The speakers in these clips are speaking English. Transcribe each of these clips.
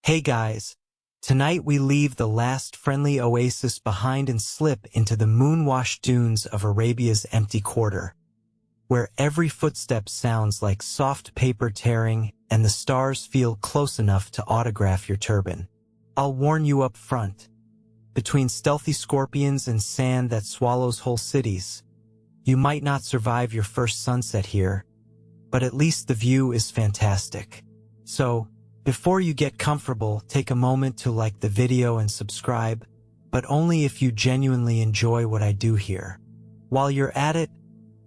Hey guys, tonight we leave the last friendly oasis behind and slip into the moon-washed dunes of Arabia's empty quarter, where every footstep sounds like soft paper tearing and the stars feel close enough to autograph your turban. I'll warn you up front, between stealthy scorpions and sand that swallows whole cities, you might not survive your first sunset here, but at least the view is fantastic. So, before you get comfortable, take a moment to like the video and subscribe, but only if you genuinely enjoy what I do here. While you're at it,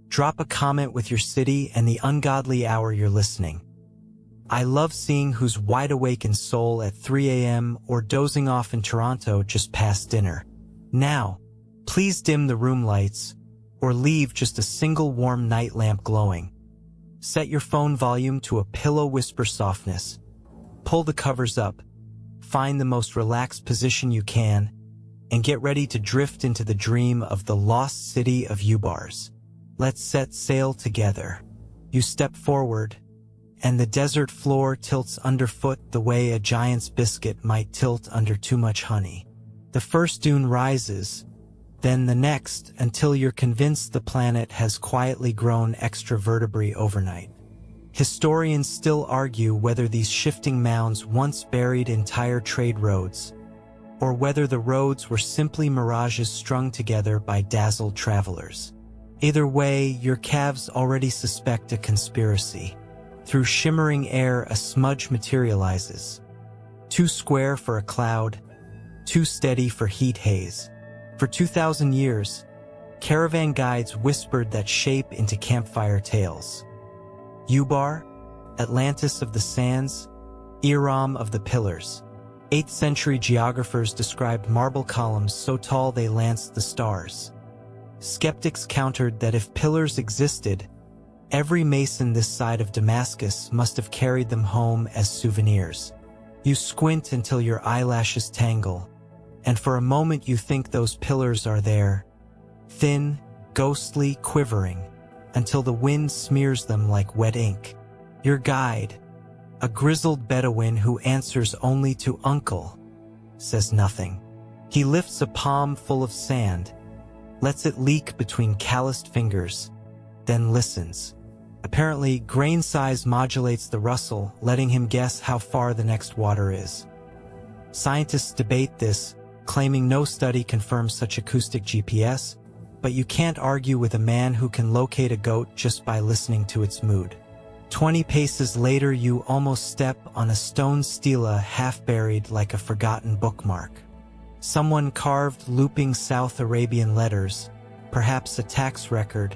drop a comment with your city and the ungodly hour you're listening. I love seeing who's wide awake in Seoul at 3 a.m. or dozing off in Toronto just past dinner. Now, please dim the room lights, or leave just a single warm night lamp glowing. Set your phone volume to a pillow whisper softness. Pull the covers up, find the most relaxed position you can, and get ready to drift into the dream of the lost city of Ubars. Let's set sail together. You step forward, and the desert floor tilts underfoot the way a giant's biscuit might tilt under too much honey. The first dune rises, then the next, until you're convinced the planet has quietly grown extra vertebrae overnight. Historians still argue whether these shifting mounds once buried entire trade roads, or whether the roads were simply mirages strung together by dazzled travelers. Either way, your calves already suspect a conspiracy. Through shimmering air, a smudge materializes. Too square for a cloud, too steady for heat haze. For 2,000 years, caravan guides whispered that shape into campfire tales. Ubar, Atlantis of the sands, Iram of the pillars. 8th century geographers described marble columns so tall they lanced the stars. Skeptics countered that if pillars existed, every mason this side of Damascus must have carried them home as souvenirs. You squint until your eyelashes tangle, and for a moment you think those pillars are there, thin, ghostly, quivering, until the wind smears them like wet ink. Your guide, a grizzled Bedouin who answers only to uncle, says nothing. He lifts a palm full of sand, lets it leak between calloused fingers, then listens. Apparently, grain size modulates the rustle, letting him guess how far the next water is. Scientists debate this, claiming no study confirms such acoustic GPS, but you can't argue with a man who can locate a goat just by listening to its mood. 20 paces later, you almost step on a stone stela half buried like a forgotten bookmark. Someone carved looping South Arabian letters, perhaps a tax record,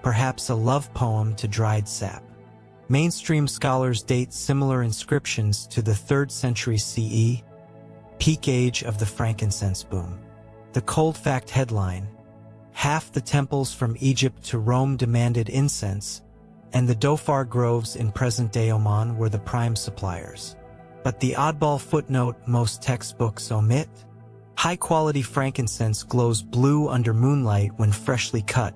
perhaps a love poem to dried sap. Mainstream scholars date similar inscriptions to the 3rd century CE, peak age of the frankincense boom. The cold fact headline: half the temples from Egypt to Rome demanded incense, and the Dhofar groves in present-day Oman were the prime suppliers. But the oddball footnote most textbooks omit: high-quality frankincense glows blue under moonlight when freshly cut,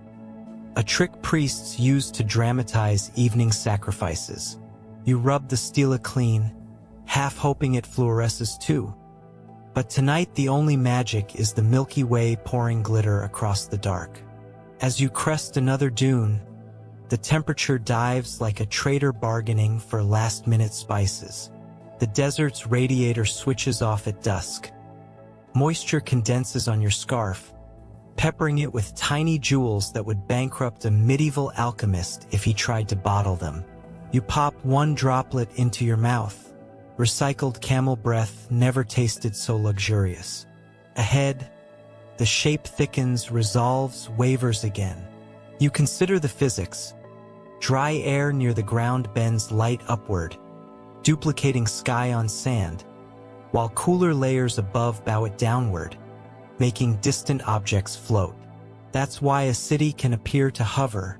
a trick priests used to dramatize evening sacrifices. You rub the stela clean, half hoping it fluoresces too. But tonight the only magic is the Milky Way pouring glitter across the dark. As you crest another dune, the temperature dives like a trader bargaining for last-minute spices. The desert's radiator switches off at dusk. Moisture condenses on your scarf, peppering it with tiny jewels that would bankrupt a medieval alchemist if he tried to bottle them. You pop one droplet into your mouth. Recycled camel breath never tasted so luxurious. Ahead, the shape thickens, resolves, wavers again. You consider the physics. Dry air near the ground bends light upward, duplicating sky on sand, while cooler layers above bow it downward, making distant objects float. That's why a city can appear to hover,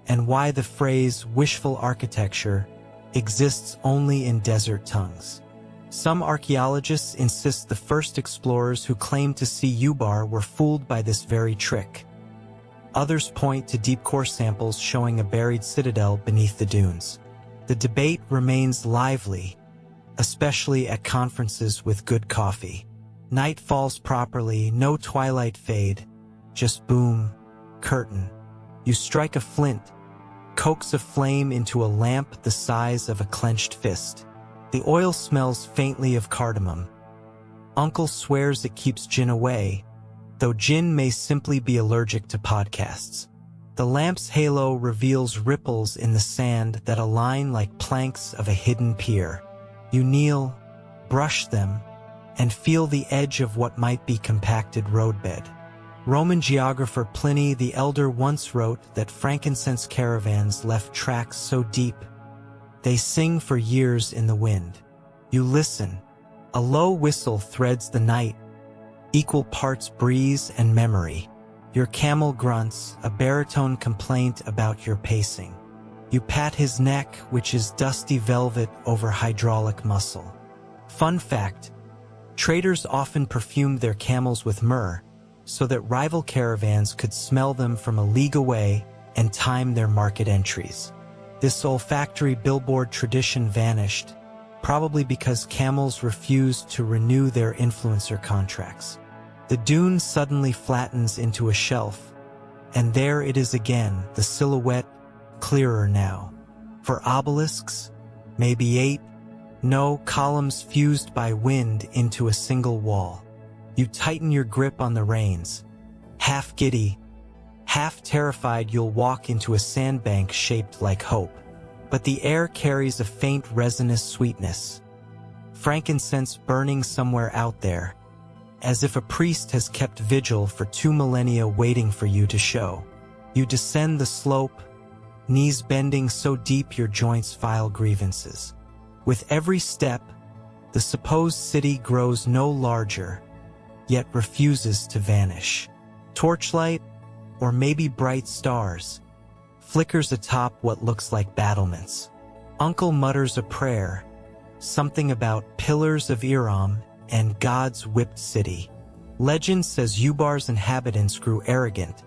and why the phrase wishful architecture exists only in desert tongues. Some archaeologists insist the first explorers who claimed to see Ubar were fooled by this very trick. Others point to deep core samples showing a buried citadel beneath the dunes. The debate remains lively, especially at conferences with good coffee. Night falls properly, no twilight fade, just boom, curtain. You strike a flint, coax a flame into a lamp the size of a clenched fist. The oil smells faintly of cardamom. Uncle swears it keeps jinn away, though jinn may simply be allergic to podcasts. The lamp's halo reveals ripples in the sand that align like planks of a hidden pier. You kneel, brush them, and feel the edge of what might be compacted roadbed. Roman geographer Pliny the Elder once wrote that frankincense caravans left tracks so deep, they sing for years in the wind. You listen. A low whistle threads the night, equal parts breeze and memory. Your camel grunts, a baritone complaint about your pacing. You pat his neck, which is dusty velvet over hydraulic muscle. Fun fact, traders often perfumed their camels with myrrh, so that rival caravans could smell them from a league away and time their market entries. This olfactory billboard tradition vanished, probably because camels refused to renew their influencer contracts. The dune suddenly flattens into a shelf, and there it is again, the silhouette, clearer now. For obelisks, maybe 8, no, columns fused by wind into a single wall. You tighten your grip on the reins. Half giddy, half terrified you'll walk into a sandbank shaped like hope. But the air carries a faint resinous sweetness. Frankincense burning somewhere out there, as if a priest has kept vigil for 2 millennia waiting for you to show. You descend the slope, knees bending so deep your joints file grievances. With every step, the supposed city grows no larger, yet refuses to vanish. Torchlight, or maybe bright stars, flickers atop what looks like battlements. Uncle mutters a prayer, something about pillars of Iram and God's whipped city. Legend says Ubar's inhabitants grew arrogant,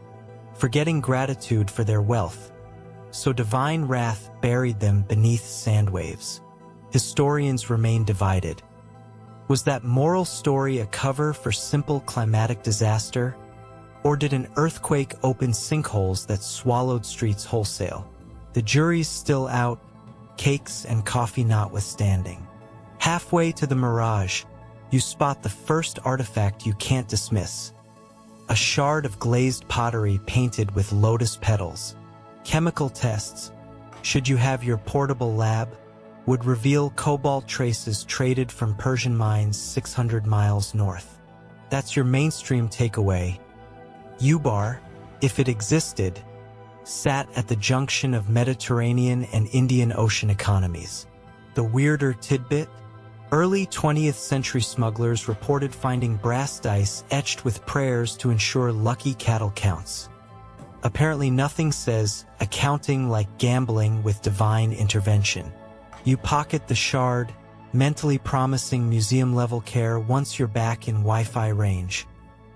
forgetting gratitude for their wealth, so divine wrath buried them beneath sand waves. Historians remain divided. Was that moral story a cover for simple climatic disaster? Or did an earthquake open sinkholes that swallowed streets wholesale? The jury's still out, cakes and coffee notwithstanding. Halfway to the mirage, you spot the first artifact you can't dismiss. A shard of glazed pottery painted with lotus petals. Chemical tests, should you have your portable lab, would reveal cobalt traces traded from Persian mines 600 miles north. That's your mainstream takeaway. Ubar, if it existed, sat at the junction of Mediterranean and Indian Ocean economies. The weirder tidbit? Early 20th century smugglers reported finding brass dice etched with prayers to ensure lucky cattle counts. Apparently nothing says accounting like gambling with divine intervention. You pocket the shard, mentally promising museum-level care once you're back in Wi-Fi range.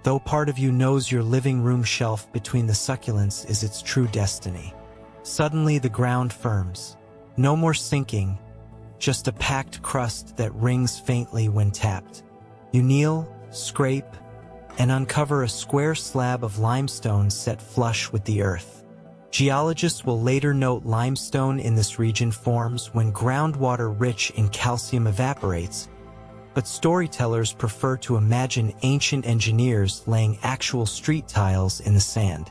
Though part of you knows your living room shelf between the succulents is its true destiny. Suddenly the ground firms. No more sinking, just a packed crust that rings faintly when tapped. You kneel, scrape, and uncover a square slab of limestone set flush with the earth. Geologists will later note limestone in this region forms when groundwater rich in calcium evaporates, but storytellers prefer to imagine ancient engineers laying actual street tiles in the sand.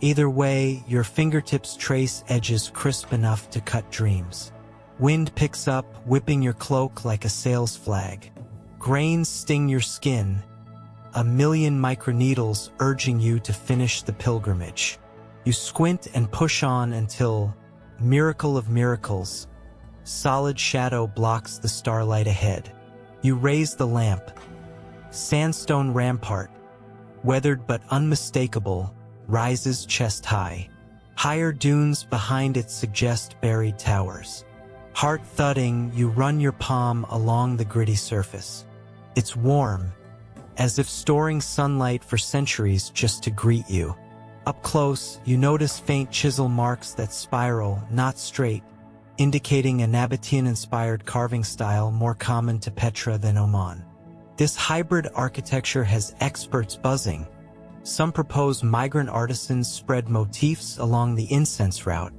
Either way, your fingertips trace edges crisp enough to cut dreams. Wind picks up, whipping your cloak like a sales flag. Grains sting your skin, a million microneedles urging you to finish the pilgrimage. You squint and push on until, miracle of miracles, solid shadow blocks the starlight ahead. You raise the lamp. Sandstone rampart, weathered but unmistakable, rises chest high. Higher dunes behind it suggest buried towers. Heart thudding, you run your palm along the gritty surface. It's warm, as if storing sunlight for centuries just to greet you. Up close, you notice faint chisel marks that spiral, not straight, indicating a Nabatean-inspired carving style more common to Petra than Oman. This hybrid architecture has experts buzzing. Some propose migrant artisans spread motifs along the incense route.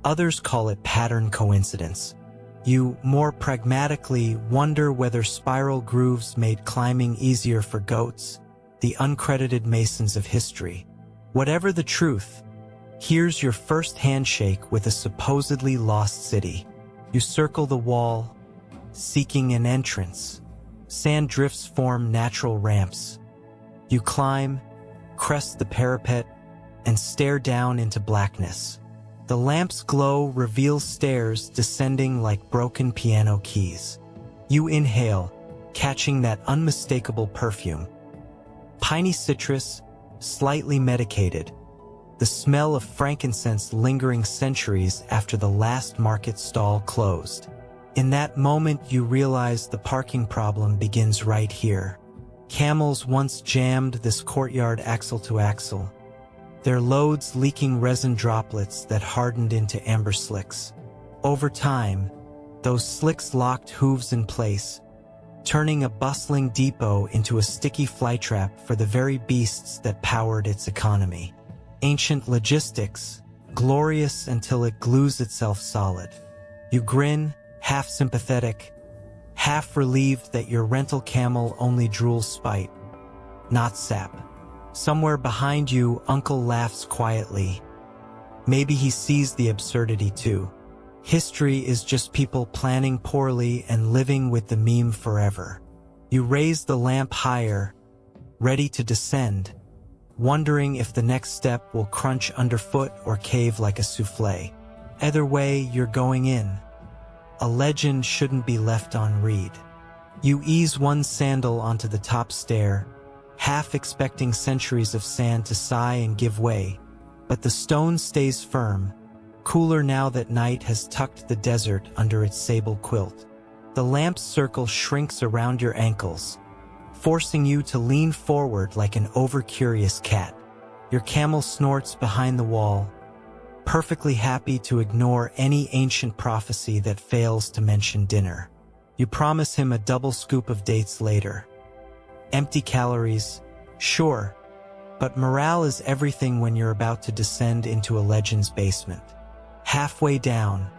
Others call it pattern coincidence. You, more pragmatically, wonder whether spiral grooves made climbing easier for goats, the uncredited masons of history. Whatever the truth, here's your first handshake with a supposedly lost city. You circle the wall, seeking an entrance. Sand drifts form natural ramps. You climb, crest the parapet, and stare down into blackness. The lamp's glow reveals stairs descending like broken piano keys. You inhale, catching that unmistakable perfume. Piney citrus, slightly medicated. The smell of frankincense lingering centuries after the last market stall closed. In that moment, you realize the parking problem begins right here. Camels once jammed this courtyard axle to axle, their loads leaking resin droplets that hardened into amber slicks. Over time, those slicks locked hooves in place, turning a bustling depot into a sticky flytrap for the very beasts that powered its economy. Ancient logistics, glorious until it glues itself solid. You grin, half sympathetic, half relieved that your rental camel only drools spite, not sap. Somewhere behind you, Uncle laughs quietly. Maybe he sees the absurdity too. History is just people planning poorly and living with the meme forever. You raise the lamp higher, ready to descend, wondering if the next step will crunch underfoot or cave like a souffle. Either way, you're going in. A legend shouldn't be left on read. You ease one sandal onto the top stair, half expecting centuries of sand to sigh and give way, but the stone stays firm, cooler now that night has tucked the desert under its sable quilt. The lamp's circle shrinks around your ankles, forcing you to lean forward like an over-curious cat. Your camel snorts behind the wall, perfectly happy to ignore any ancient prophecy that fails to mention dinner. You promise him a double scoop of dates later. Empty calories, sure, but morale is everything when you're about to descend into a legend's basement. Halfway down,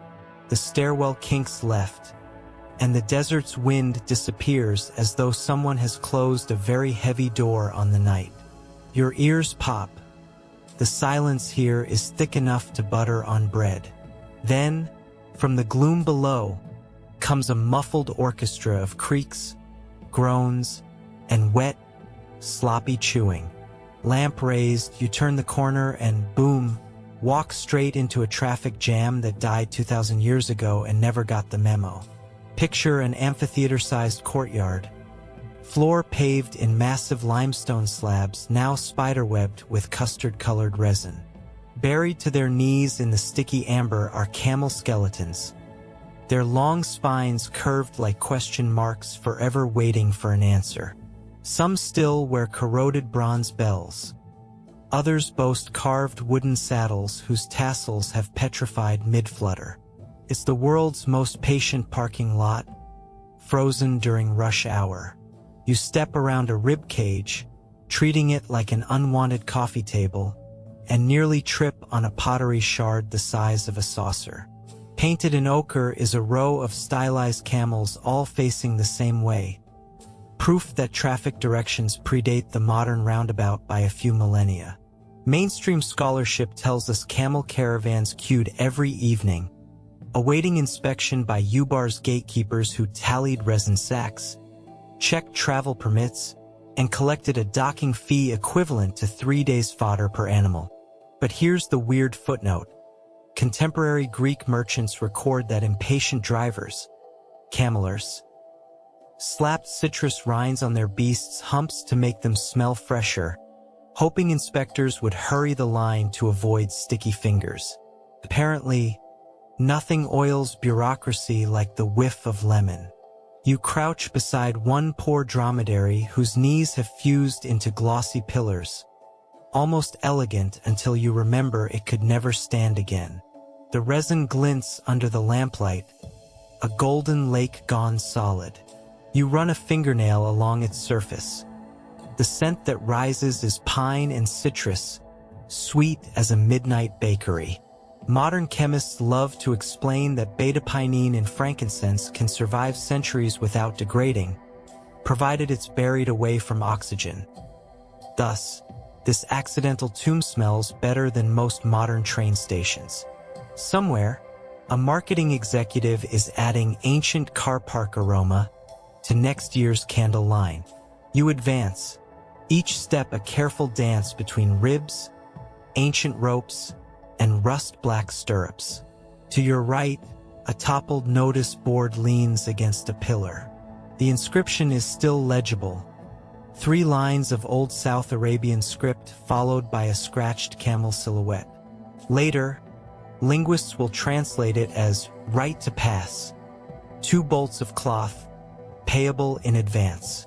the stairwell kinks left, and the desert's wind disappears as though someone has closed a very heavy door on the night. Your ears pop. The silence here is thick enough to butter on bread. Then, from the gloom below, comes a muffled orchestra of creaks, groans, and wet, sloppy chewing. Lamp raised, you turn the corner and boom, walk straight into a traffic jam that died 2,000 years ago and never got the memo. Picture an amphitheater-sized courtyard, floor paved in massive limestone slabs now spiderwebbed with custard-colored resin. Buried to their knees in the sticky amber are camel skeletons, their long spines curved like question marks forever waiting for an answer. Some still wear corroded bronze bells. Others boast carved wooden saddles whose tassels have petrified mid-flutter. It's the world's most patient parking lot, frozen during rush hour. You step around a rib cage, treating it like an unwanted coffee table, and nearly trip on a pottery shard the size of a saucer. Painted in ochre is a row of stylized camels all facing the same way, proof that traffic directions predate the modern roundabout by a few millennia. Mainstream scholarship tells us camel caravans queued every evening, awaiting inspection by Ubar's gatekeepers who tallied resin sacks, checked travel permits, and collected a docking fee equivalent to 3 days' fodder per animal. But here's the weird footnote. Contemporary Greek merchants record that impatient drivers, camelers, slapped citrus rinds on their beasts' humps to make them smell fresher, hoping inspectors would hurry the line to avoid sticky fingers. Apparently, nothing oils bureaucracy like the whiff of lemon. You crouch beside one poor dromedary whose knees have fused into glossy pillars, almost elegant until you remember it could never stand again. The resin glints under the lamplight, a golden lake gone solid. You run a fingernail along its surface. The scent that rises is pine and citrus, sweet as a midnight bakery. Modern chemists love to explain that beta-pinene in frankincense can survive centuries without degrading, provided it's buried away from oxygen. Thus, this accidental tomb smells better than most modern train stations. Somewhere, a marketing executive is adding ancient car park aroma to next year's candle line. You advance, each step a careful dance between ribs, ancient ropes, and rust-black stirrups. To your right, a toppled notice board leans against a pillar. The inscription is still legible. 3 lines of old South Arabian script followed by a scratched camel silhouette. Later, linguists will translate it as right to pass. 2 bolts of cloth, payable in advance.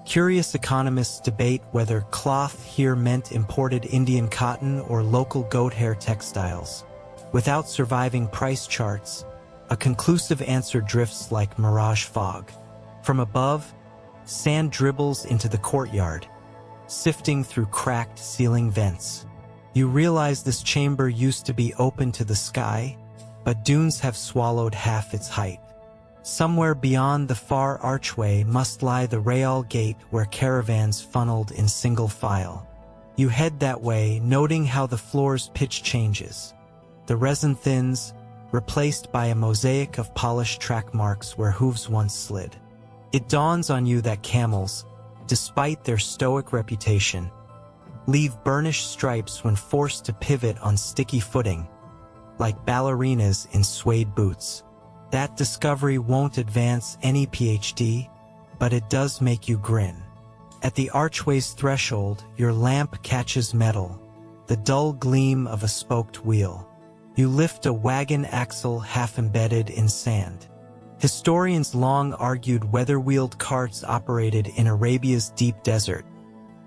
Curious economists debate whether cloth here meant imported Indian cotton or local goat hair textiles. Without surviving price charts, a conclusive answer drifts like mirage fog. From above, sand dribbles into the courtyard, sifting through cracked ceiling vents. You realize this chamber used to be open to the sky, but dunes have swallowed half its height. Somewhere beyond the far archway must lie the Real Gate where caravans funneled in single file. You head that way, noting how the floor's pitch changes. The resin thins, replaced by a mosaic of polished track marks where hooves once slid. It dawns on you that camels, despite their stoic reputation, leave burnished stripes when forced to pivot on sticky footing, like ballerinas in suede boots. That discovery won't advance any PhD, but it does make you grin. At the archway's threshold, your lamp catches metal, the dull gleam of a spoked wheel. You lift a wagon axle half embedded in sand. Historians long argued whether wheeled carts operated in Arabia's deep desert.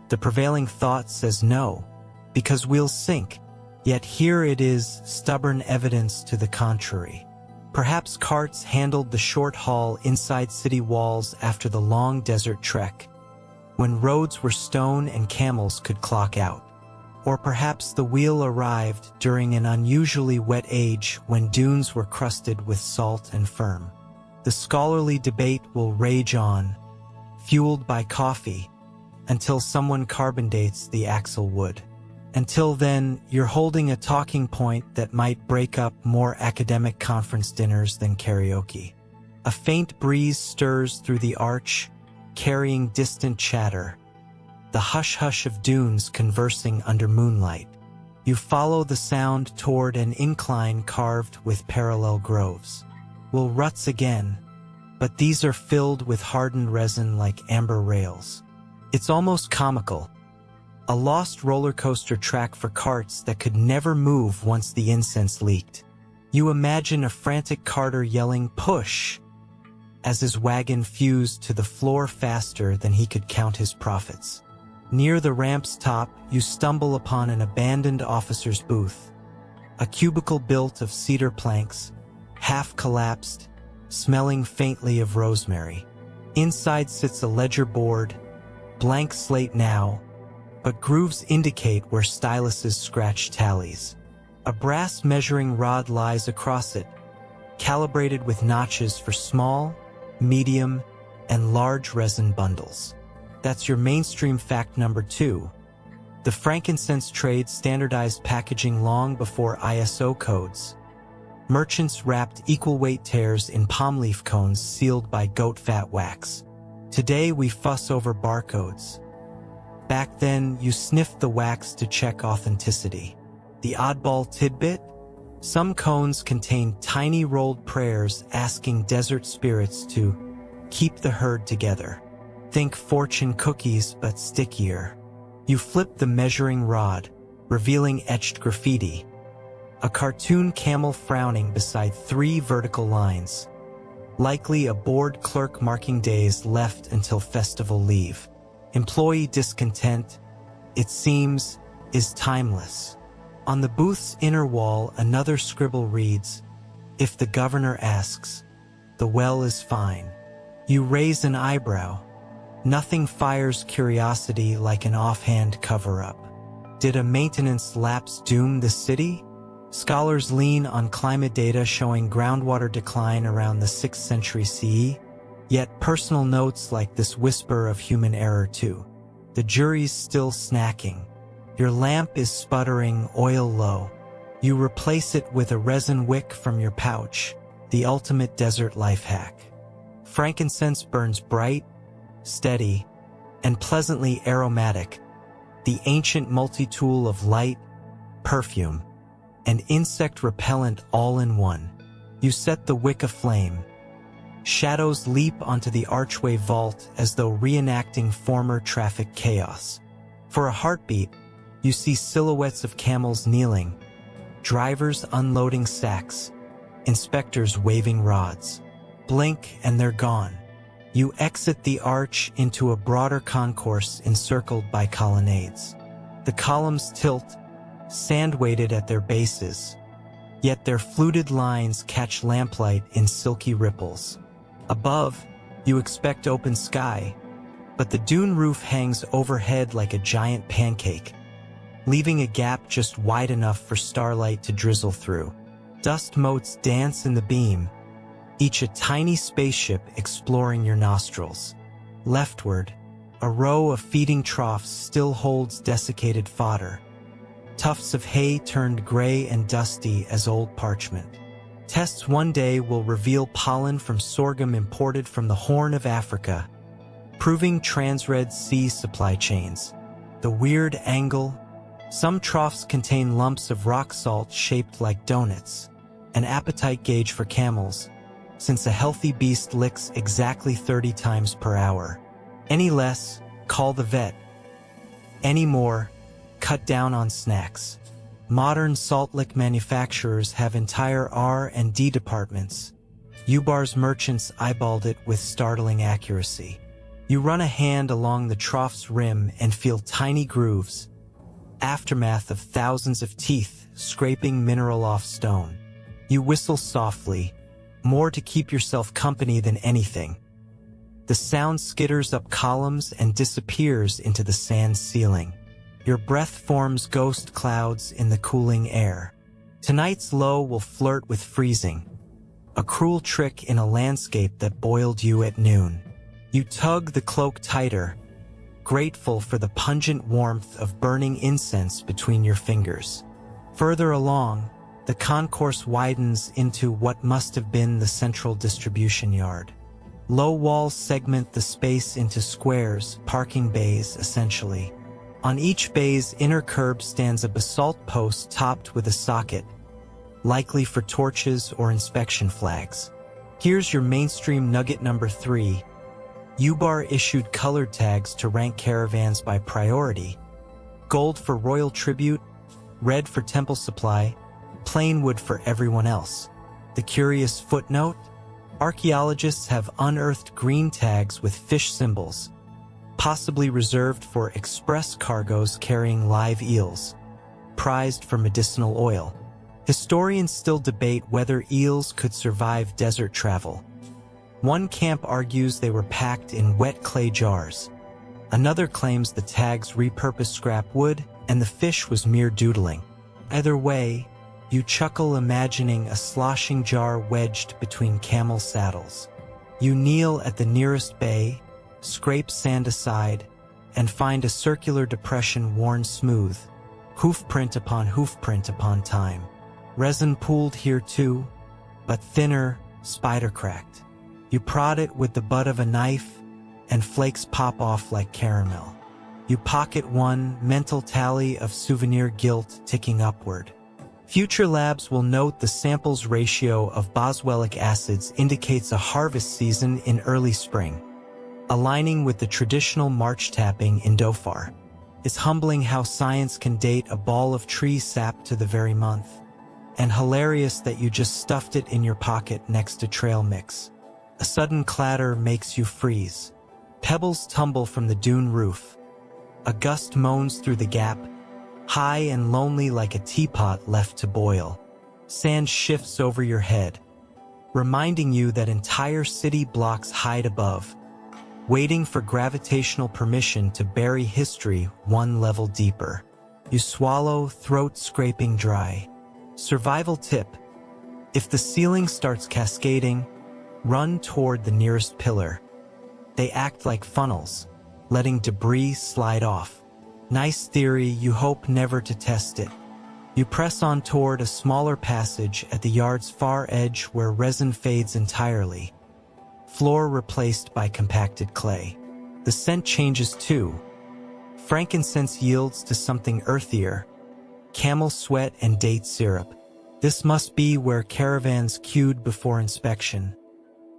The prevailing thought says no, because wheels sink, yet here it is, stubborn evidence to the contrary. Perhaps carts handled the short haul inside city walls after the long desert trek, when roads were stone and camels could clock out. Or perhaps the wheel arrived during an unusually wet age when dunes were crusted with salt and firm. The scholarly debate will rage on, fueled by coffee, until someone carbon dates the axle wood. Until then, you're holding a talking point that might break up more academic conference dinners than karaoke. A faint breeze stirs through the arch, carrying distant chatter, the hush-hush of dunes conversing under moonlight. You follow the sound toward an incline carved with parallel groves. We'll ruts again, but these are filled with hardened resin like amber rails. It's almost comical. A lost roller coaster track for carts that could never move once the incense leaked. You imagine a frantic carter yelling, "Push!" as his wagon fused to the floor faster than he could count his profits. Near the ramp's top, you stumble upon an abandoned officer's booth. A cubicle built of cedar planks, half collapsed, smelling faintly of rosemary. Inside sits a ledger board, blank slate now, but grooves indicate where styluses scratch tallies. A brass measuring rod lies across it, calibrated with notches for small, medium, and large resin bundles. That's your mainstream fact number 2. The frankincense trade standardized packaging long before ISO codes. Merchants wrapped equal-weight tears in palm leaf cones sealed by goat fat wax. Today we fuss over barcodes. Back then, you sniffed the wax to check authenticity. The oddball tidbit? Some cones contain tiny rolled prayers asking desert spirits to keep the herd together. Think fortune cookies, but stickier. You flip the measuring rod, revealing etched graffiti. A cartoon camel frowning beside 3 vertical lines. Likely a board clerk marking days left until festival leave. Employee discontent, it seems, is timeless. On the booth's inner wall, another scribble reads, "If the governor asks, the well is fine." You raise an eyebrow. Nothing fires curiosity like an offhand cover-up. Did a maintenance lapse doom the city? Scholars lean on climate data showing groundwater decline around the 6th century CE, yet personal notes like this whisper of human error too. The jury's still snacking. Your lamp is sputtering, oil low. You replace it with a resin wick from your pouch, the ultimate desert life hack. Frankincense burns bright, steady, and pleasantly aromatic, the ancient multi-tool of light, perfume, and insect repellent all in one. You set the wick aflame. Shadows leap onto the archway vault as though reenacting former traffic chaos. For a heartbeat, you see silhouettes of camels kneeling, drivers unloading sacks, inspectors waving rods. Blink and they're gone. You exit the arch into a broader concourse encircled by colonnades. The columns tilt, sand-weighted at their bases, yet their fluted lines catch lamplight in silky ripples. Above, you expect open sky, but the dune roof hangs overhead like a giant pancake, leaving a gap just wide enough for starlight to drizzle through. Dust motes dance in the beam, each a tiny spaceship exploring your nostrils. Leftward, a row of feeding troughs still holds desiccated fodder. Tufts of hay turned gray and dusty as old parchment. Tests one day will reveal pollen from sorghum imported from the Horn of Africa, proving trans-Red Sea supply chains. The weird angle. Some troughs contain lumps of rock salt shaped like donuts, an appetite gauge for camels, since a healthy beast licks exactly 30 times per hour. Any less, call the vet. Any more, cut down on snacks. Modern salt lick manufacturers have entire R&D departments. Ubar's merchants eyeballed it with startling accuracy. You run a hand along the trough's rim and feel tiny grooves, aftermath of thousands of teeth scraping mineral off stone. You whistle softly, more to keep yourself company than anything. The sound skitters up columns and disappears into the sand ceiling. Your breath forms ghost clouds in the cooling air. Tonight's low will flirt with freezing, a cruel trick in a landscape that boiled you at noon. You tug the cloak tighter, grateful for the pungent warmth of burning incense between your fingers. Further along, the concourse widens into what must have been the central distribution yard. Low walls segment the space into squares, parking bays essentially. On each bay's inner curb stands a basalt post topped with a socket, likely for torches or inspection flags. Here's your mainstream nugget number 3. Ubar issued colored tags to rank caravans by priority. Gold for royal tribute, red for temple supply, plain wood for everyone else. The curious footnote? Archaeologists have unearthed green tags with fish symbols, possibly reserved for express cargoes carrying live eels, prized for medicinal oil. Historians still debate whether eels could survive desert travel. One camp argues they were packed in wet clay jars. Another claims the tags repurposed scrap wood and the fish was mere doodling. Either way, you chuckle imagining a sloshing jar wedged between camel saddles. You kneel at the nearest bay, scrape sand aside, and find a circular depression worn smooth, hoofprint upon time. Resin pooled here too, but thinner, spider-cracked. You prod it with the butt of a knife, and flakes pop off like caramel. You pocket one, mental tally of souvenir guilt ticking upward. Future labs will note the sample's ratio of boswellic acids indicates a harvest season in early spring, aligning with the traditional March tapping in Dhofar. It's humbling how science can date a ball of tree sap to the very month, and hilarious that you just stuffed it in your pocket next to trail mix. A sudden clatter makes you freeze. Pebbles tumble from the dune roof. A gust moans through the gap, high and lonely like a teapot left to boil. Sand shifts over your head, reminding you that entire city blocks hide above, waiting for gravitational permission to bury history one level deeper. You swallow, throat scraping dry. Survival tip: if the ceiling starts cascading, run toward the nearest pillar. They act like funnels, letting debris slide off. Nice theory, you hope never to test it. You press on toward a smaller passage at the yard's far edge where resin fades entirely. Floor replaced by compacted clay. The scent changes too. Frankincense yields to something earthier. Camel sweat and date syrup. This must be where caravans queued before inspection,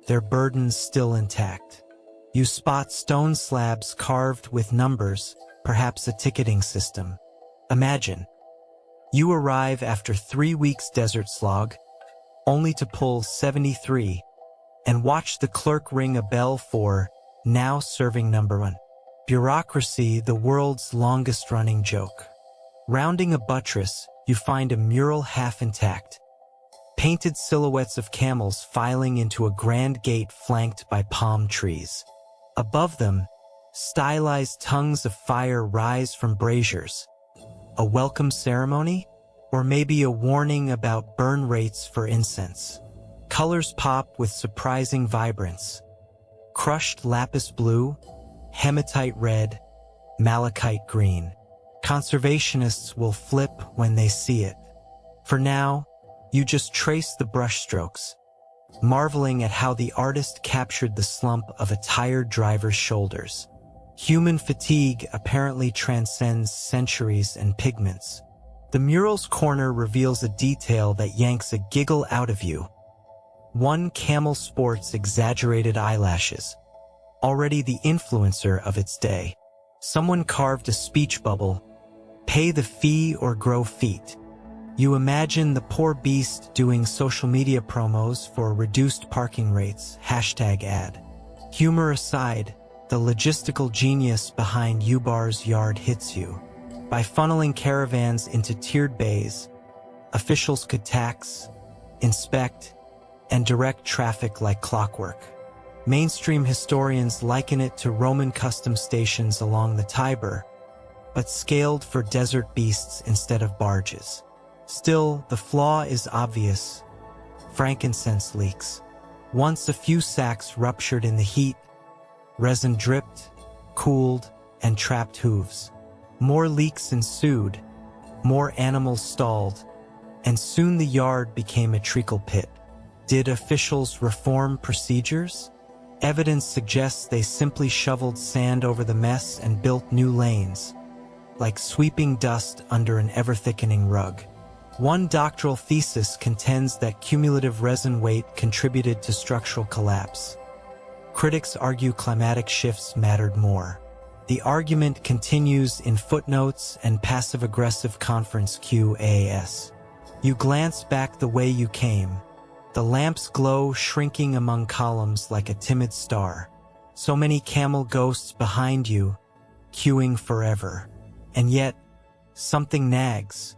their burdens still intact. You spot stone slabs carved with numbers, perhaps a ticketing system. Imagine. You arrive after 3 weeks desert slog, only to pull 73, and watch the clerk ring a bell for now serving number 1. Bureaucracy, the world's longest-running joke. Rounding a buttress, you find a mural half intact. Painted silhouettes of camels filing into a grand gate flanked by palm trees. Above them, stylized tongues of fire rise from braziers. A welcome ceremony? Or maybe a warning about burn rates for incense. Colors pop with surprising vibrance. Crushed lapis blue, hematite red, malachite green. Conservationists will flip when they see it. For now, you just trace the brushstrokes, marveling at how the artist captured the slump of a tired driver's shoulders. Human fatigue apparently transcends centuries and pigments. The mural's corner reveals a detail that yanks a giggle out of you. One camel sports exaggerated eyelashes, already the influencer of its day. Someone carved a speech bubble, pay the fee or grow feet. You imagine the poor beast doing social media promos for reduced parking rates, #ad. Humor aside, the logistical genius behind Ubar's yard hits you. By funneling caravans into tiered bays, officials could tax, inspect, and direct traffic like clockwork. Mainstream historians liken it to Roman custom stations along the Tiber, but scaled for desert beasts instead of barges. Still, the flaw is obvious. Frankincense leaks. Once a few sacks ruptured in the heat, resin dripped, cooled, and trapped hooves. More leaks ensued, more animals stalled, and soon the yard became a treacle pit. Did officials reform procedures? Evidence suggests they simply shoveled sand over the mess and built new lanes, like sweeping dust under an ever-thickening rug. One doctoral thesis contends that cumulative resin weight contributed to structural collapse. Critics argue climatic shifts mattered more. The argument continues in footnotes and passive-aggressive conference QAS. You glance back the way you came. The lamp's glow shrinking among columns like a timid star. So many camel ghosts behind you, queuing forever. And yet, something nags.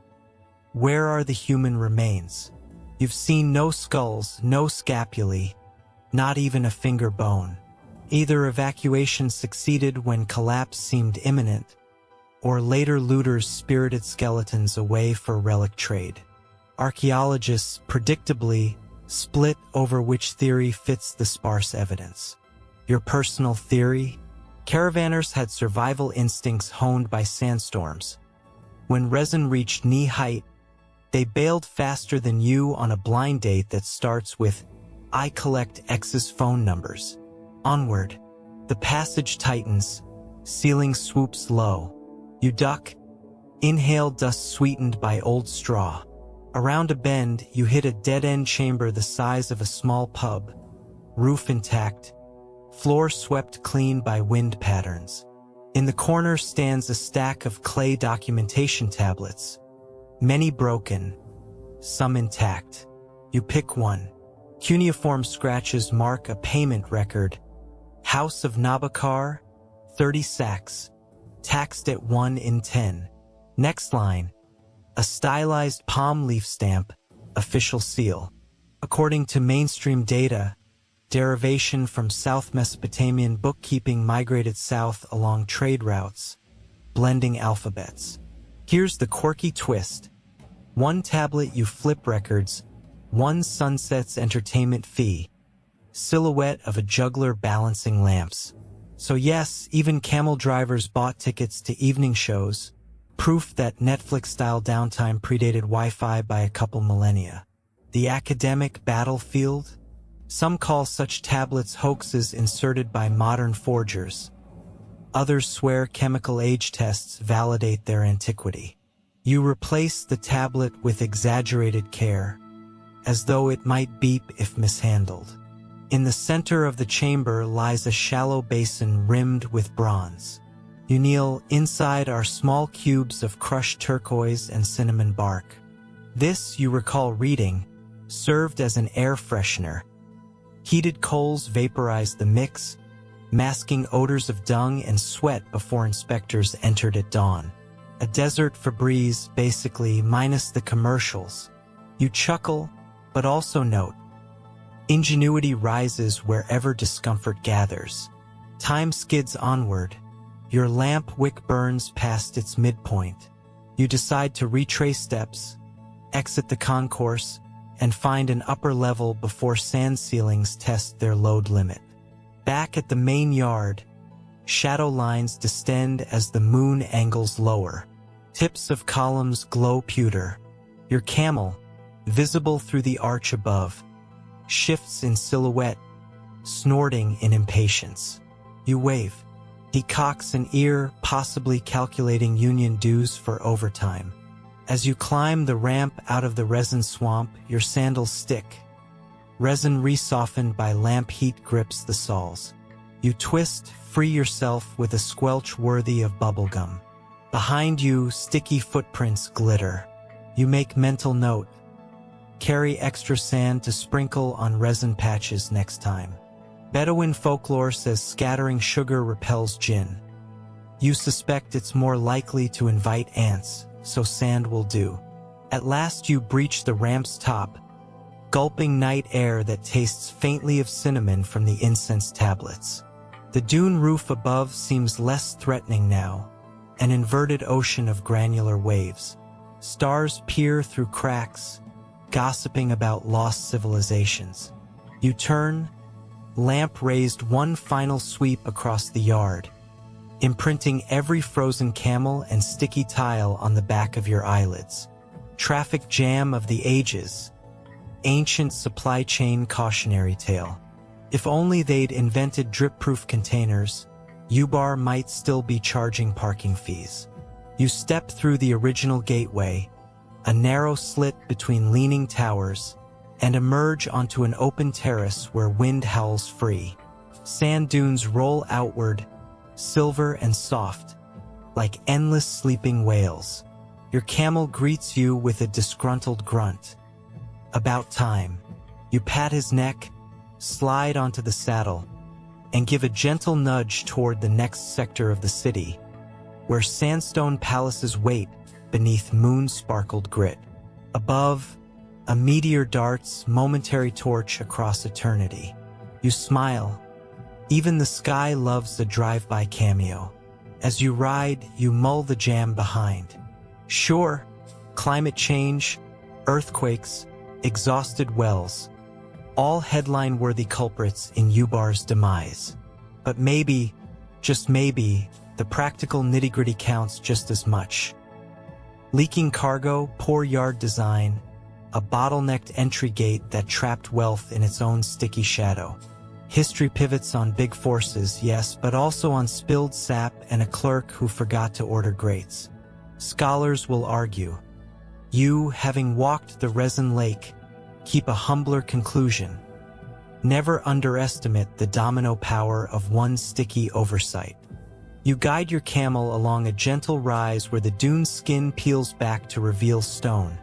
Where are the human remains? You've seen no skulls, no scapulae, not even a finger bone. Either evacuation succeeded when collapse seemed imminent, or later looters spirited skeletons away for relic trade. Archaeologists, predictably, split over which theory fits the sparse evidence. Your personal theory? Caravanners had survival instincts honed by sandstorms. When resin reached knee height, they bailed faster than you on a blind date that starts with, "I collect X's phone numbers." Onward. The passage tightens, ceiling swoops low. You duck, inhale dust sweetened by old straw. Around a bend, you hit a dead-end chamber the size of a small pub. Roof intact, floor swept clean by wind patterns. In the corner stands a stack of clay documentation tablets, many broken, some intact. You pick one. Cuneiform scratches mark a payment record. House of Nabakar, 30 sacks, taxed at 1 in 10. Next line, a stylized palm leaf stamp, official seal. According to mainstream data, derivation from South Mesopotamian bookkeeping migrated south along trade routes, blending alphabets. Here's the quirky twist. One tablet you flip records, one sunset's entertainment fee, silhouette of a juggler balancing lamps. So yes, even camel drivers bought tickets to evening shows, proof that Netflix-style downtime predated Wi-Fi by a couple millennia. The academic battlefield? Some call such tablets hoaxes inserted by modern forgers. Others swear chemical age tests validate their antiquity. You replace the tablet with exaggerated care, as though it might beep if mishandled. In the center of the chamber lies a shallow basin rimmed with bronze. You kneel. Inside are small cubes of crushed turquoise and cinnamon bark. This, you recall reading, served as an air freshener. Heated coals vaporized the mix, masking odors of dung and sweat before inspectors entered at dawn. A desert Febreze, basically, minus the commercials. You chuckle, but also note, ingenuity rises wherever discomfort gathers. Time skids onward. Your lamp wick burns past its midpoint. You decide to retrace steps, exit the concourse, and find an upper level before sand ceilings test their load limit. Back at the main yard, shadow lines distend as the moon angles lower. Tips of columns glow pewter. Your camel, visible through the arch above, shifts in silhouette, snorting in impatience. You wave. He cocks an ear, possibly calculating union dues for overtime. As you climb the ramp out of the resin swamp, your sandals stick. Resin resoftened by lamp heat grips the soles. You twist, free yourself with a squelch worthy of bubblegum. Behind you, sticky footprints glitter. You make mental note. Carry extra sand to sprinkle on resin patches next time. Bedouin folklore says scattering sugar repels jinn. You suspect it's more likely to invite ants, so sand will do. At last you breach the ramp's top, gulping night air that tastes faintly of cinnamon from the incense tablets. The dune roof above seems less threatening now, an inverted ocean of granular waves. Stars peer through cracks, gossiping about lost civilizations. You turn, lamp raised one final sweep across the yard, imprinting every frozen camel and sticky tile on the back of your eyelids. Traffic jam of the ages, ancient supply chain cautionary tale. If only they'd invented drip-proof containers, Ubar might still be charging parking fees. You step through the original gateway, a narrow slit between leaning towers, and emerge onto an open terrace where wind howls free. Sand dunes roll outward, silver and soft, like endless sleeping whales. Your camel greets you with a disgruntled grunt. About time. You pat his neck, slide onto the saddle, and give a gentle nudge toward the next sector of the city, where sandstone palaces wait beneath moon-sparkled grit. Above, a meteor darts momentary torch across eternity. You smile. Even the sky loves a drive-by cameo. As you ride, you mull the jam behind. Sure, climate change, earthquakes, exhausted wells, all headline-worthy culprits in Ubar's demise. But maybe, just maybe, the practical nitty-gritty counts just as much. Leaking cargo, poor yard design, a bottlenecked entry gate that trapped wealth in its own sticky shadow. History pivots on big forces, yes, but also on spilled sap and a clerk who forgot to order grates. Scholars will argue. You, having walked the resin lake, keep a humbler conclusion. Never underestimate the domino power of one sticky oversight. You guide your camel along a gentle rise where the dune skin peels back to reveal stone.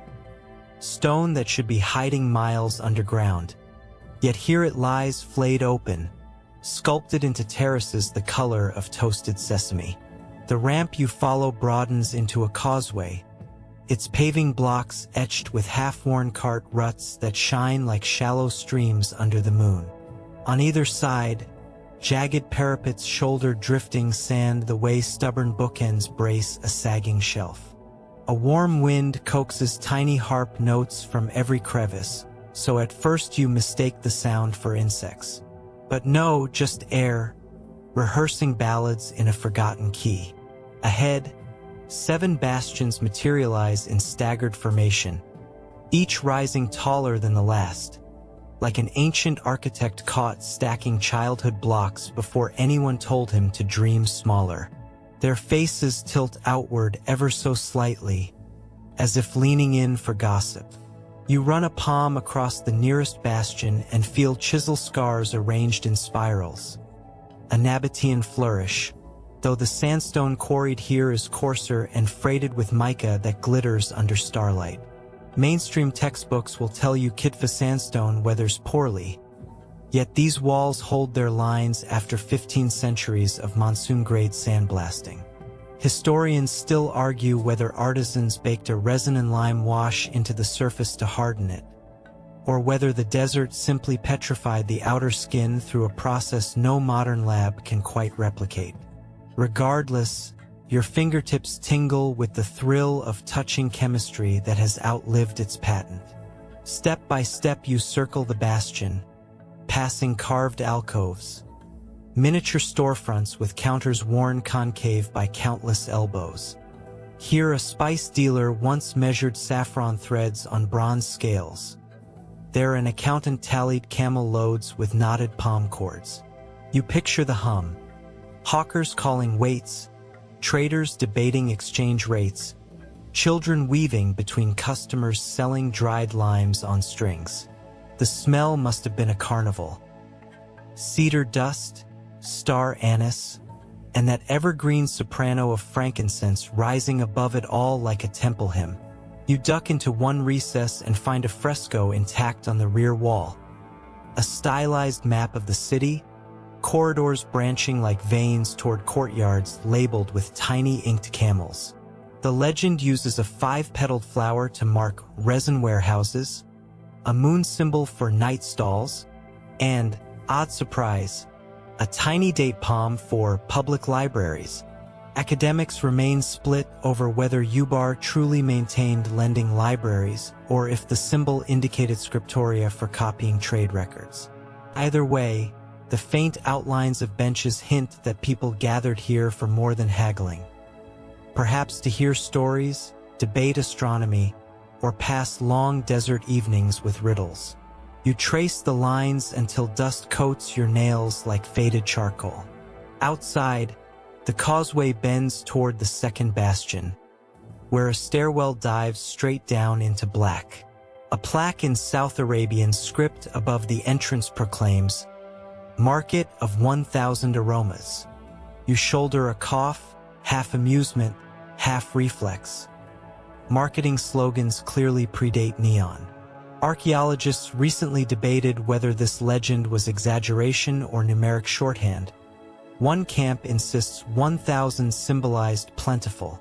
Stone that should be hiding miles underground. Yet here it lies flayed open, sculpted into terraces the color of toasted sesame. The ramp you follow broadens into a causeway, its paving blocks etched with half-worn cart ruts that shine like shallow streams under the moon. On either side, jagged parapets shoulder drifting sand the way stubborn bookends brace a sagging shelf. A warm wind coaxes tiny harp notes from every crevice, so at first you mistake the sound for insects. But no, just air, rehearsing ballads in a forgotten key. Ahead, 7 bastions materialize in staggered formation, each rising taller than the last, like an ancient architect caught stacking childhood blocks before anyone told him to dream smaller. Their faces tilt outward ever so slightly, as if leaning in for gossip. You run a palm across the nearest bastion and feel chisel scars arranged in spirals. A Nabatean flourish, though the sandstone quarried here is coarser and freighted with mica that glitters under starlight. Mainstream textbooks will tell you Kitva sandstone weathers poorly, yet these walls hold their lines after 15 centuries of monsoon-grade sandblasting. Historians still argue whether artisans baked a resin and lime wash into the surface to harden it, or whether the desert simply petrified the outer skin through a process no modern lab can quite replicate. Regardless, your fingertips tingle with the thrill of touching chemistry that has outlived its patent. Step by step you circle the bastion, passing carved alcoves, miniature storefronts with counters worn concave by countless elbows. Here a spice dealer once measured saffron threads on bronze scales. There an accountant tallied camel loads with knotted palm cords. You picture the hum. Hawkers calling weights, traders debating exchange rates, children weaving between customers selling dried limes on strings. The smell must have been a carnival. Cedar dust, star anise, and that evergreen soprano of frankincense rising above it all like a temple hymn. You duck into one recess and find a fresco intact on the rear wall. A stylized map of the city, corridors branching like veins toward courtyards labeled with tiny inked camels. The legend uses a 5-petaled flower to mark resin warehouses, a moon symbol for night stalls, and, odd surprise, a tiny date palm for public libraries. Academics remain split over whether Ubar truly maintained lending libraries or if the symbol indicated scriptoria for copying trade records. Either way, the faint outlines of benches hint that people gathered here for more than haggling. Perhaps to hear stories, debate astronomy, or pass long desert evenings with riddles. You trace the lines until dust coats your nails like faded charcoal. Outside, the causeway bends toward the second bastion, where a stairwell dives straight down into black. A plaque in South Arabian script above the entrance proclaims, "Market of 1,000 aromas." You shoulder a cough, half amusement, half reflex. Marketing slogans clearly predate neon. Archaeologists recently debated whether this legend was exaggeration or numeric shorthand. One camp insists 1,000 symbolized plentiful,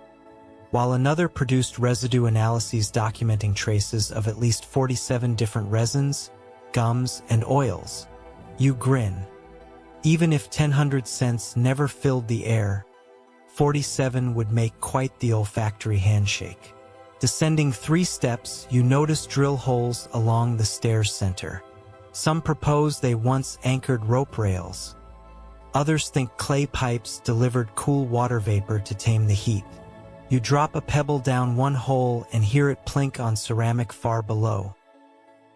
while another produced residue analyses documenting traces of at least 47 different resins, gums, and oils. You grin. Even if 10 cents never filled the air, 47 would make quite the olfactory handshake. Descending 3 steps, you notice drill holes along the stairs' center. Some propose they once anchored rope rails. Others think clay pipes delivered cool water vapor to tame the heat. You drop a pebble down one hole and hear it plink on ceramic far below.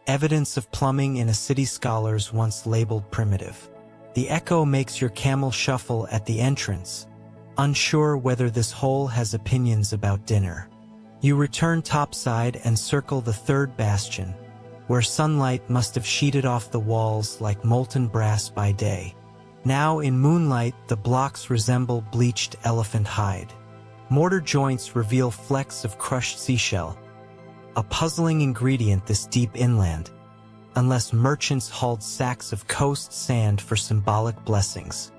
Evidence of plumbing in a city scholars once labeled primitive. The echo makes your camel shuffle at the entrance, unsure whether this hole has opinions about dinner. You return topside and circle the third bastion, where sunlight must have sheeted off the walls like molten brass by day. Now in moonlight, the blocks resemble bleached elephant hide. Mortar joints reveal flecks of crushed seashell, a puzzling ingredient this deep inland, unless merchants hauled sacks of coast sand for symbolic blessings.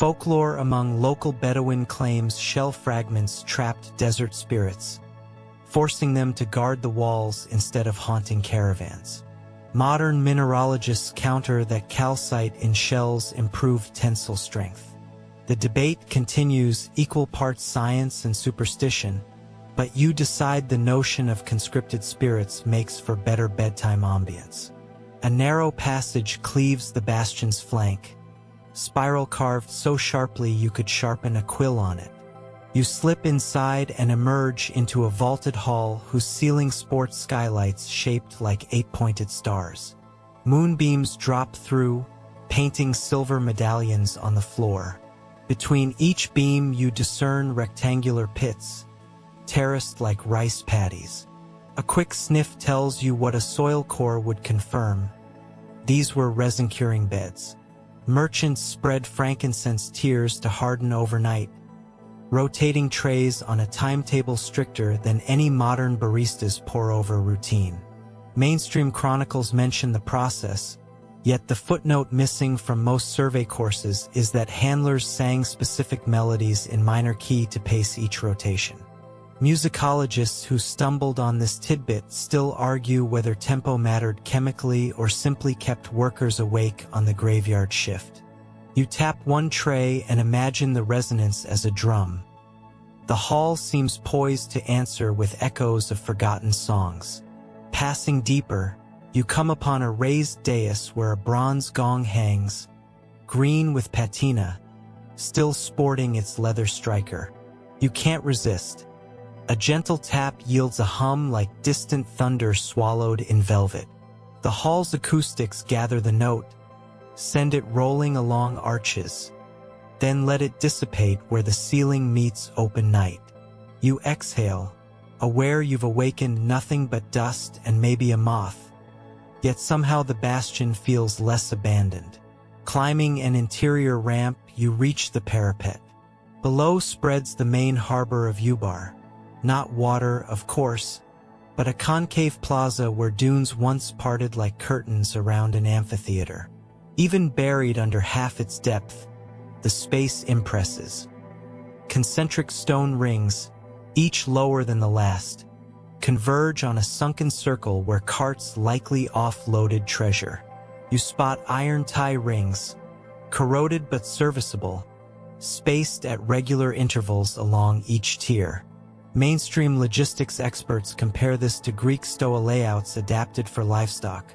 Folklore among local Bedouin claims shell fragments trapped desert spirits, forcing them to guard the walls instead of haunting caravans. Modern mineralogists counter that calcite in shells improved tensile strength. The debate continues, equal parts science and superstition, but you decide the notion of conscripted spirits makes for better bedtime ambience. A narrow passage cleaves the bastion's flank, spiral carved so sharply you could sharpen a quill on it. You slip inside and emerge into a vaulted hall whose ceiling sports skylights shaped like 8-pointed stars. Moonbeams drop through, painting silver medallions on the floor. Between each beam you discern rectangular pits, terraced like rice paddies. A quick sniff tells you what a soil core would confirm. These were resin-curing beds. Merchants spread frankincense tiers to harden overnight, rotating trays on a timetable stricter than any modern barista's pour-over routine. Mainstream chronicles mention the process, yet the footnote missing from most survey courses is that handlers sang specific melodies in minor key to pace each rotation. Musicologists who stumbled on this tidbit still argue whether tempo mattered chemically or simply kept workers awake on the graveyard shift. You tap one tray and imagine the resonance as a drum. The hall seems poised to answer with echoes of forgotten songs. Passing deeper, you come upon a raised dais where a bronze gong hangs, green with patina, still sporting its leather striker. You can't resist. A gentle tap yields a hum like distant thunder swallowed in velvet. The hall's acoustics gather the note, send it rolling along arches, then let it dissipate where the ceiling meets open night. You exhale, aware you've awakened nothing but dust and maybe a moth, yet somehow the bastion feels less abandoned. Climbing an interior ramp, you reach the parapet. Below spreads the main harbor of Ubar. Not water, of course, but a concave plaza where dunes once parted like curtains around an amphitheater. Even buried under half its depth, the space impresses. Concentric stone rings, each lower than the last, converge on a sunken circle where carts likely offloaded treasure. You spot iron tie rings, corroded but serviceable, spaced at regular intervals along each tier. Mainstream logistics experts compare this to Greek stoa layouts adapted for livestock.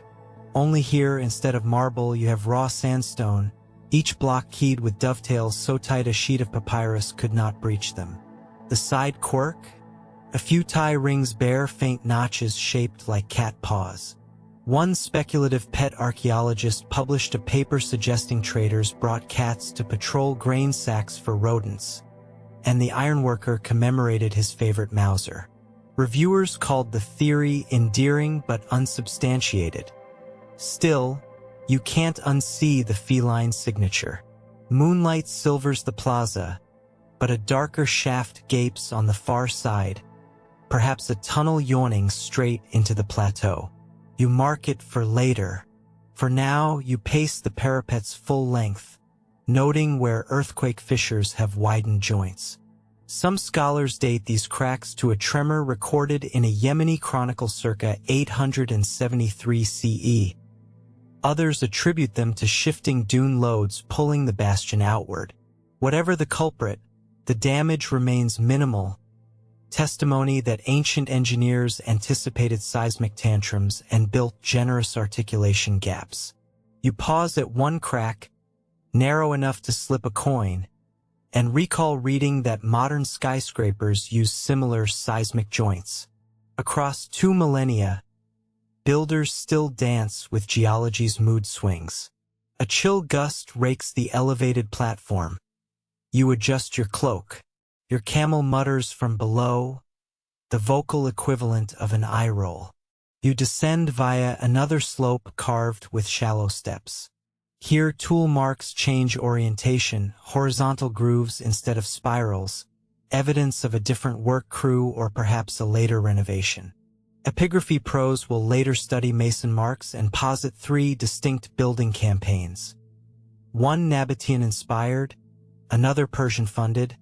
Only here, instead of marble, you have raw sandstone, each block keyed with dovetails so tight a sheet of papyrus could not breach them. The side quirk? A few tie rings bear faint notches shaped like cat paws. One speculative pet archaeologist published a paper suggesting traders brought cats to patrol grain sacks for rodents, and the ironworker commemorated his favorite Mauser. Reviewers called the theory endearing but unsubstantiated. Still, you can't unsee the feline signature. Moonlight silvers the plaza, but a darker shaft gapes on the far side, perhaps a tunnel yawning straight into the plateau. You mark it for later. For now, you pace the parapet's full length, noting where earthquake fissures have widened joints. Some scholars date these cracks to a tremor recorded in a Yemeni chronicle circa 873 CE. Others attribute them to shifting dune loads pulling the bastion outward. Whatever the culprit, the damage remains minimal, testimony that ancient engineers anticipated seismic tantrums and built generous articulation gaps. You pause at one crack, narrow enough to slip a coin, and recall reading that modern skyscrapers use similar seismic joints. Across 2 millennia, builders still dance with geology's mood swings. A chill gust rakes the elevated platform. You adjust your cloak. Your camel mutters from below, the vocal equivalent of an eye roll. You descend via another slope carved with shallow steps. Here, tool marks change orientation, horizontal grooves instead of spirals, evidence of a different work crew or perhaps a later renovation. Epigraphy pros will later study mason marks and posit 3 distinct building campaigns. One Nabatean-inspired, another Persian-funded,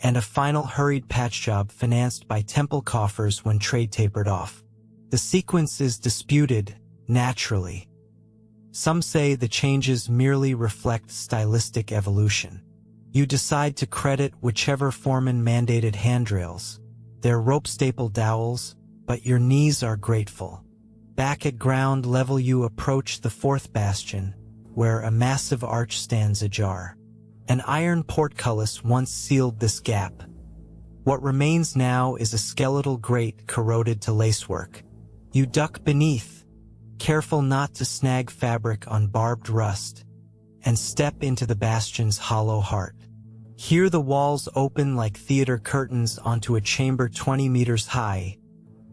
and a final hurried patch job financed by temple coffers when trade tapered off. The sequence is disputed, naturally. Some say the changes merely reflect stylistic evolution. You decide to credit whichever foreman-mandated handrails. They're rope-staple dowels, but your knees are grateful. Back at ground level you approach the fourth bastion, where a massive arch stands ajar. An iron portcullis once sealed this gap. What remains now is a skeletal grate corroded to lacework. You duck beneath, careful not to snag fabric on barbed rust, and step into the bastion's hollow heart. Here the walls open like theater curtains onto a chamber 20 meters high,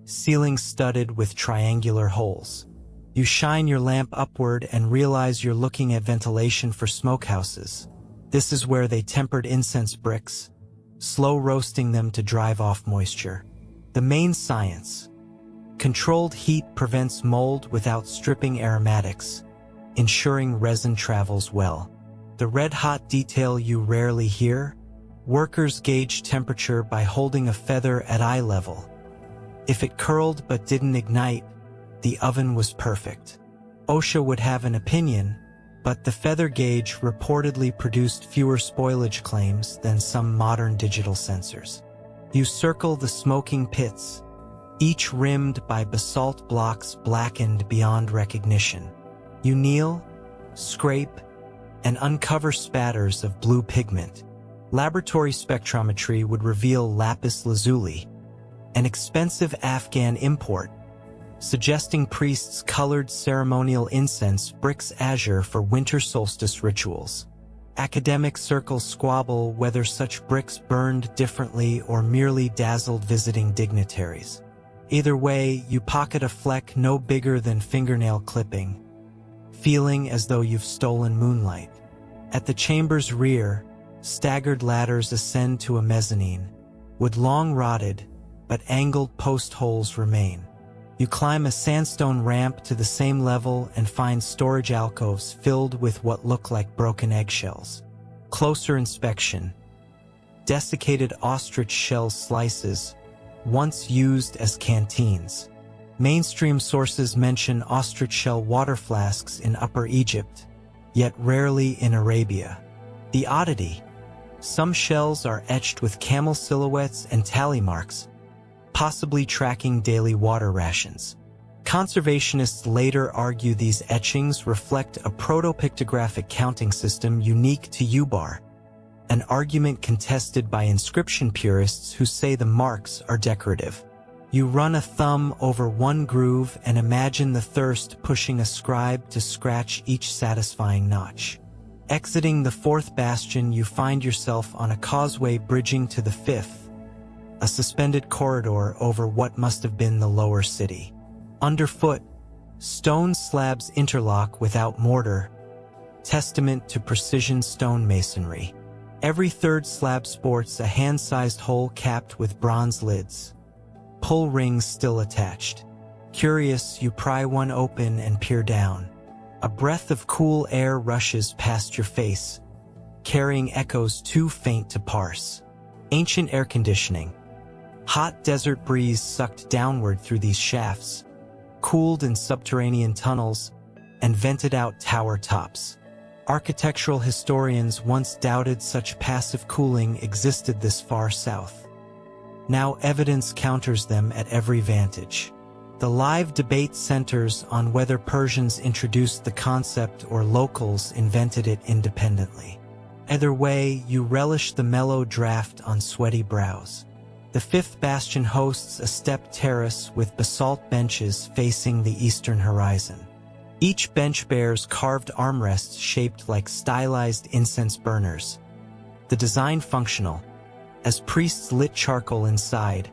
ceiling studded with triangular holes. You shine your lamp upward and realize you're looking at ventilation for smokehouses. This is where they tempered incense bricks, slow roasting them to drive off moisture. The main science. Controlled heat prevents mold without stripping aromatics, ensuring resin travels well. The red-hot detail you rarely hear: workers gauge temperature by holding a feather at eye level. If it curled but didn't ignite, the oven was perfect. OSHA would have an opinion, but the feather gauge reportedly produced fewer spoilage claims than some modern digital sensors. You circle the smoking pits, each rimmed by basalt blocks blackened beyond recognition. You kneel, scrape, and uncover spatters of blue pigment. Laboratory spectrometry would reveal lapis lazuli, an expensive Afghan import, suggesting priests colored ceremonial incense bricks azure for winter solstice rituals. Academic circles squabble whether such bricks burned differently or merely dazzled visiting dignitaries. Either way, you pocket a fleck no bigger than fingernail clipping, feeling as though you've stolen moonlight. At the chamber's rear, staggered ladders ascend to a mezzanine, with long-rotted but angled post holes remain. You climb a sandstone ramp to the same level and find storage alcoves filled with what look like broken eggshells. Closer inspection. Desiccated ostrich shell slices, once used as canteens. Mainstream sources mention ostrich shell water flasks in Upper Egypt, yet rarely in Arabia. The oddity: some shells are etched with camel silhouettes and tally marks, possibly tracking daily water rations. Conservationists later argue these etchings reflect a proto-pictographic counting system unique to Ubar, an argument contested by inscription purists who say the marks are decorative. You run a thumb over one groove and imagine the thirst pushing a scribe to scratch each satisfying notch. Exiting the fourth bastion, you find yourself on a causeway bridging to the fifth, a suspended corridor over what must have been the lower city. Underfoot, stone slabs interlock without mortar, testament to precision stonemasonry. Every third slab sports a hand-sized hole capped with bronze lids, pull rings still attached. Curious, you pry one open and peer down. A breath of cool air rushes past your face, carrying echoes too faint to parse. Ancient air conditioning. Hot desert breeze sucked downward through these shafts, cooled in subterranean tunnels, and vented out tower tops. Architectural historians once doubted such passive cooling existed this far south. Now evidence counters them at every vantage. The live debate centers on whether Persians introduced the concept or locals invented it independently. Either way, you relish the mellow draft on sweaty brows. The fifth bastion hosts a step terrace with basalt benches facing the eastern horizon. Each bench bears carved armrests shaped like stylized incense burners. The design functional, as priests lit charcoal inside,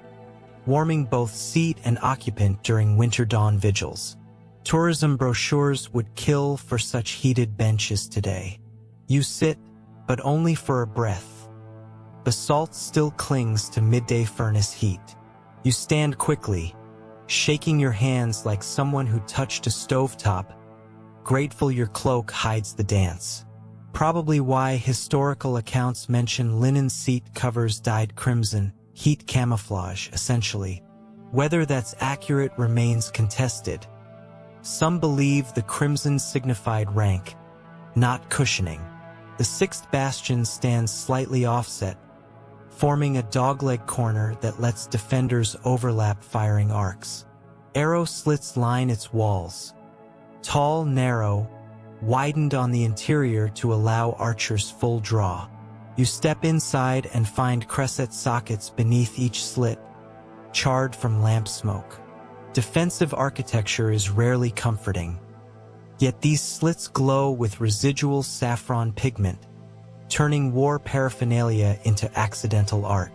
warming both seat and occupant during winter dawn vigils. Tourism brochures would kill for such heated benches today. You sit, but only for a breath. Basalt still clings to midday furnace heat. You stand quickly, shaking your hands like someone who touched a stovetop, grateful your cloak hides the dance. Probably why historical accounts mention linen seat covers dyed crimson, heat camouflage, essentially. Whether that's accurate remains contested. Some believe the crimson signified rank, not cushioning. The sixth bastion stands slightly offset, forming a dogleg corner that lets defenders overlap firing arcs. Arrow slits line its walls. Tall, narrow, widened on the interior to allow archers full draw. You step inside and find cresset sockets beneath each slit, charred from lamp smoke. Defensive architecture is rarely comforting. Yet these slits glow with residual saffron pigment, turning war paraphernalia into accidental art.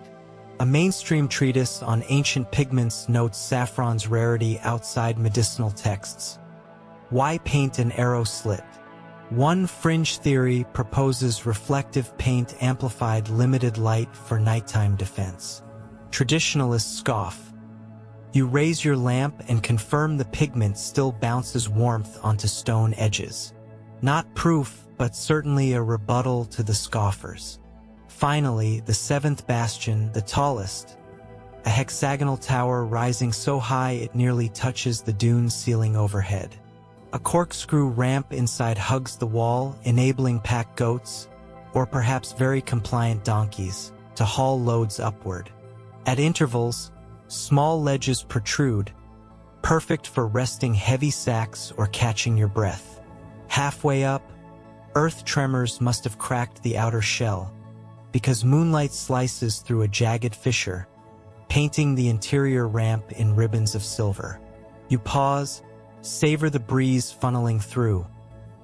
A mainstream treatise on ancient pigments notes saffron's rarity outside medicinal texts. Why paint an arrow slit? One fringe theory proposes reflective paint amplified limited light for nighttime defense. Traditionalists scoff. You raise your lamp and confirm the pigment still bounces warmth onto stone edges. Not proof, but certainly a rebuttal to the scoffers. Finally, the seventh bastion, the tallest. A hexagonal tower rising so high it nearly touches the dune ceiling overhead. A corkscrew ramp inside hugs the wall, enabling pack goats, or perhaps very compliant donkeys, to haul loads upward. At intervals, small ledges protrude, perfect for resting heavy sacks or catching your breath. Halfway up, earth tremors must have cracked the outer shell, because moonlight slices through a jagged fissure, painting the interior ramp in ribbons of silver. You pause, savor the breeze funneling through,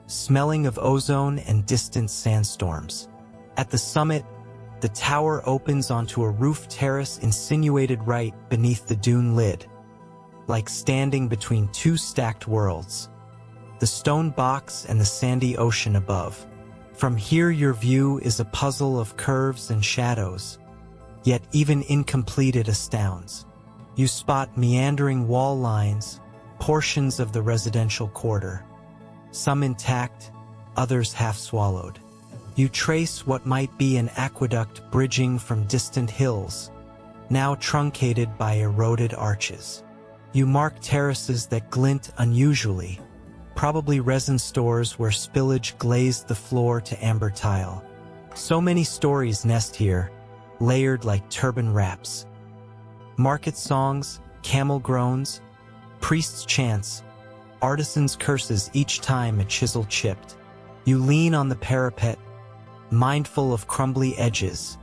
smelling of ozone and distant sandstorms. At the summit, the tower opens onto a roof terrace insinuated right beneath the dune lid, like standing between two stacked worlds, the stone box and the sandy ocean above. From here your view is a puzzle of curves and shadows, yet even incomplete it astounds. You spot meandering wall lines, portions of the residential quarter, some intact, others half swallowed. You trace what might be an aqueduct bridging from distant hills, now truncated by eroded arches. You mark terraces that glint unusually, probably resin stores where spillage glazed the floor to amber tile. So many stories nest here, layered like turban wraps. Market songs, camel groans, priests' chants, artisans' curses each time a chisel chipped. You lean on the parapet, mindful of crumbly edges,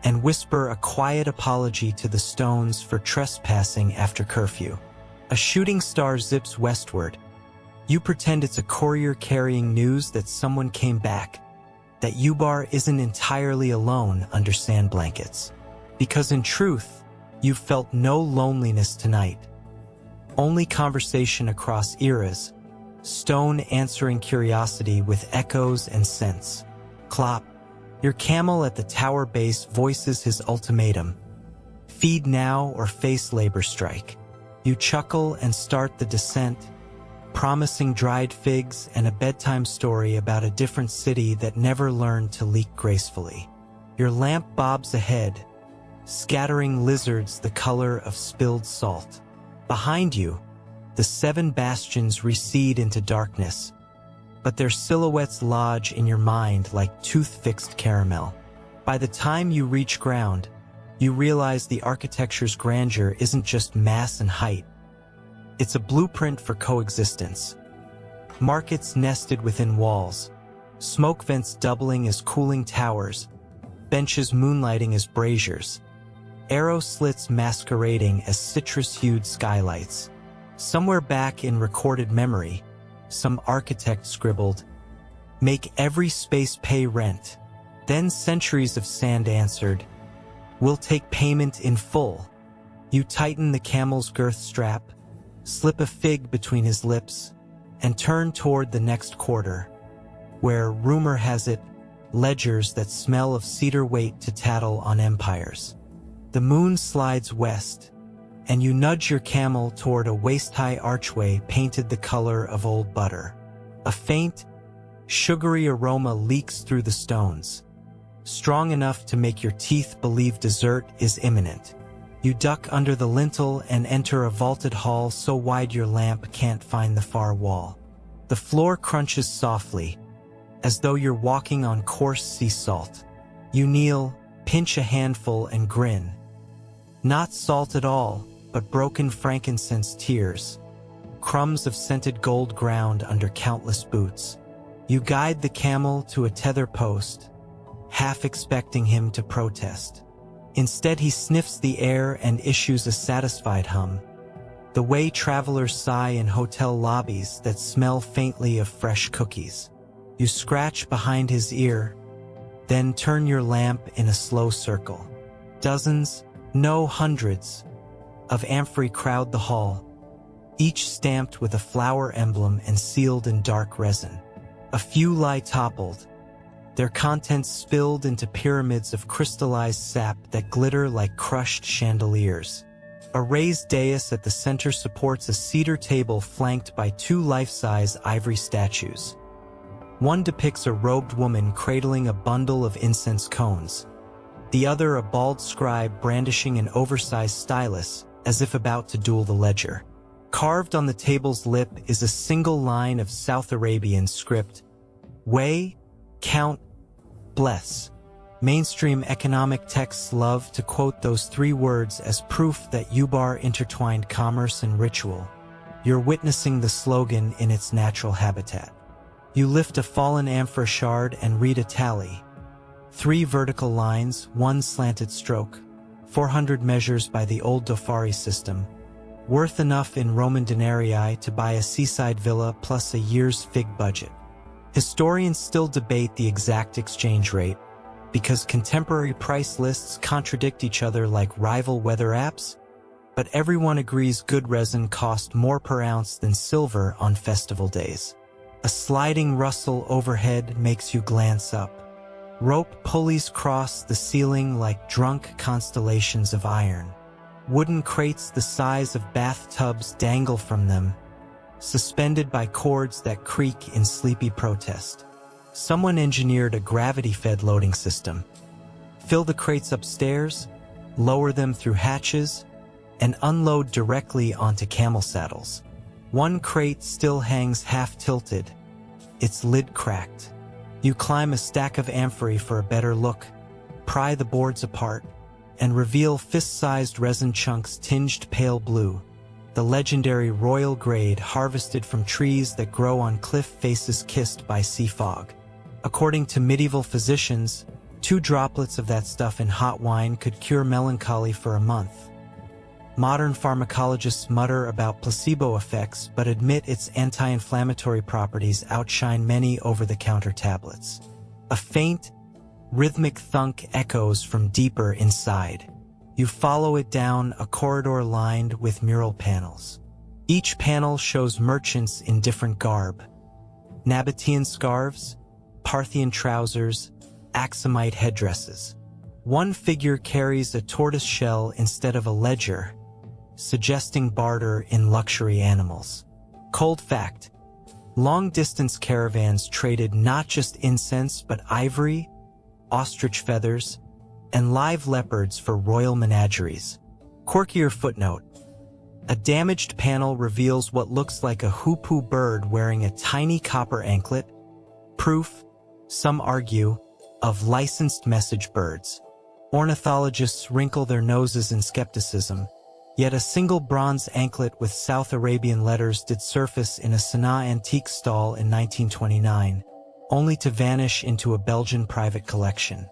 and whisper a quiet apology to the stones for trespassing after curfew. A shooting star zips westward. You pretend it's a courier carrying news that someone came back, that Ubar isn't entirely alone under sand blankets. Because in truth, you've felt no loneliness tonight. Only conversation across eras, stone answering curiosity with echoes and sense. Clop. Your camel at the tower base voices his ultimatum. Feed now or face labor strike. You chuckle and start the descent, promising dried figs and a bedtime story about a different city that never learned to leak gracefully. Your lamp bobs ahead, scattering lizards the color of spilled salt. Behind you, the 7 bastions recede into darkness, but their silhouettes lodge in your mind like tooth-fixed caramel. By the time you reach ground, you realize the architecture's grandeur isn't just mass and height. It's a blueprint for coexistence. Markets nested within walls, smoke vents doubling as cooling towers, benches moonlighting as braziers, arrow slits masquerading as citrus-hued skylights. Somewhere back in recorded memory, some architect scribbled, "Make every space pay rent." Then centuries of sand answered, "We'll take payment in full." You tighten the camel's girth strap, slip a fig between his lips, and turn toward the next quarter, where, rumor has it, ledgers that smell of cedar wait to tattle on empires. The moon slides west, and you nudge your camel toward a waist-high archway painted the color of old butter. A faint, Sugary aroma leaks through the stones, strong enough to make your teeth believe dessert is imminent. You duck under the lintel and enter a vaulted hall so wide your lamp can't find the far wall. The floor crunches softly, as though you're walking on coarse sea salt. You kneel, pinch a handful and grin. Not salt at all, but broken frankincense tears, crumbs of scented gold ground under countless boots. You guide the camel to a tether post, half expecting him to protest. Instead, he sniffs the air and issues a satisfied hum, the way travelers sigh in hotel lobbies that smell faintly of fresh cookies. You scratch behind his ear, then turn your lamp in a slow circle. Dozens, no hundreds, of amphorae crowd the hall, each stamped with a flower emblem and sealed in dark resin. A few lie toppled, their contents spilled into pyramids of crystallized sap that glitter like crushed chandeliers. A raised dais at the center supports a cedar table flanked by two life-size ivory statues. One depicts a robed woman cradling a bundle of incense cones, the other a bald scribe brandishing an oversized stylus as if about to duel the ledger. Carved on the table's lip is a single line of South Arabian script: weigh, count, bless. Mainstream economic texts love to quote those three words as proof that Ubar intertwined commerce and ritual. You're witnessing the slogan in its natural habitat. You lift a fallen amphora shard and read a tally. 3 vertical lines, 1 slanted stroke. 400 measures by the old Dofari system. Worth enough in Roman denarii to buy a seaside villa plus a year's fig budget. Historians still debate the exact exchange rate, because contemporary price lists contradict each other like rival weather apps, but everyone agrees good resin cost more per ounce than silver on festival days. A sliding rustle overhead makes you glance up. Rope pulleys cross the ceiling like drunk constellations of iron. Wooden crates the size of bathtubs dangle from them, suspended by cords that creak in sleepy protest. Someone engineered a gravity-fed loading system. Fill the crates upstairs, lower them through hatches, and unload directly onto camel saddles. One crate still hangs half-tilted, its lid cracked. You climb a stack of amphorae for a better look, pry the boards apart, and reveal fist-sized resin chunks tinged pale blue, the legendary royal grade harvested from trees that grow on cliff faces kissed by sea fog. According to medieval physicians, 2 droplets of that stuff in hot wine could cure melancholy for a month. Modern pharmacologists mutter about placebo effects but admit its anti-inflammatory properties outshine many over-the-counter tablets. A faint, rhythmic thunk echoes from deeper inside. You follow it down a corridor lined with mural panels. Each panel shows merchants in different garb. Nabatean scarves, Parthian trousers, Axumite headdresses. One figure carries a tortoise shell instead of a ledger, suggesting barter in luxury animals. Cold fact: long-distance caravans traded not just incense but ivory, ostrich feathers, and live leopards for royal menageries. Quirkier footnote: a damaged panel reveals what looks like a hoopoe bird wearing a tiny copper anklet, proof, some argue, of licensed message birds. Ornithologists wrinkle their noses in skepticism, yet a single bronze anklet with South Arabian letters did surface in a Sana'a antique stall in 1929, only to vanish into a Belgian private collection.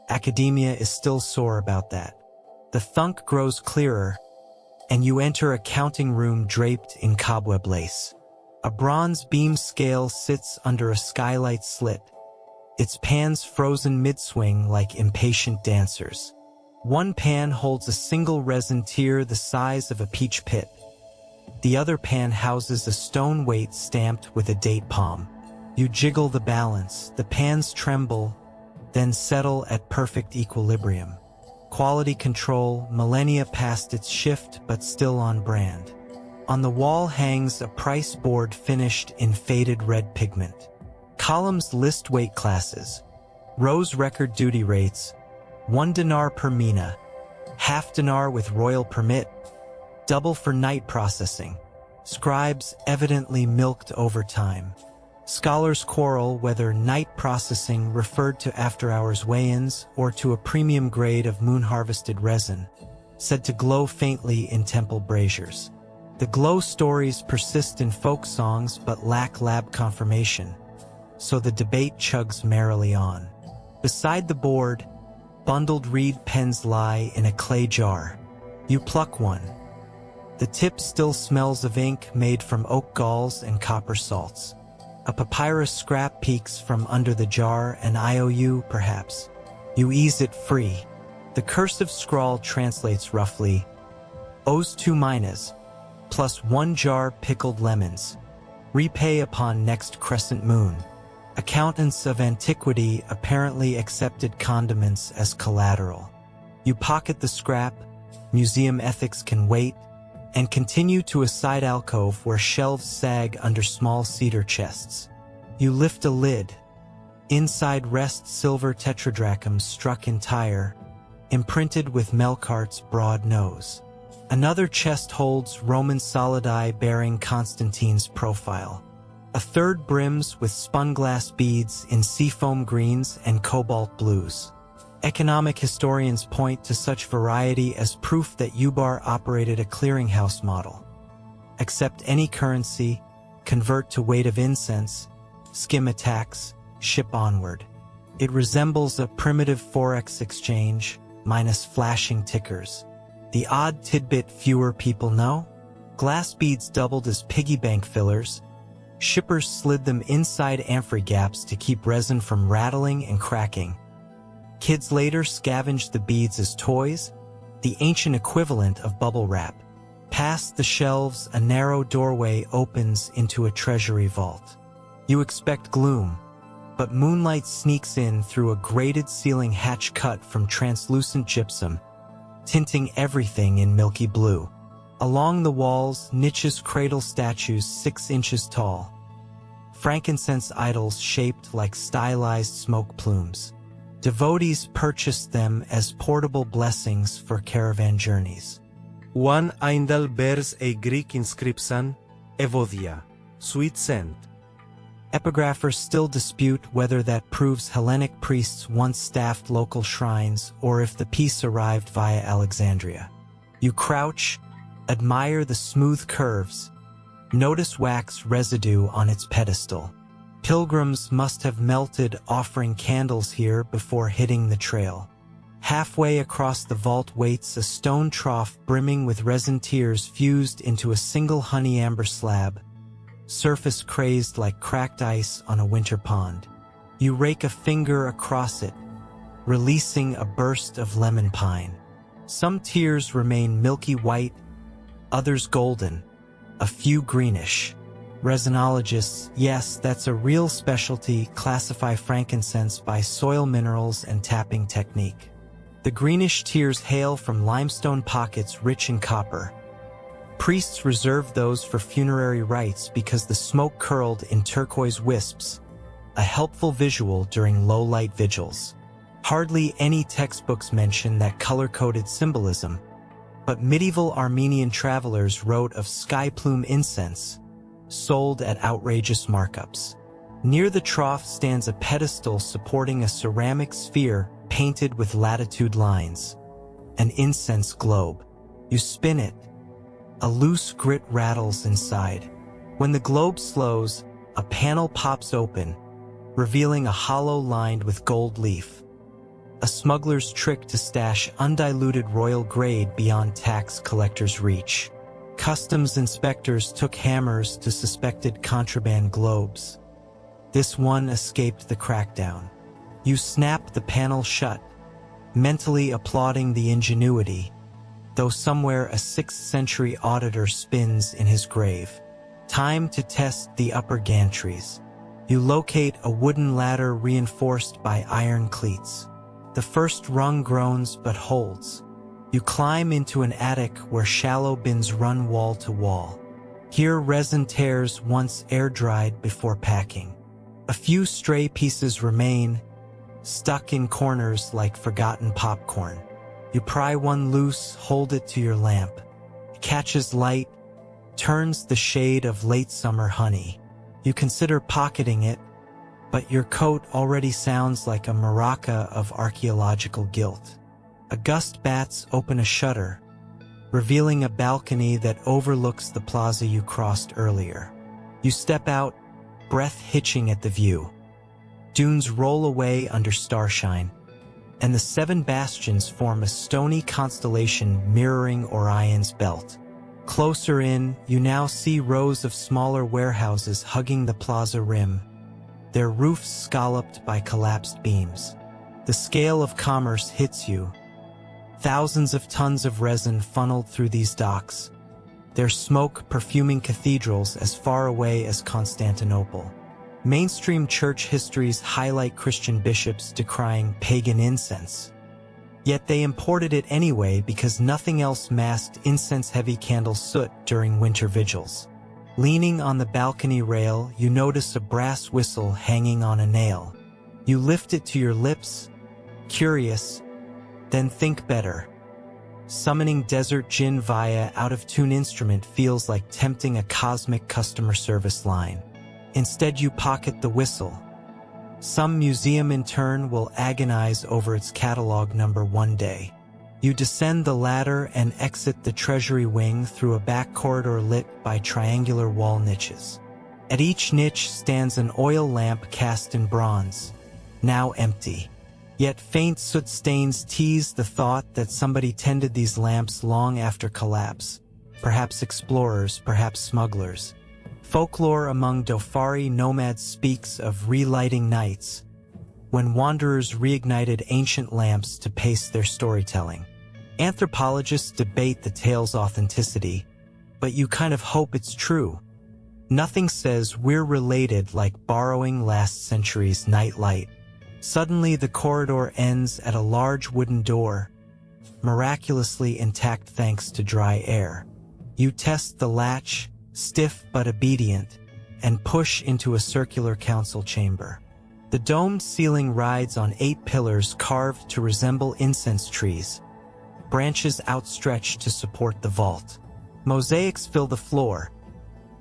Academia is still sore about that. The thunk grows clearer, and you enter a counting room draped in cobweb lace. A bronze beam scale sits under a skylight slit, its pans frozen mid-swing like impatient dancers. One pan holds a single resin tear the size of a peach pit. The other pan houses a stone weight stamped with a date palm. You jiggle the balance, the pans tremble, then settle at perfect equilibrium. Quality control, millennia past its shift but still on brand. On the wall hangs a price board finished in faded red pigment. Columns list weight classes. Rows record duty rates. 1 dinar per mina. Half dinar with royal permit. Double for night processing. Scribes evidently milked over time. Scholars quarrel whether night processing referred to after-hours weigh-ins or to a premium grade of moon-harvested resin, said to glow faintly in temple braziers. The glow stories persist in folk songs but lack lab confirmation, so the debate chugs merrily on. Beside the board, bundled reed pens lie in a clay jar. You pluck one. The tip still smells of ink made from oak galls and copper salts. A papyrus scrap peeks from under the jar, an IOU, perhaps. You ease it free. The cursive scrawl translates roughly, owes 2 minas, plus 1 jar pickled lemons. Repay upon next crescent moon. Accountants of antiquity apparently accepted condiments as collateral. You pocket the scrap, museum ethics can wait, and continue to a side alcove where shelves sag under small cedar chests. You lift a lid. Inside rest silver tetradrachms struck entire, imprinted with Melkart's broad nose. Another chest holds Roman solidi bearing Constantine's profile. A third brims with spun glass beads in seafoam greens and cobalt blues. Economic historians point to such variety as proof that Ubar operated a clearinghouse model. Accept any currency, convert to weight of incense, skim a tax, ship onward. It resembles a primitive forex exchange, minus flashing tickers. The odd tidbit fewer people know? Glass beads doubled as piggy bank fillers. Shippers slid them inside amphory gaps to keep resin from rattling and cracking. Kids later scavenged the beads as toys, the ancient equivalent of bubble wrap. Past the shelves, a narrow doorway opens into a treasury vault. You expect gloom, but moonlight sneaks in through a grated ceiling hatch cut from translucent gypsum, tinting everything in milky blue. Along the walls, niches cradle statues 6 inches tall. Frankincense idols shaped like stylized smoke plumes. Devotees purchased them as portable blessings for caravan journeys. One idol bears a Greek inscription, Evodia, sweet scent. Epigraphers still dispute whether that proves Hellenic priests once staffed local shrines or if the piece arrived via Alexandria. You crouch, admire the smooth curves, notice wax residue on its pedestal. Pilgrims must have melted offering candles here before hitting the trail. Halfway across the vault waits a stone trough brimming with resin tears fused into a single honey amber slab, surface crazed like cracked ice on a winter pond. You rake a finger across it, releasing a burst of lemon pine. Some tears remain milky white, others golden, a few greenish. Resinologists, yes, that's a real specialty, classify frankincense by soil minerals and tapping technique. The greenish tears hail from limestone pockets rich in copper. Priests reserved those for funerary rites because the smoke curled in turquoise wisps, a helpful visual during low-light vigils. Hardly any textbooks mention that color-coded symbolism, but medieval Armenian travelers wrote of sky plume incense, sold at outrageous markups. Near the trough stands a pedestal supporting a ceramic sphere painted with latitude lines, an incense globe. You spin it. A loose grit rattles inside. When the globe slows, a panel pops open, revealing a hollow lined with gold leaf. A smuggler's trick to stash undiluted royal grade beyond tax collectors' reach. Customs inspectors took hammers to suspected contraband globes. This one escaped the crackdown. You snap the panel shut, mentally applauding the ingenuity, though somewhere a 6th century auditor spins in his grave. Time to test the upper gantries. You locate a wooden ladder reinforced by iron cleats. The first rung groans but holds. You climb into an attic where shallow bins run wall to wall. Here resin tears once air-dried before packing. A few stray pieces remain, stuck in corners like forgotten popcorn. You pry one loose, hold it to your lamp. It catches light, turns the shade of late summer honey. You consider pocketing it, but your coat already sounds like a maraca of archaeological guilt. A gust bats open a shutter, revealing a balcony that overlooks the plaza you crossed earlier. You step out, breath hitching at the view. Dunes roll away under starshine, and the 7 bastions form a stony constellation mirroring Orion's belt. Closer in, you now see rows of smaller warehouses hugging the plaza rim, their roofs scalloped by collapsed beams. The scale of commerce hits you. Thousands of tons of resin funneled through these docks, their smoke perfuming cathedrals as far away as Constantinople. Mainstream church histories highlight Christian bishops decrying pagan incense. Yet they imported it anyway because nothing else masked incense-heavy candle soot during winter vigils. Leaning on the balcony rail, you notice a brass whistle hanging on a nail. You lift it to your lips, curious, then think better. Summoning desert gin via out-of-tune instrument feels like tempting a cosmic customer service line. Instead, you pocket the whistle. Some museum in turn will agonize over its catalog number one day. You descend the ladder and exit the treasury wing through a back corridor lit by triangular wall niches. At each niche stands an oil lamp cast in bronze, now empty. Yet faint soot stains tease the thought that somebody tended these lamps long after collapse. Perhaps explorers, perhaps smugglers. Folklore among Dofari nomads speaks of relighting nights, when wanderers reignited ancient lamps to pace their storytelling. Anthropologists debate the tale's authenticity, but you kind of hope it's true. Nothing says we're related like borrowing last century's nightlight. Suddenly the corridor ends at a large wooden door, miraculously intact thanks to dry air. You test the latch, stiff but obedient, and push into a circular council chamber. The domed ceiling rides on 8 pillars carved to resemble incense trees, branches outstretched to support the vault. Mosaics fill the floor,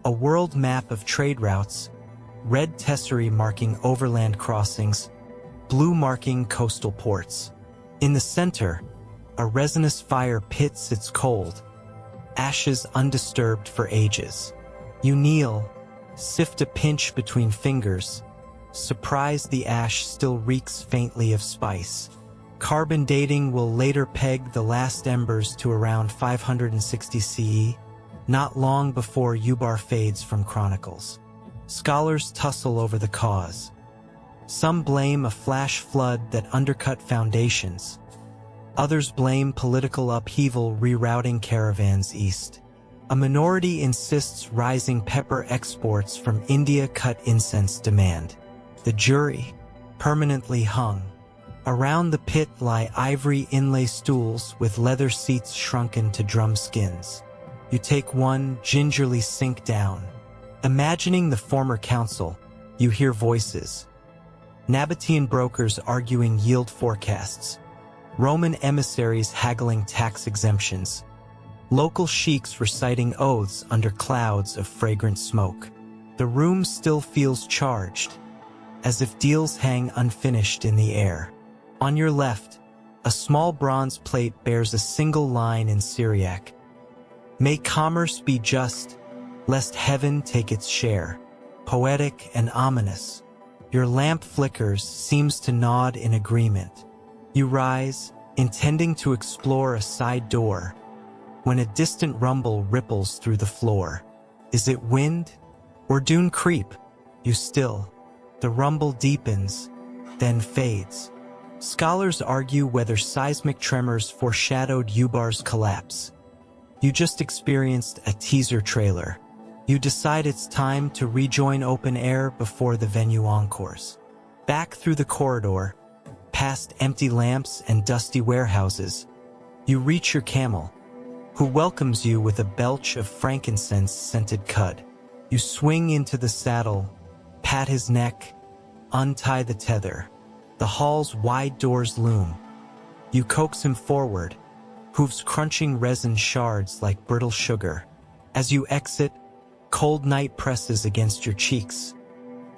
a world map of trade routes, red tesserae marking overland crossings, blue marking coastal ports. In the center, a resinous fire pits its cold, ashes undisturbed for ages. You kneel, sift a pinch between fingers, surprised the ash still reeks faintly of spice. Carbon dating will later peg the last embers to around 560 CE, not long before Ubar fades from chronicles. Scholars tussle over the cause. Some blame a flash flood that undercut foundations. Others blame political upheaval rerouting caravans east. A minority insists rising pepper exports from India cut incense demand. The jury, permanently hung. Around the pit lie ivory inlay stools with leather seats shrunken to drum skins. You take one, gingerly sink down. Imagining the former council, you hear voices. Nabatean brokers arguing yield forecasts. Roman emissaries haggling tax exemptions. Local sheiks reciting oaths under clouds of fragrant smoke. The room still feels charged, as if deals hang unfinished in the air. On your left, a small bronze plate bears a single line in Syriac. May commerce be just, lest heaven take its share. Poetic and ominous. Your lamp flickers, seems to nod in agreement. You rise, intending to explore a side door, when a distant rumble ripples through the floor. Is it wind or dune creep? You still. The rumble deepens, then fades. Scholars argue whether seismic tremors foreshadowed Ubar's collapse. You just experienced a teaser trailer. You decide it's time to rejoin open air before the venue encores. Back through the corridor, past empty lamps and dusty warehouses, you reach your camel, who welcomes you with a belch of frankincense-scented cud. You swing into the saddle, pat his neck, untie the tether. The hall's wide doors loom. You coax him forward, hooves crunching resin shards like brittle sugar. As you exit, cold night presses against your cheeks,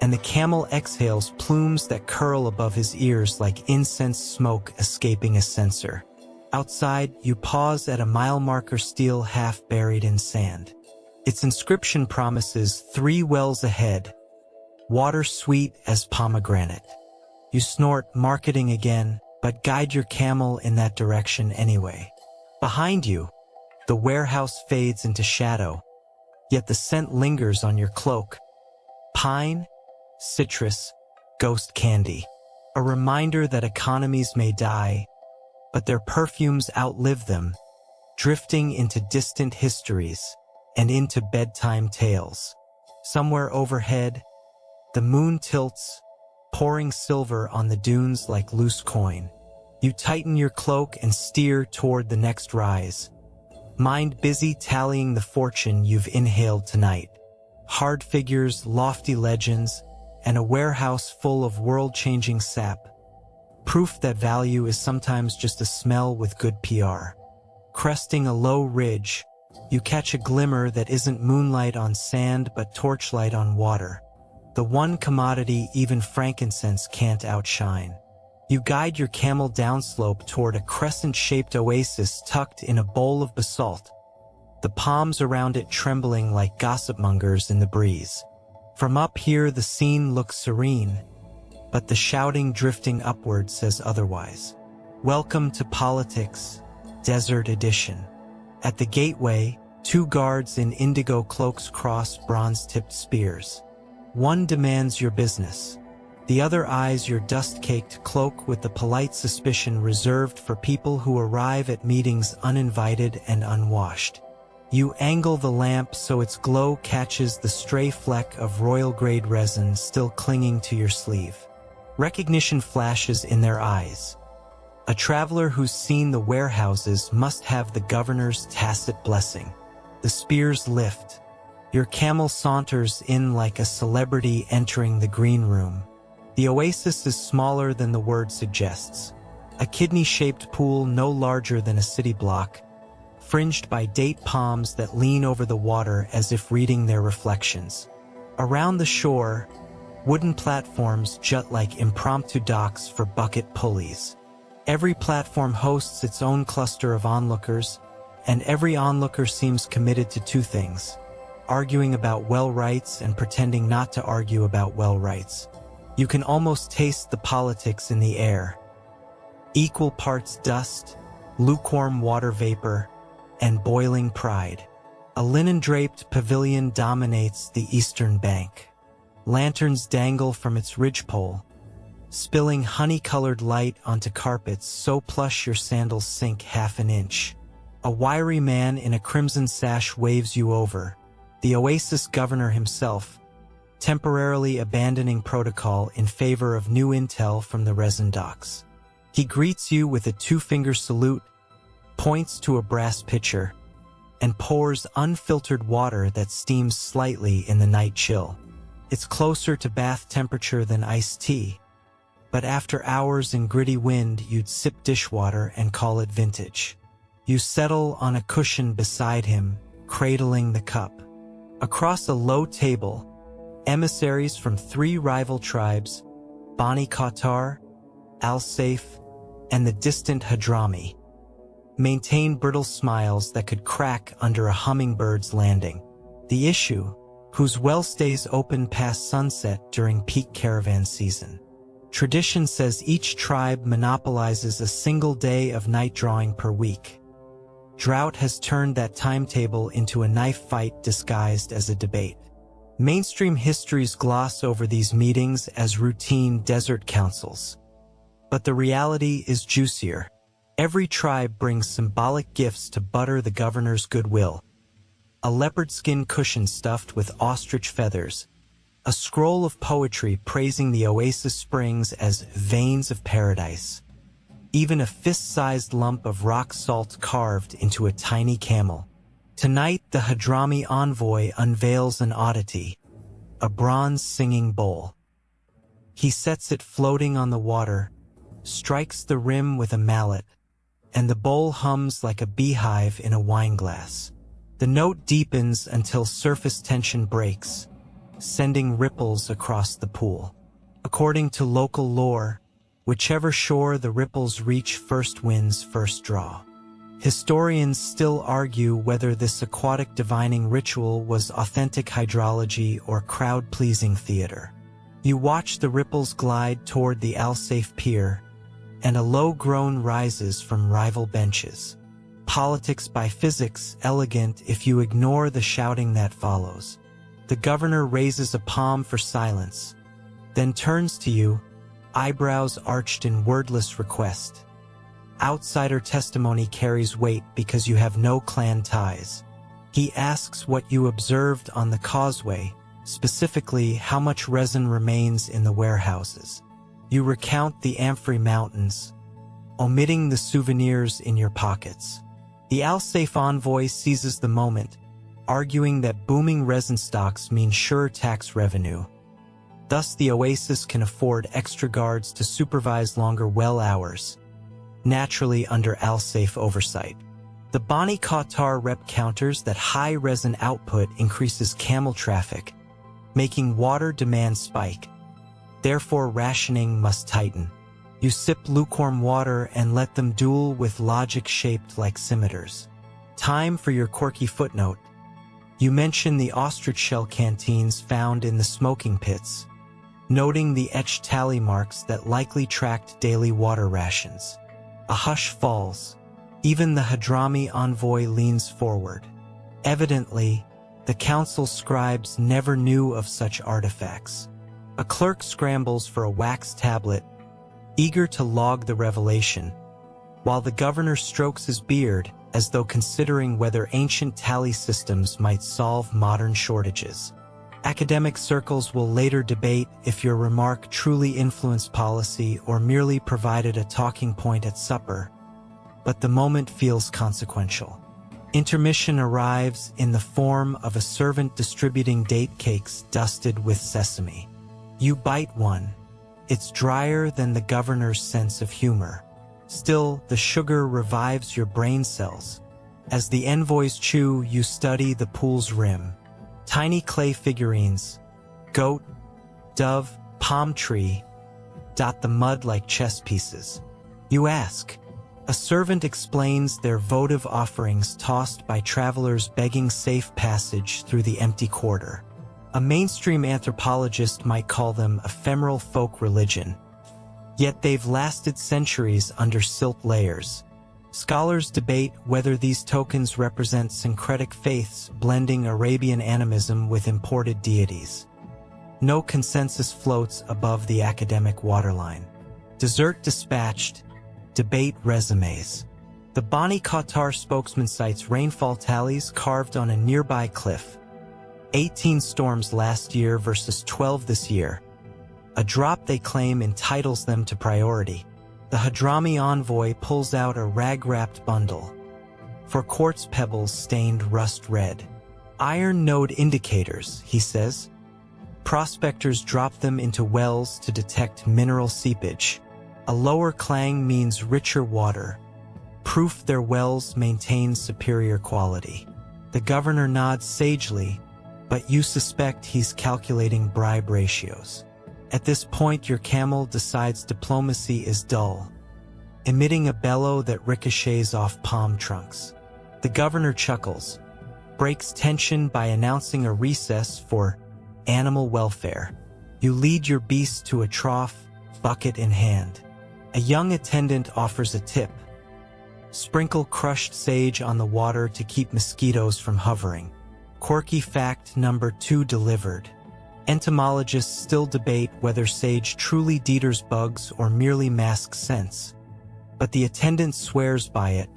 and the camel exhales plumes that curl above his ears like incense smoke escaping a censer. Outside, you pause at a mile marker stele half buried in sand. Its inscription promises 3 wells ahead, water sweet as pomegranate. You snort, marketing again, but guide your camel in that direction anyway. Behind you, the warehouse fades into shadow, yet the scent lingers on your cloak. Pine, citrus, ghost candy. A reminder that economies may die, but their perfumes outlive them, drifting into distant histories and into bedtime tales. Somewhere overhead, the moon tilts, pouring silver on the dunes like loose coin. You tighten your cloak and steer toward the next rise, mind busy tallying the fortune you've inhaled tonight. Hard figures, lofty legends, and a warehouse full of world-changing sap. Proof that value is sometimes just a smell with good PR. Cresting a low ridge, you catch a glimmer that isn't moonlight on sand but torchlight on water. The one commodity even frankincense can't outshine. You guide your camel downslope toward a crescent-shaped oasis tucked in a bowl of basalt, the palms around it trembling like gossipmongers in the breeze. From up here the scene looks serene, but the shouting drifting upward says otherwise. Welcome to Politics, Desert Edition. At the gateway, 2 guards in indigo cloaks cross bronze-tipped spears. One demands your business. The other eyes your dust-caked cloak with the polite suspicion reserved for people who arrive at meetings uninvited and unwashed. You angle the lamp so its glow catches the stray fleck of royal-grade resin still clinging to your sleeve. Recognition flashes in their eyes. A traveler who's seen the warehouses must have the governor's tacit blessing. The spears lift. Your camel saunters in like a celebrity entering the green room. The oasis is smaller than the word suggests. A kidney-shaped pool no larger than a city block, fringed by date palms that lean over the water as if reading their reflections. Around the shore, wooden platforms jut like impromptu docks for bucket pulleys. Every platform hosts its own cluster of onlookers, and every onlooker seems committed to 2 things: arguing about well rights and pretending not to argue about well rights. You can almost taste the politics in the air. Equal parts dust, lukewarm water vapor, and boiling pride. A linen-draped pavilion dominates the eastern bank. Lanterns dangle from its ridgepole, spilling honey-colored light onto carpets so plush your sandals sink half an inch. A wiry man in a crimson sash waves you over, the oasis governor himself, temporarily abandoning protocol in favor of new intel from the resin docks. He greets you with a 2-finger salute, points to a brass pitcher, and pours unfiltered water that steams slightly in the night chill. It's closer to bath temperature than iced tea, but after hours in gritty wind you'd sip dishwater and call it vintage. You settle on a cushion beside him, cradling the cup. Across a low table, emissaries from 3 rival tribes, Bani Qatar, Al-Saif, and the distant Hadrami, maintain brittle smiles that could crack under a hummingbird's landing. The issue, whose well stays open past sunset during peak caravan season. Tradition says each tribe monopolizes a single day of night drawing per week. Drought has turned that timetable into a knife fight disguised as a debate. Mainstream histories gloss over these meetings as routine desert councils. But the reality is juicier. Every tribe brings symbolic gifts to butter the governor's goodwill. A leopard skin cushion stuffed with ostrich feathers, a scroll of poetry praising the oasis springs as veins of paradise, even a fist-sized lump of rock salt carved into a tiny camel. Tonight, the Hadrami envoy unveils an oddity, a bronze singing bowl. He sets it floating on the water, strikes the rim with a mallet, and the bowl hums like a beehive in a wineglass. The note deepens until surface tension breaks, sending ripples across the pool. According to local lore, whichever shore the ripples reach first wins first draw. Historians still argue whether this aquatic divining ritual was authentic hydrology or crowd-pleasing theater. You watch the ripples glide toward the Alsafe pier, and a low groan rises from rival benches. Politics by physics, elegant if you ignore the shouting that follows. The governor raises a palm for silence, then turns to you, eyebrows arched in wordless request. Outsider testimony carries weight because you have no clan ties. He asks what you observed on the causeway, specifically how much resin remains in the warehouses. You recount the Amphrey Mountains, omitting the souvenirs in your pockets. The Alsafe envoy seizes the moment, arguing that booming resin stocks mean sure tax revenue. Thus the oasis can afford extra guards to supervise longer well hours, naturally under Alsafe oversight. The Bani Qatar rep counters that high resin output increases camel traffic, making water demand spike. Therefore rationing must tighten. You sip lukewarm water and let them duel with logic shaped like scimitars. Time for your quirky footnote. You mention the ostrich shell canteens found in the smoking pits, noting the etched tally marks that likely tracked daily water rations. A hush falls. Even the Hadrami envoy leans forward. Evidently, the council scribes never knew of such artifacts. A clerk scrambles for a wax tablet, eager to log the revelation, while the governor strokes his beard as though considering whether ancient tally systems might solve modern shortages. Academic circles will later debate if your remark truly influenced policy or merely provided a talking point at supper, but the moment feels consequential. Intermission arrives in the form of a servant distributing date cakes dusted with sesame. You bite one. It's drier than the governor's sense of humor. Still, the sugar revives your brain cells. As the envoys chew, you study the pool's rim. Tiny clay figurines, goat, dove, palm tree, dot the mud like chess pieces. You ask. A servant explains their votive offerings tossed by travelers begging safe passage through the empty quarter. A mainstream anthropologist might call them ephemeral folk religion. Yet they've lasted centuries under silt layers. Scholars debate whether these tokens represent syncretic faiths blending Arabian animism with imported deities. No consensus floats above the academic waterline. Dessert dispatched, debate resumes. The Bani Qatar spokesman cites rainfall tallies carved on a nearby cliff. 18 storms last year versus 12 this year. A drop they claim entitles them to priority. The Hadrami envoy pulls out a rag-wrapped bundle. For quartz pebbles stained rust red. Iron node indicators, he says. Prospectors drop them into wells to detect mineral seepage. A lower clang means richer water. Proof their wells maintain superior quality. The governor nods sagely, but you suspect he's calculating bribe ratios. At this point, your camel decides diplomacy is dull, emitting a bellow that ricochets off palm trunks. The governor chuckles, breaks tension by announcing a recess for animal welfare. You lead your beast to a trough, bucket in hand. A young attendant offers a tip. Sprinkle crushed sage on the water to keep mosquitoes from hovering. Quirky fact number 2 delivered. Entomologists still debate whether sage truly deters bugs or merely masks scents. But the attendant swears by it,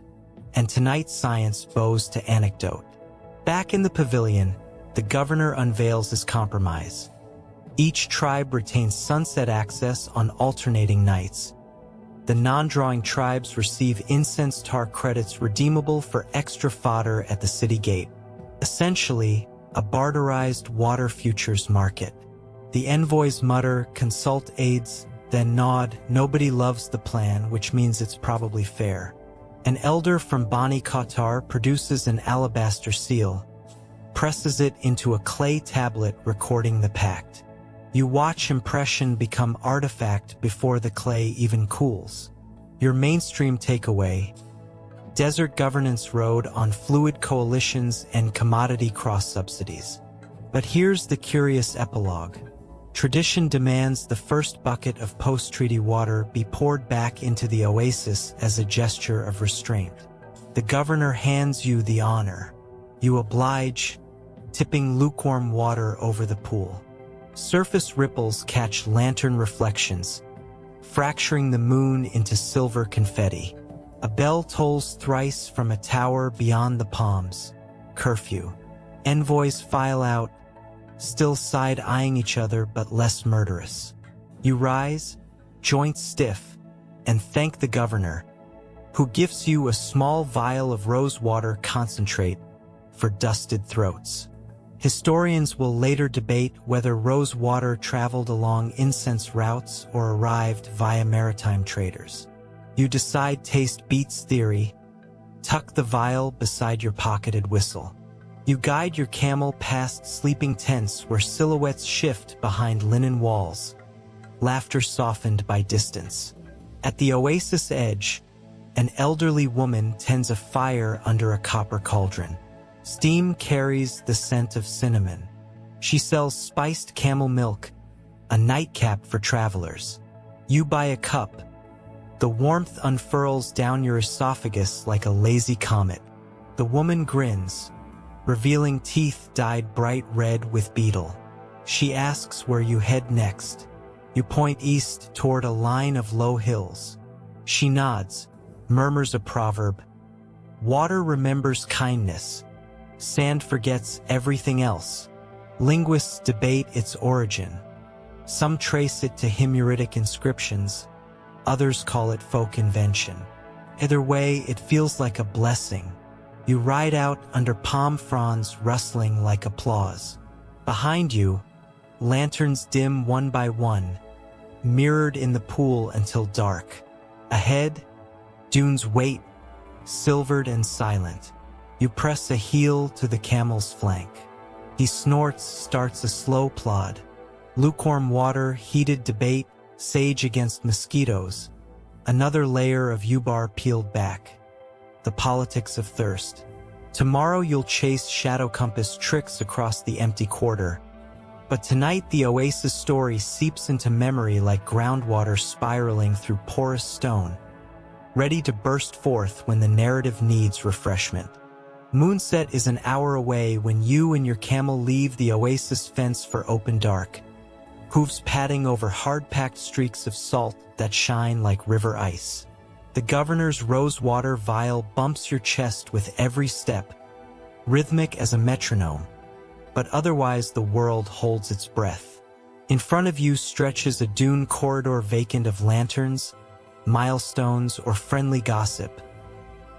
and tonight's science bows to anecdote. Back in the pavilion, the governor unveils his compromise. Each tribe retains sunset access on alternating nights. The non-drawing tribes receive incense tar credits redeemable for extra fodder at the city gate. Essentially, a barterized water futures market. The envoys mutter, consult aides, then nod. Nobody loves the plan, which means it's probably fair. An elder from Bani Qatar produces an alabaster seal, presses it into a clay tablet recording the pact. You watch impression become artifact before the clay even cools. Your mainstream takeaway: desert governance rode on fluid coalitions and commodity cross-subsidies. But here's the curious epilogue. Tradition demands the first bucket of post-treaty water be poured back into the oasis as a gesture of restraint. The governor hands you the honor. You oblige, tipping lukewarm water over the pool. Surface ripples catch lantern reflections, fracturing the moon into silver confetti. A bell tolls thrice from a tower beyond the palms. Curfew. Envoys file out, still side-eyeing each other but less murderous. You rise, joints stiff, and thank the governor, who gifts you a small vial of rosewater concentrate for dusted throats. Historians will later debate whether rosewater traveled along incense routes or arrived via maritime traders. You decide taste beats theory, tuck the vial beside your pocketed whistle. You guide your camel past sleeping tents where silhouettes shift behind linen walls, laughter softened by distance. At the oasis edge, an elderly woman tends a fire under a copper cauldron. Steam carries the scent of cinnamon. She sells spiced camel milk, a nightcap for travelers. You buy a cup. The warmth unfurls down your esophagus like a lazy comet. The woman grins, revealing teeth dyed bright red with beetle. She asks where you head next. You point east toward a line of low hills. She nods, murmurs a proverb. Water remembers kindness. Sand forgets everything else. Linguists debate its origin. Some trace it to Himyaritic inscriptions. Others call it folk invention. Either way, it feels like a blessing. You ride out under palm fronds rustling like applause. Behind you, lanterns dim one by one, mirrored in the pool until dark. Ahead, dunes wait, silvered and silent. You press a heel to the camel's flank. He snorts, starts a slow plod. Lukewarm water, heated debate, sage against mosquitoes. Another layer of Ubar peeled back. The politics of thirst. Tomorrow you'll chase shadow compass tricks across the empty quarter. But tonight the oasis story seeps into memory like groundwater spiraling through porous stone, ready to burst forth when the narrative needs refreshment. Moonset is an hour away when you and your camel leave the oasis fence for open dark, hooves padding over hard-packed streaks of salt that shine like river ice. The governor's rosewater vial bumps your chest with every step, rhythmic as a metronome, but otherwise the world holds its breath. In front of you stretches a dune corridor vacant of lanterns, milestones, or friendly gossip.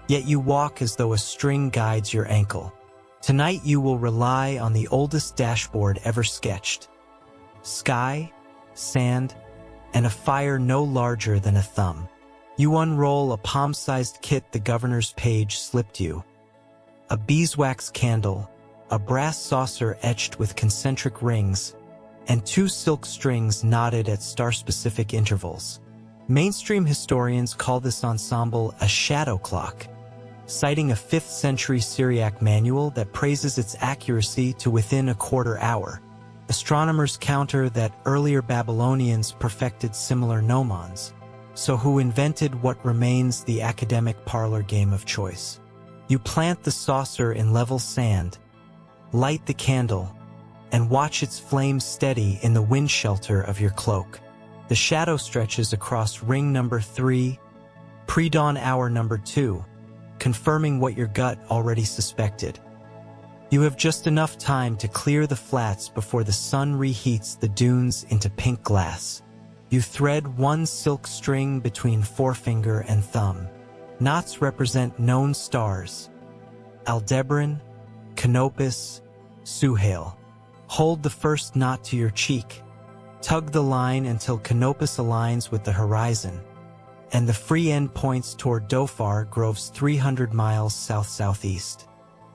Yet you walk as though a string guides your ankle. Tonight you will rely on the oldest dashboard ever sketched. Sky, sand, and a fire no larger than a thumb. You unroll a palm-sized kit the governor's page slipped you. A beeswax candle, a brass saucer etched with concentric rings, and 2 silk strings knotted at star-specific intervals. Mainstream historians call this ensemble a shadow clock, citing a 5th century Syriac manual that praises its accuracy to within a quarter hour. Astronomers counter that earlier Babylonians perfected similar gnomons. So who invented what remains the academic parlor game of choice? You plant the saucer in level sand, light the candle, and watch its flame steady in the wind shelter of your cloak. The shadow stretches across ring number 3, pre-dawn hour number 2, confirming what your gut already suspected. You have just enough time to clear the flats before the sun reheats the dunes into pink glass. You thread 1 silk string between forefinger and thumb. Knots represent known stars: Aldebaran, Canopus, Suhail. Hold the first knot to your cheek, Tug the line until Canopus aligns with the horizon, and the free end points toward Dhofar Grove's 300 miles south-southeast.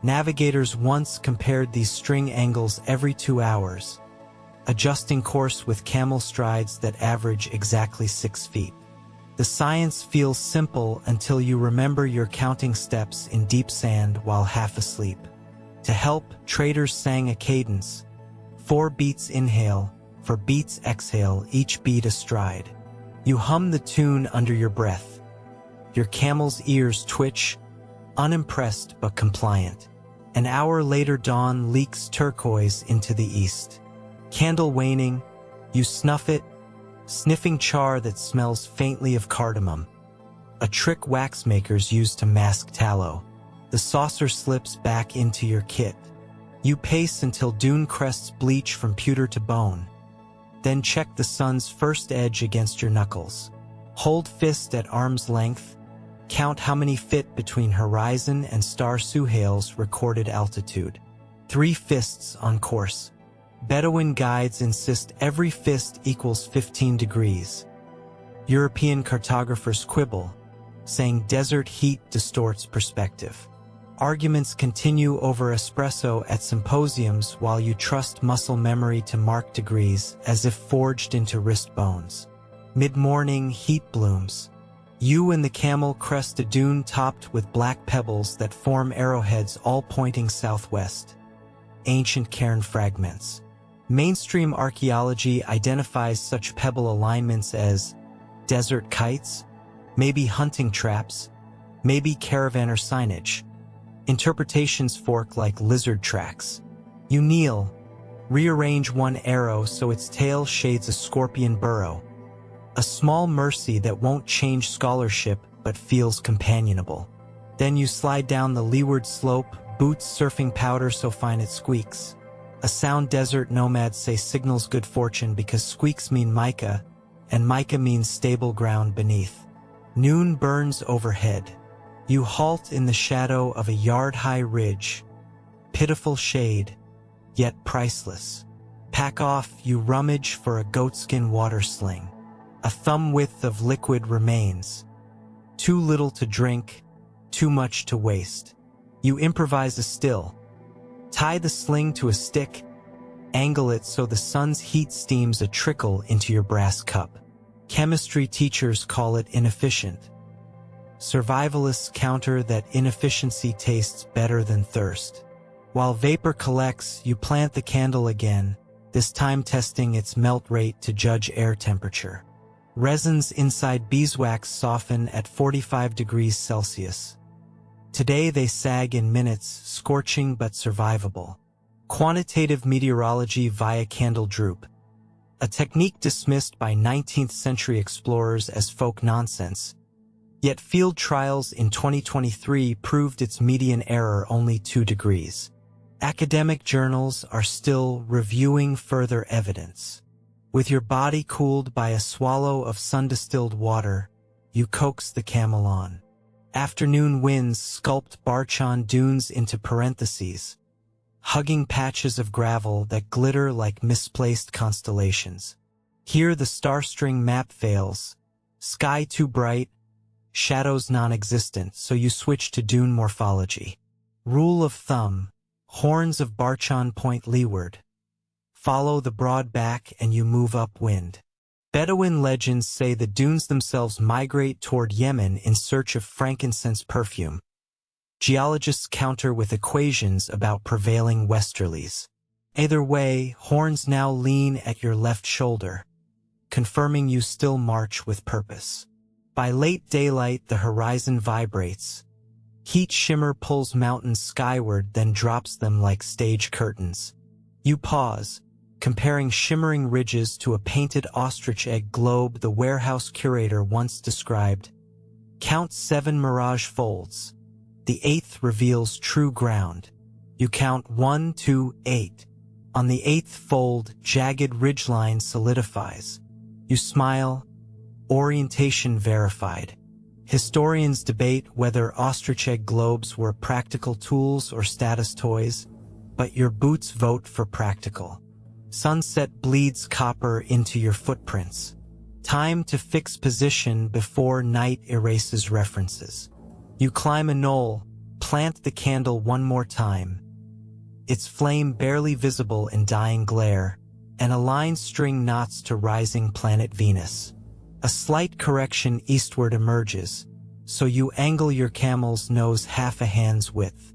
Navigators once compared these string angles every 2 hours, adjusting course with camel strides that average exactly 6 feet. The science feels simple until you remember you're counting steps in deep sand while half asleep. To help, traders sang a cadence: 4 beats inhale, 4 beats exhale, each beat a stride. You hum the tune under your breath. Your camel's ears twitch, unimpressed but compliant. An hour later, dawn leaks turquoise into the east. Candle waning, you snuff it, sniffing char that smells faintly of cardamom, a trick waxmakers use to mask tallow. The saucer slips back into your kit. You pace until dune crests bleach from pewter to bone. Then check the sun's first edge against your knuckles. Hold fist at arm's length. Count how many fit between horizon and star Suhail's recorded altitude. 3 fists on course. Bedouin guides insist every fist equals 15 degrees. European cartographers quibble, saying desert heat distorts perspective. Arguments continue over espresso at symposiums while you trust muscle memory to mark degrees as if forged into wrist bones. Mid-morning, heat blooms. You and the camel crest a dune topped with black pebbles that form arrowheads all pointing southwest. Ancient cairn fragments. Mainstream archaeology identifies such pebble alignments as desert kites, maybe hunting traps, maybe caravan or signage. Interpretations fork like lizard tracks. You kneel, rearrange one arrow so its tail shades a scorpion burrow. A small mercy that won't change scholarship but feels companionable. Then you slide down the leeward slope, boots surfing powder so fine it squeaks. A sound desert nomads say signals good fortune because squeaks mean mica, and mica means stable ground beneath. Noon burns overhead. You halt in the shadow of a yard-high ridge. Pitiful shade, yet priceless. Pack off, you rummage for a goatskin water sling. A thumb width of liquid remains. Too little to drink, too much to waste. You improvise a still. Tie the sling to a stick, angle it so the sun's heat steams a trickle into your brass cup. Chemistry teachers call it inefficient. Survivalists counter that inefficiency tastes better than thirst. While vapor collects, you plant the candle again, this time testing its melt rate to judge air temperature. Resins inside beeswax soften at 45 degrees Celsius. Today they sag in minutes, scorching but survivable. Quantitative meteorology via candle droop. A technique dismissed by 19th century explorers as folk nonsense. Yet field trials in 2023 proved its median error only 2 degrees. Academic journals are still reviewing further evidence. With your body cooled by a swallow of sun-distilled water, you coax the camel on. Afternoon winds sculpt Barchan dunes into parentheses, hugging patches of gravel that glitter like misplaced constellations. Here the star-string map fails. Sky too bright, shadows non-existent, so you switch to dune morphology. Rule of thumb, horns of Barchan point leeward. Follow the broad back and you move upwind. Bedouin legends say the dunes themselves migrate toward Yemen in search of frankincense perfume. Geologists counter with equations about prevailing westerlies. Either way, horns now lean at your left shoulder, confirming you still march with purpose. By late daylight, the horizon vibrates. Heat shimmer pulls mountains skyward, then drops them like stage curtains. You pause, comparing shimmering ridges to a painted ostrich egg globe the warehouse curator once described. Count 7 mirage folds. The 8th reveals true ground. You count 1, 2, 8. On the 8th fold, jagged ridgeline solidifies. You smile. Orientation verified. Historians debate whether ostrich egg globes were practical tools or status toys, but your boots vote for practical. Sunset bleeds copper into your footprints. Time to fix position before night erases references. You climb a knoll, plant the candle one more time. Its flame barely visible in dying glare, and a line string knots to rising planet Venus. A slight correction eastward emerges, so you angle your camel's nose half a hand's width.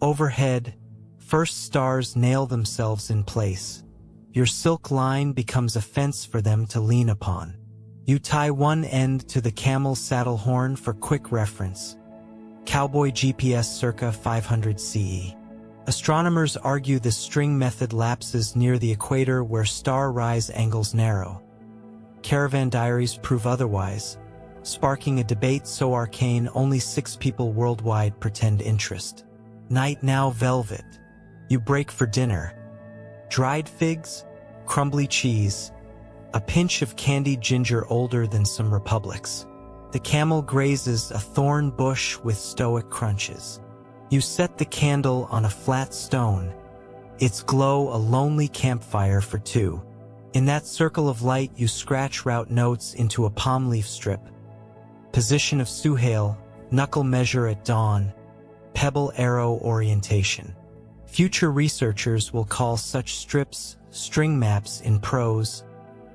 Overhead, first stars nail themselves in place. Your silk line becomes a fence for them to lean upon. You tie one end to the camel's saddle horn for quick reference. Cowboy GPS circa 500 CE. Astronomers argue the string method lapses near the equator where star rise angles narrow. Caravan diaries prove otherwise, sparking a debate so arcane only 6 people worldwide pretend interest. Night now velvet. You break for dinner. Dried figs, crumbly cheese, a pinch of candied ginger older than some republics. The camel grazes a thorn bush with stoic crunches. You set the candle on a flat stone, its glow a lonely campfire for 2. In that circle of light you scratch route notes into a palm leaf strip. Position of Suhail, knuckle measure at dawn, pebble arrow orientation. Future researchers will call such strips string maps in prose,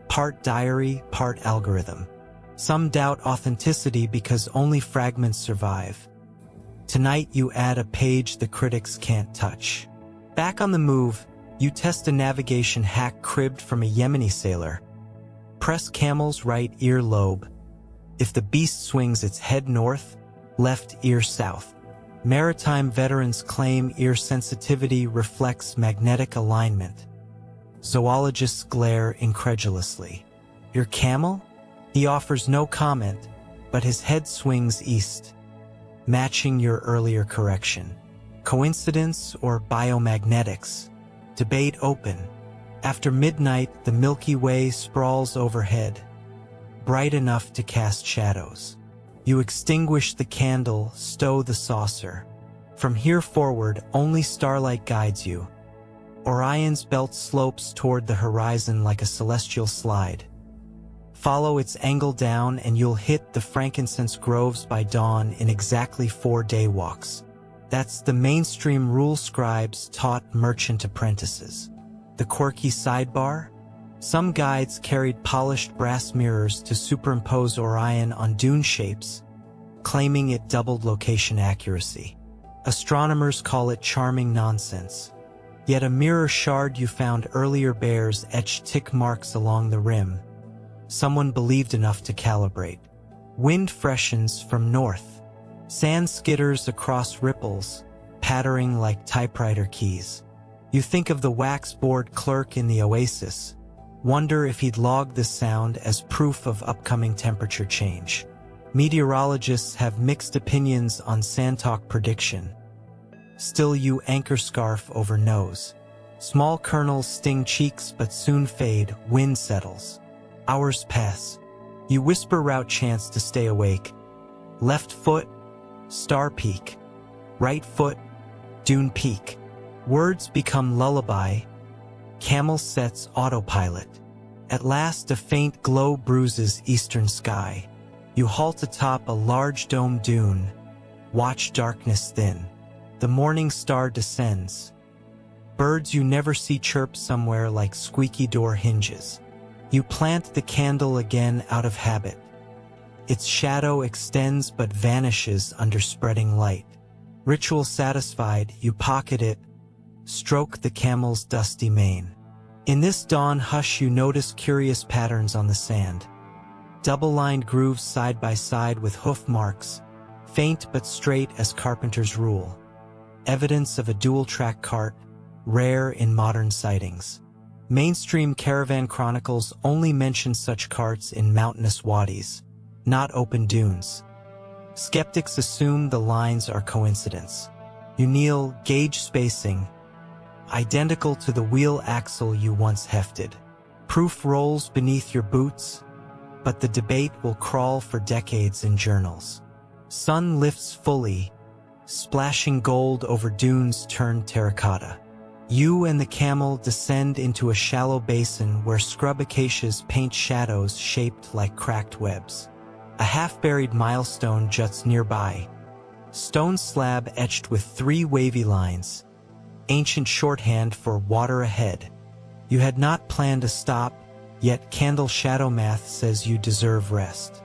part diary, part algorithm. Some doubt authenticity because only fragments survive. Tonight you add a page the critics can't touch. Back on the move, you test a navigation hack cribbed from a Yemeni sailor. Press camel's right ear lobe. If the beast swings its head north, left ear south. Maritime veterans claim ear sensitivity reflects magnetic alignment. Zoologists glare incredulously. Your camel? He offers no comment, but his head swings east, matching your earlier correction. Coincidence or biomagnetics? Debate open. After midnight, the Milky Way sprawls overhead, bright enough to cast shadows. You extinguish the candle, stow the saucer. From here forward, only starlight guides you. Orion's belt slopes toward the horizon like a celestial slide. Follow its angle down and you'll hit the frankincense groves by dawn in exactly 4 day walks. That's the mainstream rule scribes taught merchant apprentices. The quirky sidebar? Some guides carried polished brass mirrors to superimpose Orion on dune shapes, claiming it doubled location accuracy. Astronomers call it charming nonsense. Yet a mirror shard you found earlier bears etched tick marks along the rim. Someone believed enough to calibrate. Wind freshens from north. Sand skitters across ripples, pattering like typewriter keys. You think of the wax-board clerk in the oasis. Wonder if he'd log this sound as proof of upcoming temperature change. Meteorologists have mixed opinions on sandtalk prediction. Still you anchor scarf over nose. Small kernels sting cheeks but soon fade, wind settles. Hours pass. You whisper route chance to stay awake. Left foot, star peak. Right foot, dune peak. Words become lullaby. Camel sets autopilot. At last a faint glow bruises eastern sky. You halt atop a large dome dune. Watch darkness thin. The morning star descends. Birds you never see chirp somewhere like squeaky door hinges. You plant the candle again out of habit. Its shadow extends but vanishes under spreading light. Ritual satisfied, you pocket it, stroke the camel's dusty mane. In this dawn hush you notice curious patterns on the sand. Double-lined grooves side by side with hoof marks, faint but straight as carpenter's rule. Evidence of a dual-track cart, rare in modern sightings. Mainstream caravan chronicles only mention such carts in mountainous wadis, not open dunes. Skeptics assume the lines are coincidence. You kneel, gauge spacing, identical to the wheel axle you once hefted. Proof rolls beneath your boots, but the debate will crawl for decades in journals. Sun lifts fully, splashing gold over dunes turned terracotta. You and the camel descend into a shallow basin where scrub acacias paint shadows shaped like cracked webs. A half-buried milestone juts nearby, stone slab etched with 3 wavy lines, ancient shorthand for water ahead. You had not planned to stop, yet candle shadow math says you deserve rest.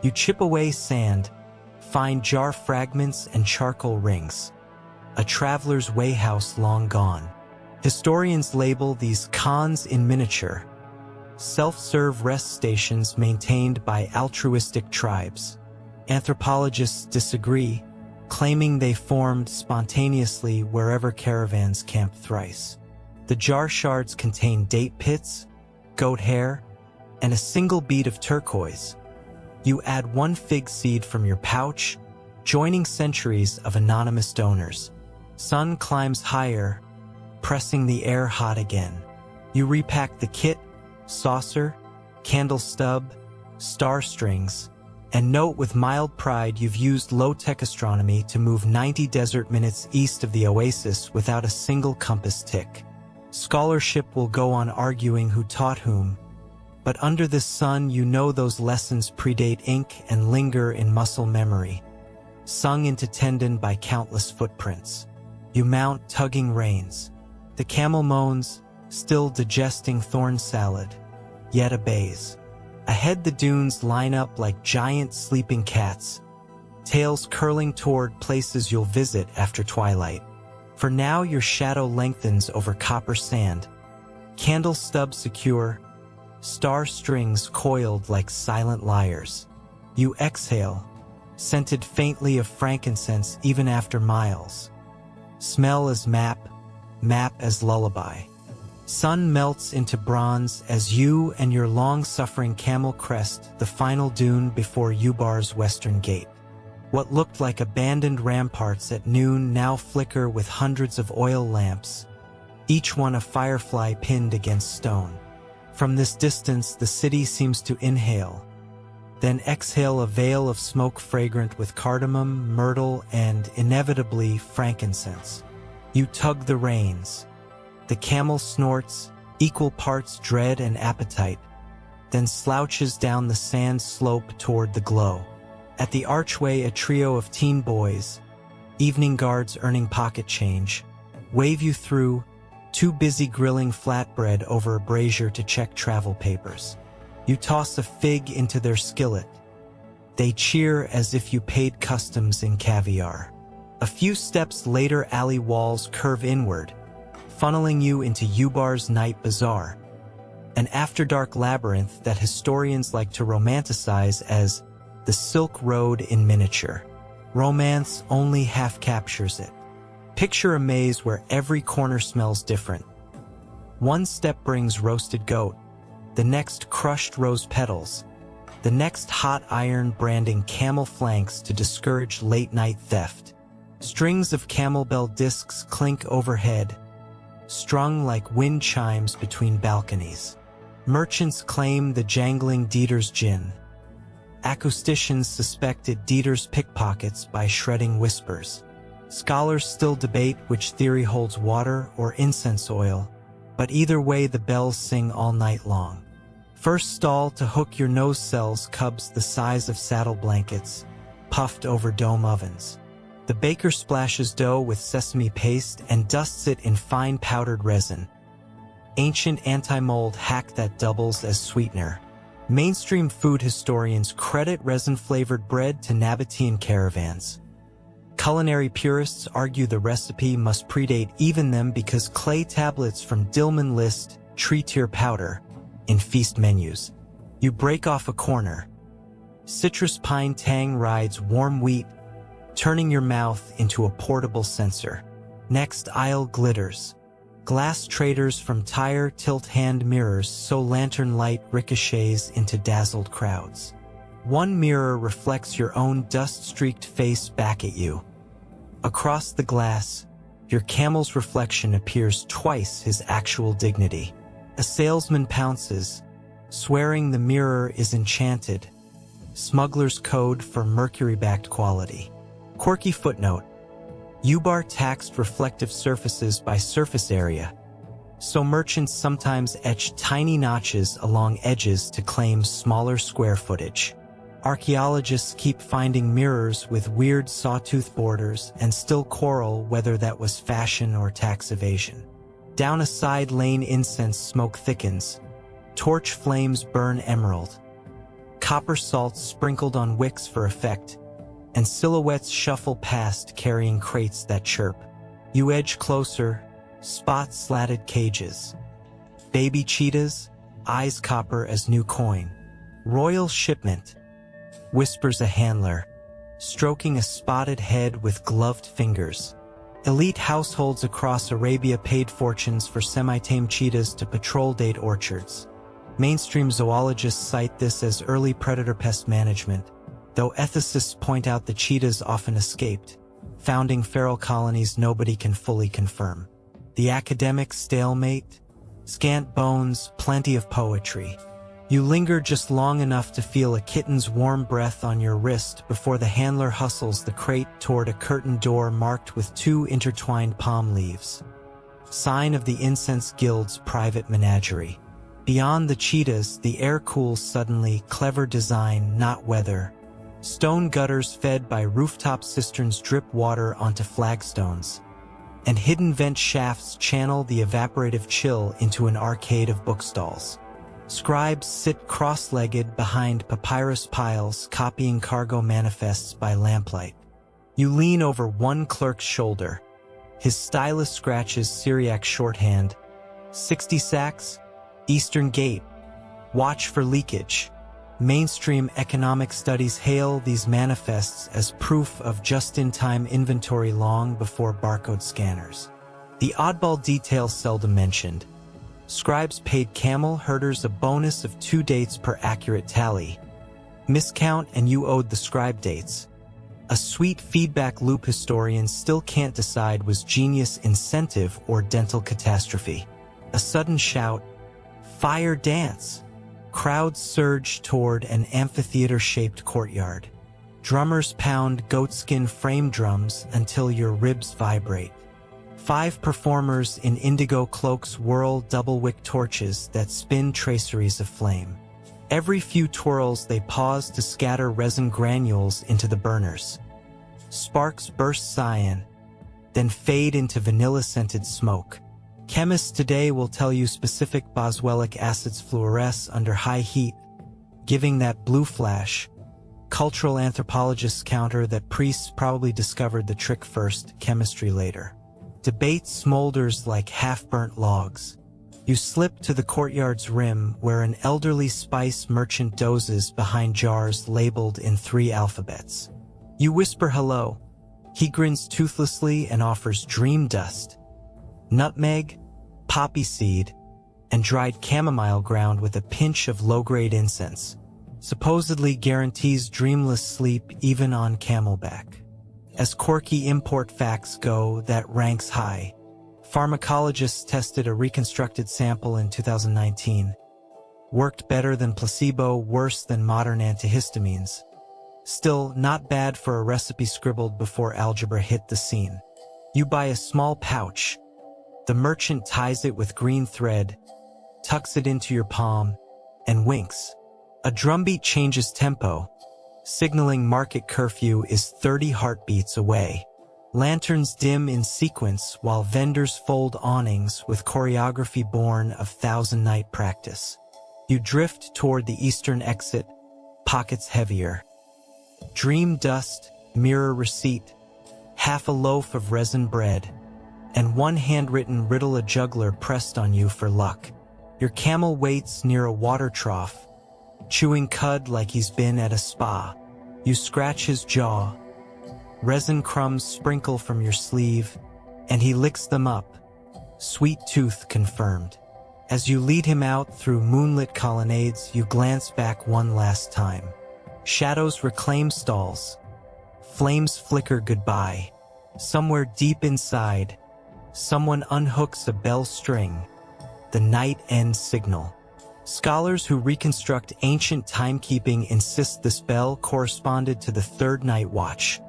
You chip away sand, find jar fragments and charcoal rings. A traveler's way house long gone. Historians label these khans in miniature, self-serve rest stations maintained by altruistic tribes. Anthropologists disagree, claiming they formed spontaneously wherever caravans camped thrice. The jar shards contain date pits, goat hair, and a single bead of turquoise. You add 1 fig seed from your pouch, joining centuries of anonymous donors. Sun climbs higher, pressing the air hot again. You repack the kit, saucer, candle stub, star strings, and note with mild pride you've used low-tech astronomy to move 90 desert minutes east of the oasis without a single compass tick. Scholarship will go on arguing who taught whom, but under the sun you know those lessons predate ink and linger in muscle memory, sung into tendon by countless footprints. You mount tugging reins. The camel moans, still digesting thorn salad, yet obeys. Ahead the dunes line up like giant sleeping cats, tails curling toward places you'll visit after twilight. For now your shadow lengthens over copper sand, candle stub secure, star strings coiled like silent lyres. You exhale, scented faintly of frankincense even after miles. Smell as map, map as lullaby. Sun melts into bronze as you and your long-suffering camel crest the final dune before Ubar's western gate. What looked like abandoned ramparts at noon now flicker with hundreds of oil lamps, each one a firefly pinned against stone. From this distance the city seems to inhale, then exhale a veil of smoke fragrant with cardamom, myrtle, and, inevitably, frankincense. You tug the reins. The camel snorts, equal parts dread and appetite, then slouches down the sand slope toward the glow. At the archway a trio of teen boys, evening guards earning pocket change, wave you through, too busy grilling flatbread over a brazier to check travel papers. You toss a fig into their skillet. They cheer as if you paid customs in caviar. A few steps later alley walls curve inward, funneling you into Ubar's night bazaar, an after-dark labyrinth that historians like to romanticize as the Silk Road in miniature. Romance only half captures it. Picture a maze where every corner smells different. One step brings roasted goat, the next crushed rose petals, the next hot iron branding camel flanks to discourage late-night theft. Strings of camel bell discs clink overhead, strung like wind chimes between balconies. Merchants claim the jangling Dieter's gin. Acousticians suspected Dieter's pickpockets by shredding whispers. Scholars still debate which theory holds water or incense oil, but either way the bells sing all night long. First stall to hook your nose cells cubs the size of saddle blankets, puffed over dome ovens. The baker splashes dough with sesame paste and dusts it in fine powdered resin. Ancient anti-mold hack that doubles as sweetener. Mainstream food historians credit resin-flavored bread to Nabatean caravans. Culinary purists argue the recipe must predate even them because clay tablets from Dillman list tree-tier powder in feast menus. You break off a corner. Citrus pine tang rides warm wheat, turning your mouth into a portable sensor. Next aisle glitters. Glass traders from Tyre tilt hand mirrors so lantern light ricochets into dazzled crowds. One mirror reflects your own dust-streaked face back at you. Across the glass, your camel's reflection appears twice his actual dignity. A salesman pounces, swearing the mirror is enchanted. Smuggler's code for mercury-backed quality. Quirky footnote. Ubar taxed reflective surfaces by surface area, so merchants sometimes etch tiny notches along edges to claim smaller square footage. Archaeologists keep finding mirrors with weird sawtooth borders and still quarrel whether that was fashion or tax evasion. Down a side lane, incense smoke thickens, torch flames burn emerald, copper salts sprinkled on wicks for effect, and silhouettes shuffle past carrying crates that chirp. You edge closer, spot slatted cages. Baby cheetahs, eyes copper as new coin. Royal shipment, whispers a handler, stroking a spotted head with gloved fingers. Elite households across Arabia paid fortunes for semi-tame cheetahs to patrol date orchards. Mainstream zoologists cite this as early predator pest management, though ethicists point out the cheetahs often escaped, founding feral colonies nobody can fully confirm. The academic stalemate, scant bones, plenty of poetry. You linger just long enough to feel a kitten's warm breath on your wrist before the handler hustles the crate toward a curtained door marked with 2 intertwined palm leaves. Sign of the Incense Guild's private menagerie. Beyond the cheetahs, the air cools suddenly, clever design, not weather. Stone gutters fed by rooftop cisterns drip water onto flagstones, and hidden vent shafts channel the evaporative chill into an arcade of bookstalls. Scribes sit cross-legged behind papyrus piles copying cargo manifests by lamplight. You lean over one clerk's shoulder. His stylus scratches Syriac shorthand. 60 sacks, Eastern Gate. Watch for leakage. Mainstream economic studies hail these manifests as proof of just-in-time inventory long before barcode scanners. The oddball detail seldom mentioned. Scribes paid camel herders a bonus of 2 dates per accurate tally. Miscount and you owed the scribe dates. A sweet feedback loop historians still can't decide was genius incentive or dental catastrophe. A sudden shout, "Fire dance!" Crowds surge toward an amphitheater-shaped courtyard. Drummers pound goatskin frame drums until your ribs vibrate. 5 performers in indigo cloaks whirl double-wick torches that spin traceries of flame. Every few twirls they pause to scatter resin granules into the burners. Sparks burst cyan, then fade into vanilla-scented smoke. Chemists today will tell you specific boswellic acids fluoresce under high heat, giving that blue flash. Cultural anthropologists counter that priests probably discovered the trick first, chemistry later. Debate smolders like half-burnt logs. You slip to the courtyard's rim where an elderly spice merchant dozes behind jars labeled in 3 alphabets. You whisper hello. He grins toothlessly and offers dream dust. Nutmeg, poppy seed, and dried chamomile ground with a pinch of low-grade incense. Supposedly guarantees dreamless sleep even on camelback. As quirky import facts go, that ranks high. Pharmacologists tested a reconstructed sample in 2019. Worked better than placebo, worse than modern antihistamines. Still, not bad for a recipe scribbled before algebra hit the scene. You buy a small pouch. The merchant ties it with green thread, tucks it into your palm, and winks. A drumbeat changes tempo, signaling market curfew is 30 heartbeats away. Lanterns dim in sequence while vendors fold awnings with choreography born of thousand-night practice. You drift toward the eastern exit, pockets heavier. Dream dust, mirror receipt, half a loaf of resin bread, and one handwritten riddle a juggler pressed on you for luck. Your camel waits near a water trough, chewing cud like he's been at a spa. You scratch his jaw. Resin crumbs sprinkle from your sleeve, and he licks them up. Sweet tooth confirmed. As you lead him out through moonlit colonnades, you glance back one last time. Shadows reclaim stalls. Flames flicker goodbye. Somewhere deep inside, someone unhooks a bell string. The night end signal. Scholars who reconstruct ancient timekeeping insist this bell corresponded to the third night watch.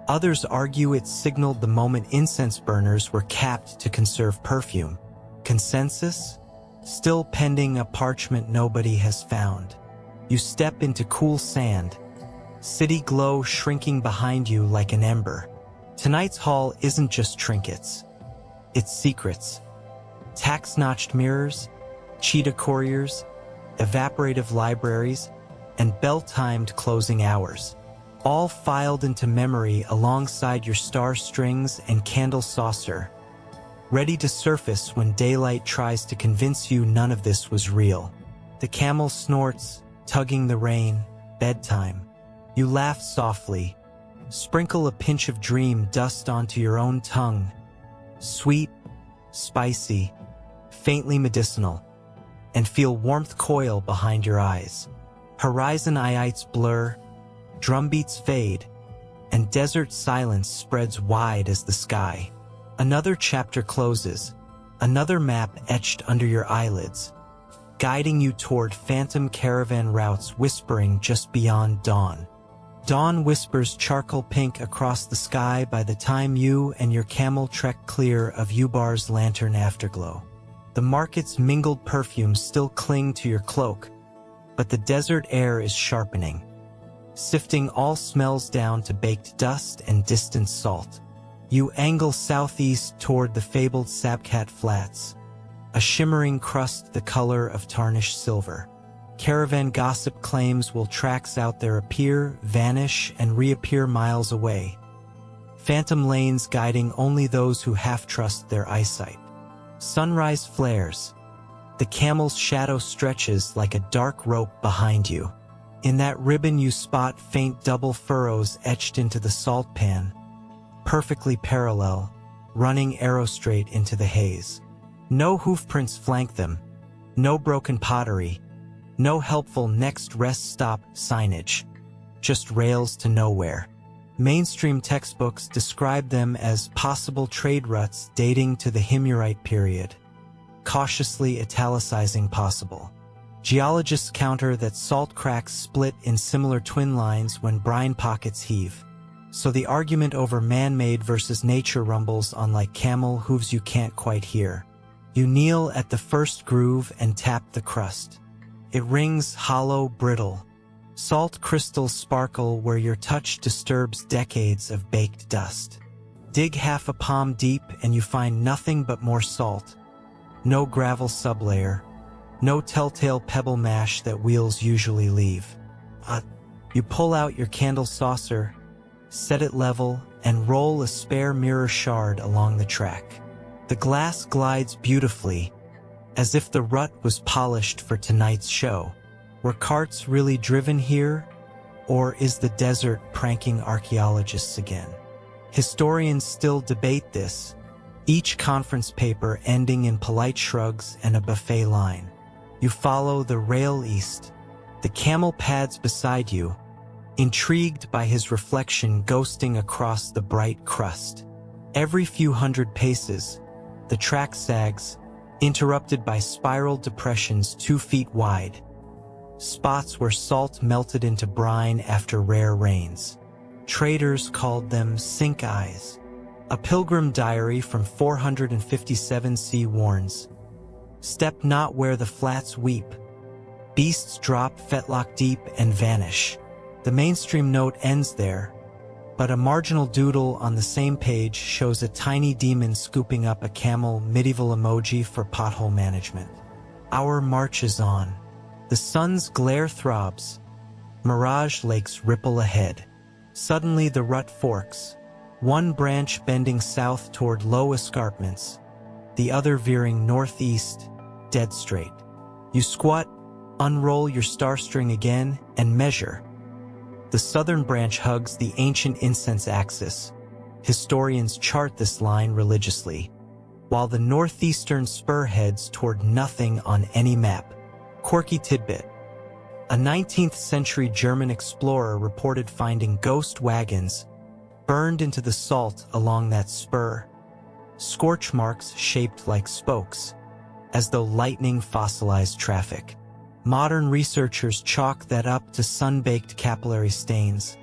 Others argue it signaled the moment incense burners were capped to conserve perfume. Consensus? Still pending a parchment nobody has found. You step into cool sand, city glow shrinking behind you like an ember. Tonight's haul isn't just trinkets. It's secrets. Tax-notched mirrors, cheetah couriers, evaporative libraries, and bell-timed closing hours. All filed into memory alongside your star strings and candle saucer, ready to surface when daylight tries to convince you none of this was real. The camel snorts, tugging the rein, bedtime. You laugh softly, sprinkle a pinch of dream dust onto your own tongue. Sweet, spicy, faintly medicinal, and feel warmth coil behind your eyes. Horizon ites blur, drumbeats fade, and desert silence spreads wide as the sky. Another chapter closes, another map etched under your eyelids, guiding you toward phantom caravan routes whispering just beyond dawn. Dawn whispers charcoal pink across the sky by the time you and your camel trek clear of Ubar's lantern afterglow. The market's mingled perfumes still cling to your cloak, but the desert air is sharpening, sifting all smells down to baked dust and distant salt. You angle southeast toward the fabled Sabkat Flats, a shimmering crust the color of tarnished silver. Caravan gossip claims while tracks out there appear, vanish, and reappear miles away. Phantom lanes guiding only those who half-trust their eyesight. Sunrise flares. The camel's shadow stretches like a dark rope behind you. In that ribbon you spot faint double furrows etched into the salt pan, perfectly parallel, running arrow straight into the haze. No hoofprints flank them, no broken pottery, no helpful next rest stop signage, just rails to nowhere. Mainstream textbooks describe them as possible trade ruts dating to the Himyarite period, cautiously italicizing possible. Geologists counter that salt cracks split in similar twin lines when brine pockets heave. So the argument over man-made versus nature rumbles on like camel hooves you can't quite hear. You kneel at the first groove and tap the crust. It rings hollow, brittle. Salt crystals sparkle where your touch disturbs decades of baked dust. Dig half a palm deep and you find nothing but more salt. No gravel sublayer. No telltale pebble mash that wheels usually leave. You pull out your candle saucer, set it level, and roll a spare mirror shard along the track. The glass glides beautifully, as if the rut was polished for tonight's show. Were carts really driven here, or is the desert pranking archaeologists again? Historians still debate this, each conference paper ending in polite shrugs and a buffet line. You follow the rail east. The camel pads beside you, intrigued by his reflection ghosting across the bright crust. Every few hundred paces, the track sags, interrupted by spiral depressions 2 feet wide, spots where salt melted into brine after rare rains. Traders called them sink eyes. A pilgrim diary from 457 C warns, "Step not where the flats weep. Beasts drop fetlock deep and vanish." The mainstream note ends there, but a marginal doodle on the same page shows a tiny demon scooping up a camel medieval emoji for pothole management. Our march is on. The sun's glare throbs. Mirage lakes ripple ahead. Suddenly the rut forks, one branch bending south toward low escarpments, the other veering northeast, dead straight. You squat, unroll your star string again, and measure. The southern branch hugs the ancient incense axis. Historians chart this line religiously, while the northeastern spur heads toward nothing on any map. Quirky tidbit. A 19th century German explorer reported finding ghost wagons burned into the salt along that spur, scorch marks shaped like spokes, as though lightning fossilized traffic. Modern researchers chalk that up to sun-baked capillary stains,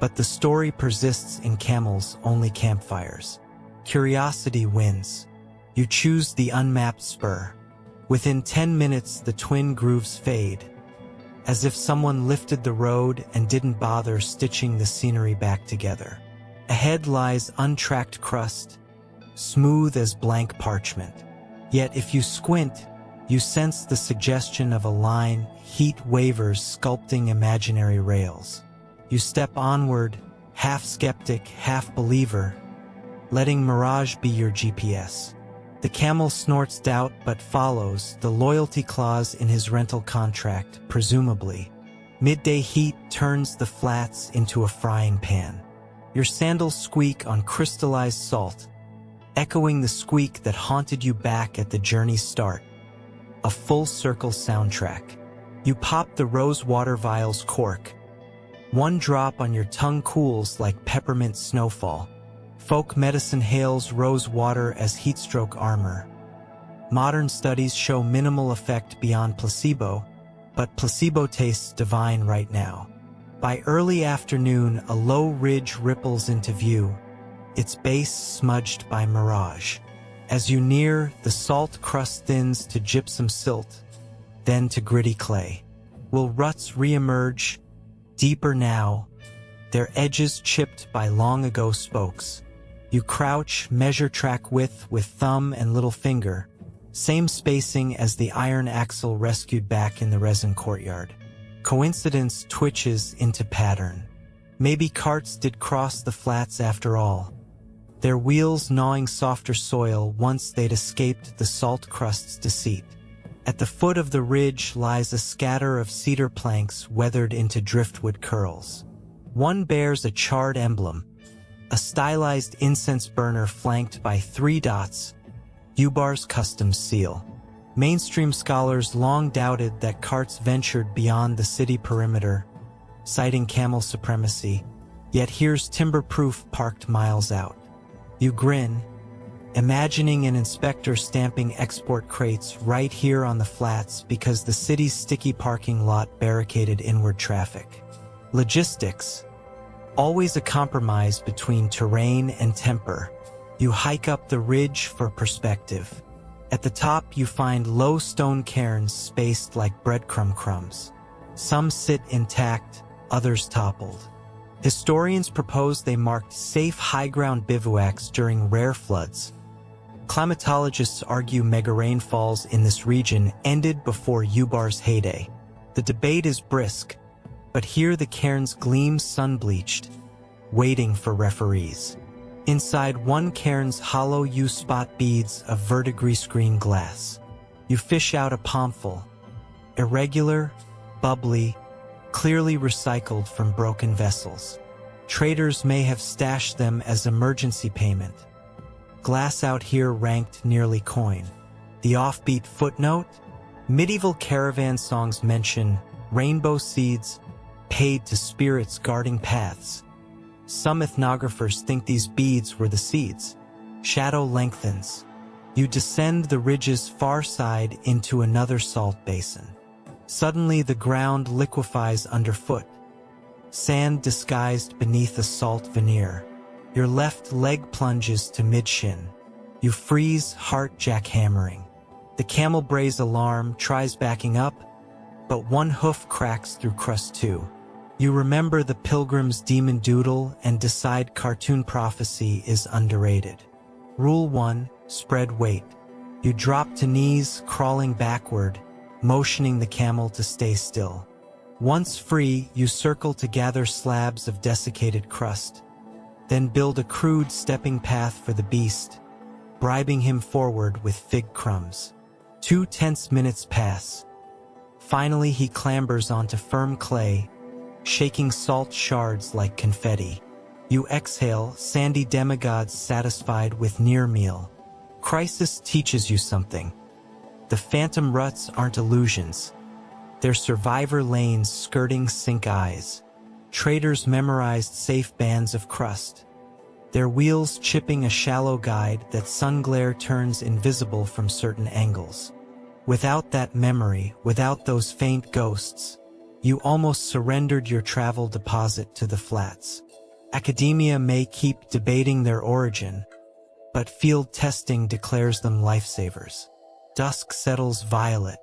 But the story persists in camels' only campfires. Curiosity wins. You choose the unmapped spur. Within 10 minutes, the twin grooves fade, as if someone lifted the road and didn't bother stitching the scenery back together. Ahead lies untracked crust, smooth as blank parchment. Yet if you squint, you sense the suggestion of a line, heat wavers sculpting imaginary rails. You step onward, half skeptic, half believer, letting mirage be your GPS. The camel snorts doubt but follows, the loyalty clause in his rental contract, presumably. Midday heat turns the flats into a frying pan. Your sandals squeak on crystallized salt, echoing the squeak that haunted you back at the journey's start. A full-circle soundtrack. You pop the rose water vial's cork. One drop on your tongue cools like peppermint snowfall. Folk medicine hails rose water as heatstroke armor. Modern studies show minimal effect beyond placebo, but placebo tastes divine right now. By early afternoon, a low ridge ripples into view, its base smudged by mirage. As you near, the salt crust thins to gypsum silt, then to gritty clay. Will ruts re-emerge, deeper now, their edges chipped by long-ago spokes? You crouch, measure track width with thumb and little finger, same spacing as the iron axle rescued back in the resin courtyard. Coincidence twitches into pattern. Maybe carts did cross the flats after all, their wheels gnawing softer soil once they'd escaped the salt crust's deceit. At the foot of the ridge lies a scatter of cedar planks weathered into driftwood curls. One bears a charred emblem, a stylized incense burner flanked by 3 dots, Ubar's custom seal. Mainstream scholars long doubted that carts ventured beyond the city perimeter, citing camel supremacy, yet here's timber-proof parked miles out. You grin, imagining an inspector stamping export crates right here on the flats because the city's sticky parking lot barricaded inward traffic. Logistics. Always a compromise between terrain and temper. You hike up the ridge for perspective. At the top you find low stone cairns spaced like breadcrumb crumbs. Some sit intact, others toppled. Historians propose they marked safe high-ground bivouacs during rare floods. Climatologists argue mega rainfalls in this region ended before Ubar's heyday. The debate is brisk, but here the cairns gleam sun-bleached, waiting for referees. Inside one cairn's hollow you spot beads of verdigris green glass. You fish out a palmful, irregular, bubbly, clearly recycled from broken vessels. Traders may have stashed them as emergency payment. Glass out here ranked nearly coin. The offbeat footnote? Medieval caravan songs mention rainbow seeds paid to spirits guarding paths. Some ethnographers think these beads were the seeds. Shadow lengthens. You descend the ridge's far side into another salt basin. Suddenly the ground liquefies underfoot, sand disguised beneath a salt veneer. Your left leg plunges to mid-shin. You freeze, heart jackhammering. The camel brays alarm, tries backing up, but one hoof cracks through crust too. You remember the pilgrim's demon doodle and decide cartoon prophecy is underrated. Rule 1, spread weight. You drop to knees, crawling backward, motioning the camel to stay still. Once free, you circle to gather slabs of desiccated crust, then build a crude stepping path for the beast, bribing him forward with fig crumbs. 2 tense minutes pass. Finally, he clambers onto firm clay, shaking salt shards like confetti. You exhale, sandy demigods satisfied with near meal. Crisis teaches you something. The phantom ruts aren't illusions. They're survivor lanes skirting sink eyes. Traders memorized safe bands of crust, their wheels chipping a shallow guide that sun glare turns invisible from certain angles. Without that memory, without those faint ghosts, you almost surrendered your travel deposit to the flats. Academia may keep debating their origin, but field testing declares them lifesavers. Dusk settles violet.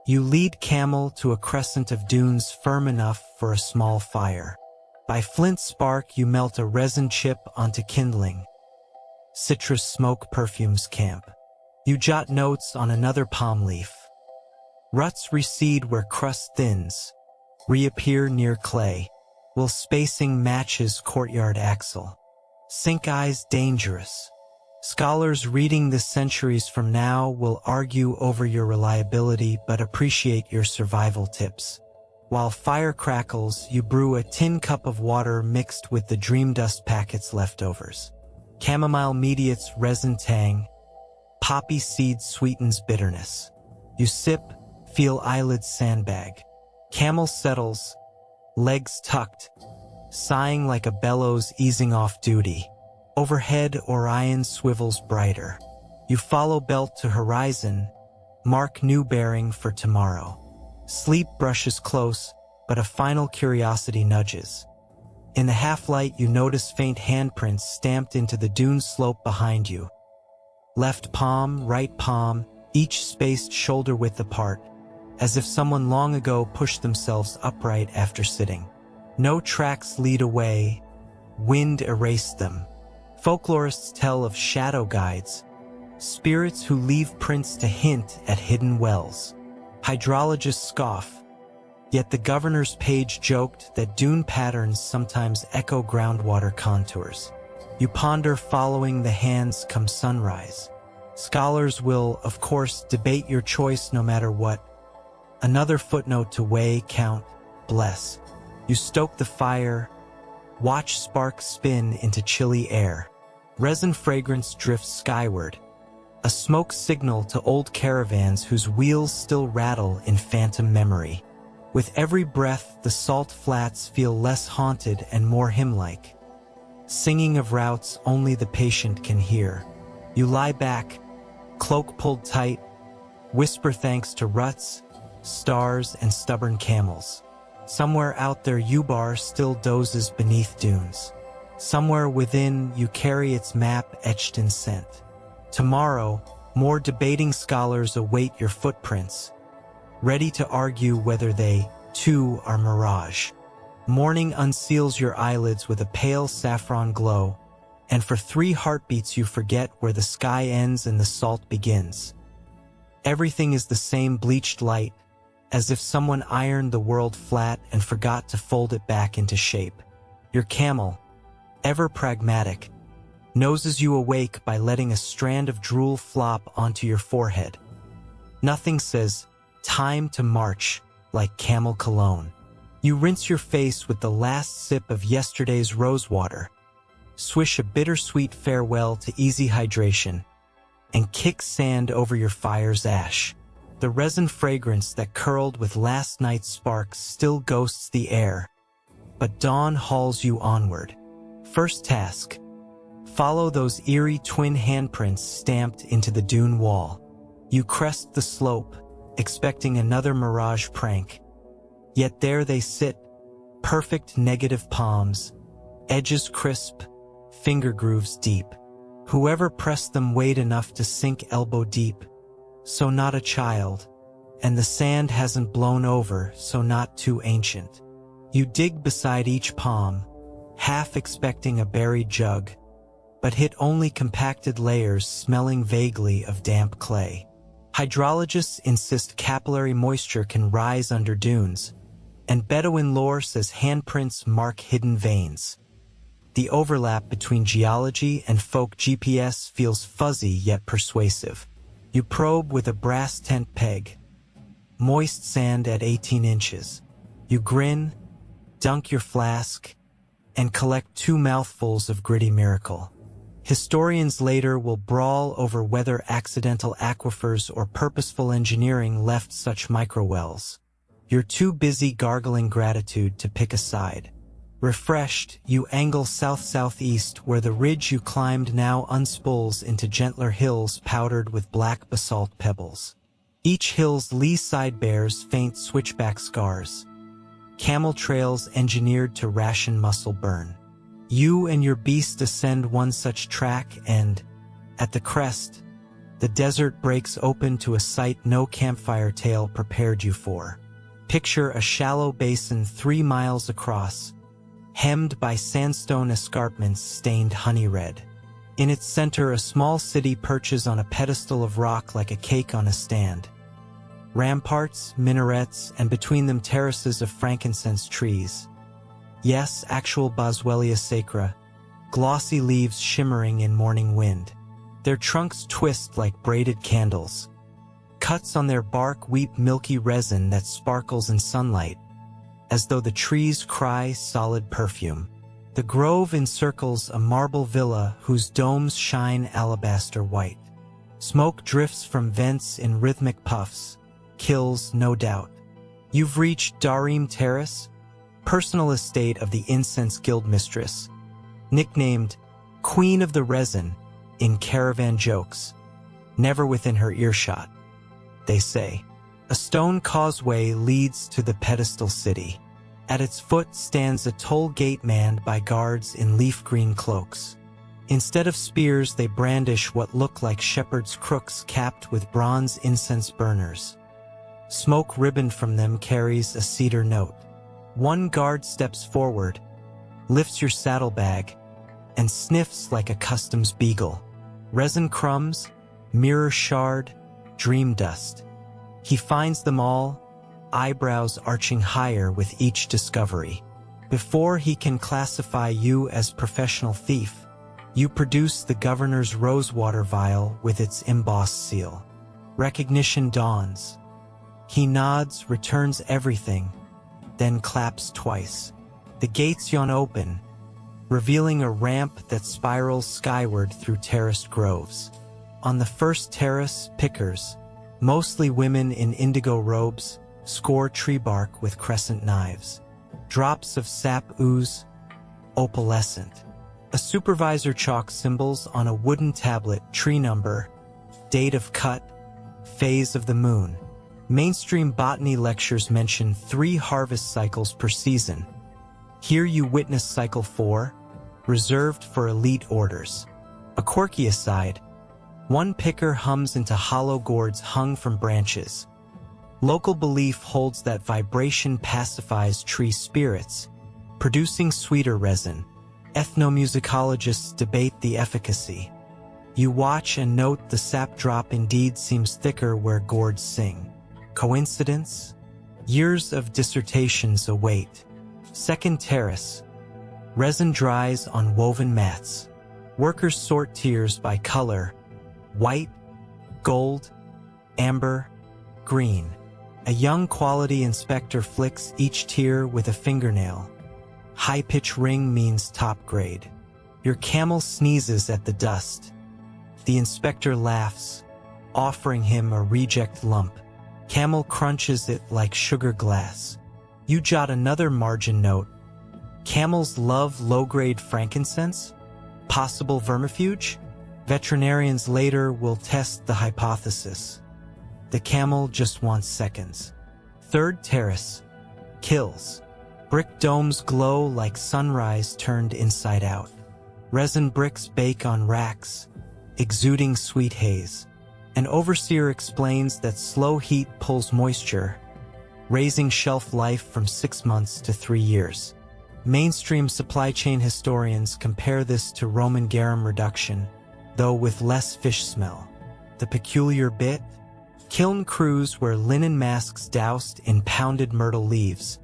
You lead camel to a crescent of dunes firm enough for a small fire. By flint spark you melt a resin chip onto kindling. Citrus smoke perfumes camp. You jot notes on another palm leaf. Ruts recede where crust thins, reappear near clay, while spacing matches courtyard axle. Sink eyes dangerous. Scholars reading this centuries from now will argue over your reliability but appreciate your survival tips. While fire crackles, you brew a tin cup of water mixed with the dream dust packets leftovers. Chamomile mediates resin tang. Poppy seed sweetens bitterness. You sip, feel eyelids sandbag. Camel settles, legs tucked, sighing like a bellows easing off duty. Overhead, Orion swivels brighter. You follow belt to horizon, mark new bearing for tomorrow. Sleep brushes close, but a final curiosity nudges. In the half-light you notice faint handprints stamped into the dune slope behind you. Left palm, right palm, each spaced shoulder-width apart, as if someone long ago pushed themselves upright after sitting. No tracks lead away, wind erased them. Folklorists tell of shadow guides, spirits who leave prints to hint at hidden wells. Hydrologists scoff, yet the governor's page joked that dune patterns sometimes echo groundwater contours. You ponder following the hands come sunrise. Scholars will, of course, debate your choice no matter what. Another footnote to weigh, count, bless. You stoke the fire, watch sparks spin into chilly air. Resin fragrance drifts skyward, a smoke signal to old caravans whose wheels still rattle in phantom memory. With every breath, the salt flats feel less haunted and more hymn-like. Singing of routes only the patient can hear. You lie back, cloak pulled tight, whisper thanks to ruts, stars, and stubborn camels. Somewhere out there Ubar still dozes beneath dunes. Somewhere within you carry its map etched in scent. Tomorrow, more debating scholars await your footprints, ready to argue whether they, too, are mirage. Morning unseals your eyelids with a pale saffron glow, and for 3 heartbeats you forget where the sky ends and the salt begins. Everything is the same bleached light, as if someone ironed the world flat and forgot to fold it back into shape. Your camel, ever pragmatic, noses you awake by letting a strand of drool flop onto your forehead. Nothing says, time to march, like camel cologne. You rinse your face with the last sip of yesterday's rosewater, swish a bittersweet farewell to easy hydration, and kick sand over your fire's ash. The resin fragrance that curled with last night's sparks still ghosts the air, but dawn hauls you onward. First task, follow those eerie twin handprints stamped into the dune wall. You crest the slope, expecting another mirage prank. Yet there they sit, perfect negative palms, edges crisp, finger grooves deep. Whoever pressed them weighed enough to sink elbow deep, so not a child, and the sand hasn't blown over, so not too ancient. You dig beside each palm, half expecting a buried jug, but hit only compacted layers smelling vaguely of damp clay. Hydrologists insist capillary moisture can rise under dunes, and Bedouin lore says handprints mark hidden veins. The overlap between geology and folk GPS feels fuzzy yet persuasive. You probe with a brass tent peg, moist sand at 18 inches. You grin, dunk your flask, and collect 2 mouthfuls of gritty miracle. Historians later will brawl over whether accidental aquifers or purposeful engineering left such microwells. You're too busy gargling gratitude to pick a side. Refreshed, you angle south-southeast where the ridge you climbed now unspools into gentler hills powdered with black basalt pebbles. Each hill's lee side bears faint switchback scars, camel trails engineered to ration muscle burn. You and your beast ascend one such track and, at the crest, the desert breaks open to a sight no campfire tale prepared you for. Picture a shallow basin 3 miles across, hemmed by sandstone escarpments stained honey red. In its center, a small city perches on a pedestal of rock like a cake on a stand. Ramparts, minarets, and between them terraces of frankincense trees. Yes, actual Boswellia sacra, glossy leaves shimmering in morning wind. Their trunks twist like braided candles. Cuts on their bark weep milky resin that sparkles in sunlight, as though the trees cry solid perfume. The grove encircles a marble villa whose domes shine alabaster white. Smoke drifts from vents in rhythmic puffs, kills no doubt. You've reached Darim Terrace, personal estate of the incense guildmistress, nicknamed Queen of the Resin in caravan jokes, never within her earshot, they say. A stone causeway leads to the pedestal city. At its foot stands a toll gate manned by guards in leaf-green cloaks. Instead of spears, they brandish what look like shepherd's crooks capped with bronze incense burners. Smoke ribboned from them carries a cedar note. One guard steps forward, lifts your saddlebag, and sniffs like a customs beagle. Resin crumbs, mirror shard, dream dust. He finds them all, eyebrows arching higher with each discovery. Before he can classify you as professional thief, you produce the governor's rosewater vial with its embossed seal. Recognition dawns. He nods, returns everything, then claps twice. The gates yawn open, revealing a ramp that spirals skyward through terraced groves. On the first terrace, pickers, mostly women in indigo robes, score tree bark with crescent knives. Drops of sap ooze, opalescent. A supervisor chalks symbols on a wooden tablet, tree number, date of cut, phase of the moon. Mainstream botany lectures mention 3 harvest cycles per season. Here you witness cycle 4, reserved for elite orders. A quirky aside, one picker hums into hollow gourds hung from branches. Local belief holds that vibration pacifies tree spirits, producing sweeter resin. Ethnomusicologists debate the efficacy. You watch and note the sap drop indeed seems thicker where gourds sing. Coincidence? Years of dissertations await. Second terrace. Resin dries on woven mats. Workers sort tiers by color: white, gold, amber, green. A young quality inspector flicks each tier with a fingernail. High-pitch ring means top grade. Your camel sneezes at the dust. The inspector laughs, offering him a reject lump. Camel crunches it like sugar glass. You jot another margin note. Camels love low-grade frankincense? Possible vermifuge? Veterinarians later will test the hypothesis. The camel just wants seconds. Third terrace. Kills. Brick domes glow like sunrise turned inside out. Resin bricks bake on racks, exuding sweet haze. An overseer explains that slow heat pulls moisture, raising shelf life from 6 months to 3 years. Mainstream supply chain historians compare this to Roman garum reduction, though with less fish smell. The peculiar bit? Kiln crews wear linen masks doused in pounded myrtle leaves.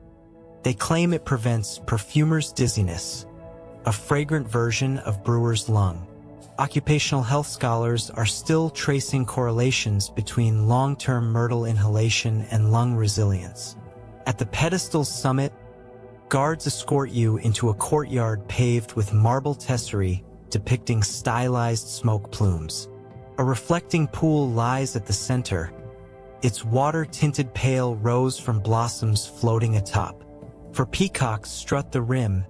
They claim it prevents perfumer's dizziness, a fragrant version of brewer's lung. Occupational health scholars are still tracing correlations between long-term myrtle inhalation and lung resilience. At the pedestal's summit, guards escort you into a courtyard paved with marble tesserae depicting stylized smoke plumes. A reflecting pool lies at the center, its water tinted pale rose from blossoms floating atop. For peacocks strut the rim,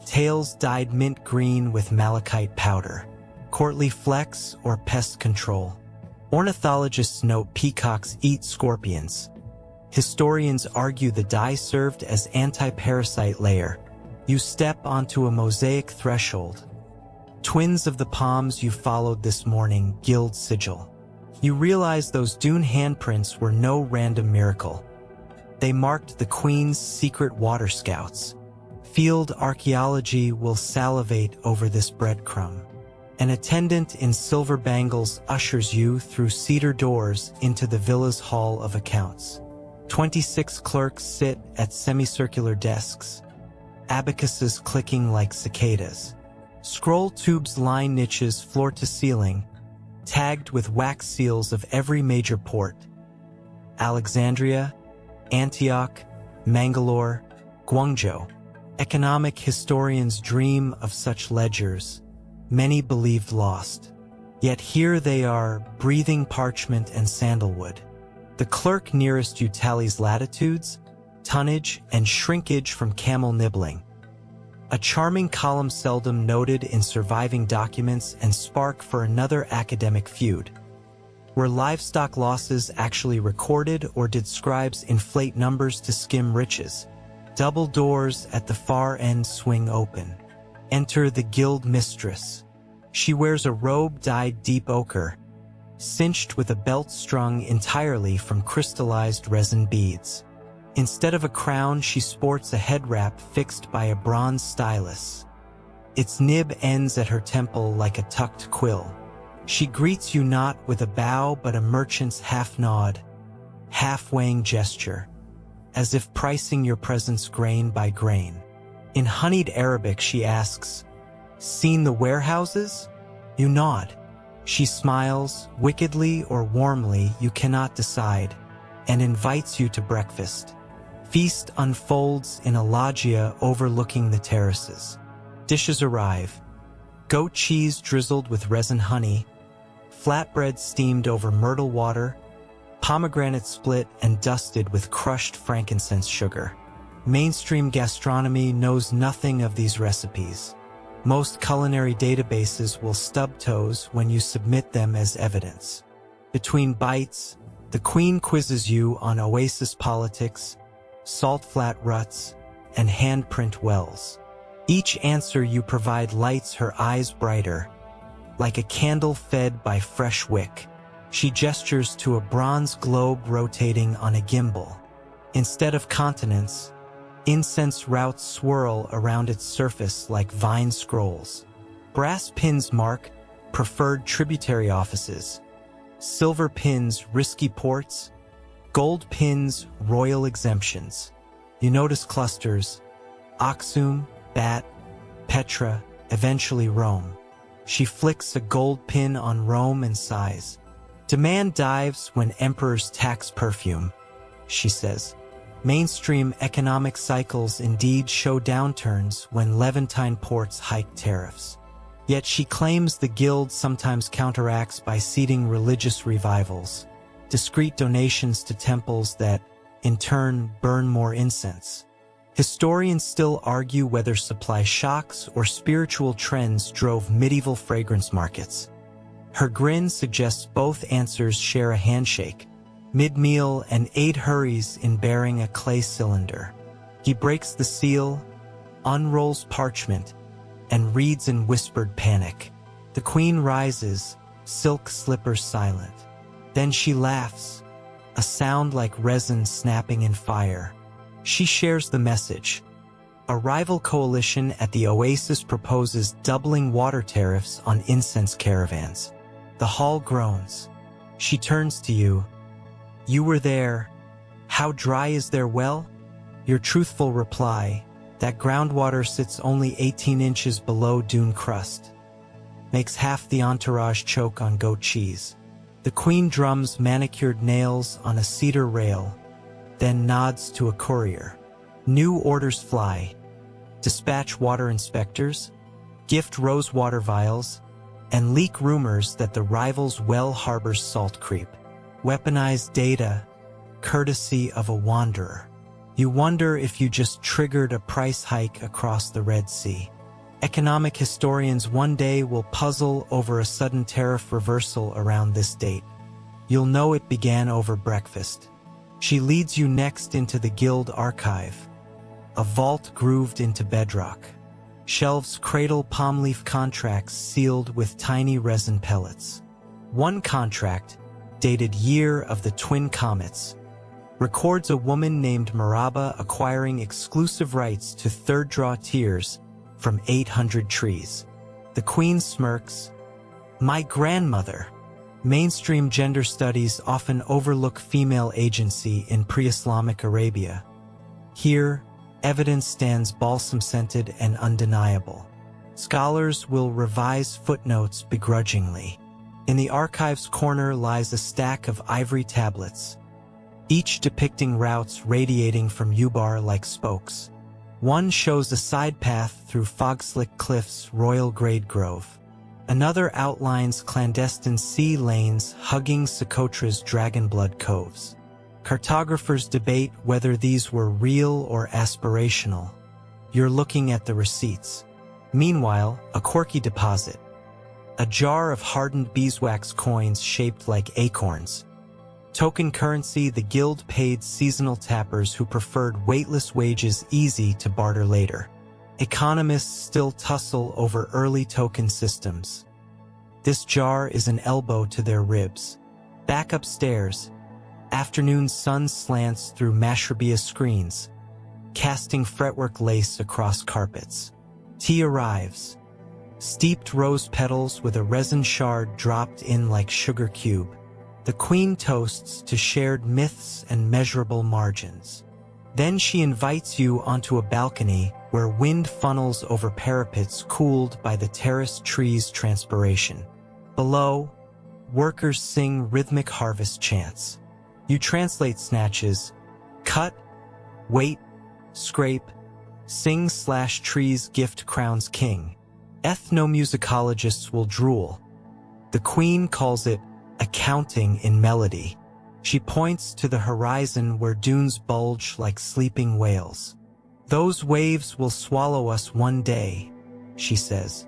tails dyed mint green with malachite powder. Courtly flex or pest control. Ornithologists note peacocks eat scorpions. Historians argue the dye served as anti-parasite layer. You step onto a mosaic threshold. Twins of the palms you followed this morning, guild sigil. You realize those dune handprints were no random miracle. They marked the Queen's secret water scouts. Field archaeology will salivate over this breadcrumb. An attendant in silver bangles ushers you through cedar doors into the villa's hall of accounts. 26 clerks sit at semicircular desks, abacuses clicking like cicadas. Scroll tubes line niches floor to ceiling, tagged with wax seals of every major port. Alexandria, Antioch, Mangalore, Guangzhou. Economic historians dream of such ledgers, many believed lost. Yet here they are, breathing parchment and sandalwood. The clerk nearest you tallies latitudes, tonnage, and shrinkage from camel nibbling. A charming column seldom noted in surviving documents and spark for another academic feud. Were livestock losses actually recorded, or did scribes inflate numbers to skim riches? Double doors at the far end swing open. Enter the guild mistress. She wears a robe dyed deep ochre, cinched with a belt strung entirely from crystallized resin beads. Instead of a crown, she sports a head wrap fixed by a bronze stylus. Its nib ends at her temple like a tucked quill. She greets you not with a bow but a merchant's half-nod, half-weighing gesture, as if pricing your presence grain by grain. In honeyed Arabic she asks, "Seen the warehouses?" You nod. She smiles, wickedly or warmly you cannot decide, and invites you to breakfast. Feast unfolds in a loggia overlooking the terraces. Dishes arrive. Goat cheese drizzled with resin honey, flatbread steamed over myrtle water, pomegranate split and dusted with crushed frankincense sugar. Mainstream gastronomy knows nothing of these recipes. Most culinary databases will stub toes when you submit them as evidence. Between bites, the Queen quizzes you on oasis politics, salt flat ruts, and handprint wells. Each answer you provide lights her eyes brighter, like a candle fed by fresh wick. She gestures to a bronze globe rotating on a gimbal. Instead of continents, incense routes swirl around its surface like vine scrolls. Brass pins mark preferred tributary offices. Silver pins risky ports. Gold pins royal exemptions. You notice clusters: Aksum, Bat, Petra, eventually Rome. She flicks a gold pin on Rome and sighs. Demand dives when emperors tax perfume, she says. Mainstream economic cycles indeed show downturns when Levantine ports hike tariffs. Yet she claims the guild sometimes counteracts by seeding religious revivals, discreet donations to temples that, in turn, burn more incense. Historians still argue whether supply shocks or spiritual trends drove medieval fragrance markets. Her grin suggests both answers share a handshake. Mid-meal, and aide hurries in bearing a clay cylinder. He breaks the seal, unrolls parchment, and reads in whispered panic. The Queen rises, silk slippers silent. Then she laughs, a sound like resin snapping in fire. She shares the message. A rival coalition at the oasis proposes doubling water tariffs on incense caravans. The hall groans. She turns to you. You were there. How dry is their well? Your truthful reply, that groundwater sits only 18 inches below dune crust, makes half the entourage choke on goat cheese. The Queen drums manicured nails on a cedar rail, then nods to a courier. New orders fly. Dispatch water inspectors, gift rosewater vials, and leak rumors that the rival's well harbors salt creep. Weaponized data, courtesy of a wanderer. You wonder if you just triggered a price hike across the Red Sea. Economic historians one day will puzzle over a sudden tariff reversal around this date. You'll know it began over breakfast. She leads you next into the guild archive. a vault grooved into bedrock. Shelves cradle palm leaf contracts sealed with tiny resin pellets. One contract, dated year of the twin comets, records a woman named Maraba acquiring exclusive rights to third draw tears from 800 trees. The queen smirks. My grandmother. Mainstream gender studies often overlook female agency in pre-Islamic Arabia. Here, evidence stands balsam-scented and undeniable. Scholars will revise footnotes begrudgingly. In the archive's corner lies a stack of ivory tablets, each depicting routes radiating from Ubar like spokes. One shows a side path through fog-slick cliffs Royal Grade Grove. Another outlines clandestine sea lanes hugging Socotra's Dragonblood coves. Cartographers debate whether these were real or aspirational. You're looking at the receipts. Meanwhile, a quirky deposit. A jar of hardened beeswax coins shaped like acorns. Token currency the guild paid seasonal tappers who preferred weightless wages easy to barter later. Economists still tussle over early token systems. This jar is an elbow to their ribs. Back upstairs, afternoon sun slants through mashrabia screens, casting fretwork lace across carpets. Tea arrives. Steeped rose petals with a resin shard dropped in like sugar cube. The queen toasts to shared myths and measurable margins. Then she invites you onto a balcony where wind funnels over parapets cooled by the terraced trees' transpiration. Below, workers sing rhythmic harvest chants. You translate snatches: cut, wait, scrape, sing/trees gift crowns king. Ethnomusicologists will drool. The queen calls it accounting in melody. She points to the horizon where dunes bulge like sleeping whales. Those waves will swallow us one day, she says.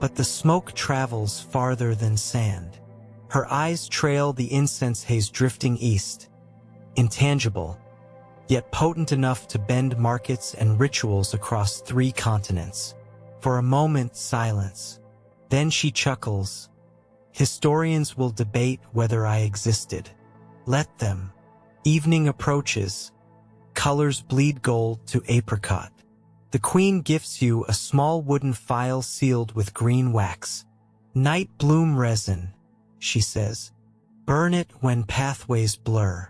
But the smoke travels farther than sand. Her eyes trail the incense haze drifting east. Intangible, yet potent enough to bend markets and rituals across 3 continents. For a moment, silence. Then she chuckles. Historians will debate whether I existed. Let them. Evening approaches. Colors bleed gold to apricot. The queen gifts you a small wooden phial sealed with green wax. Night bloom resin, she says. Burn it when pathways blur.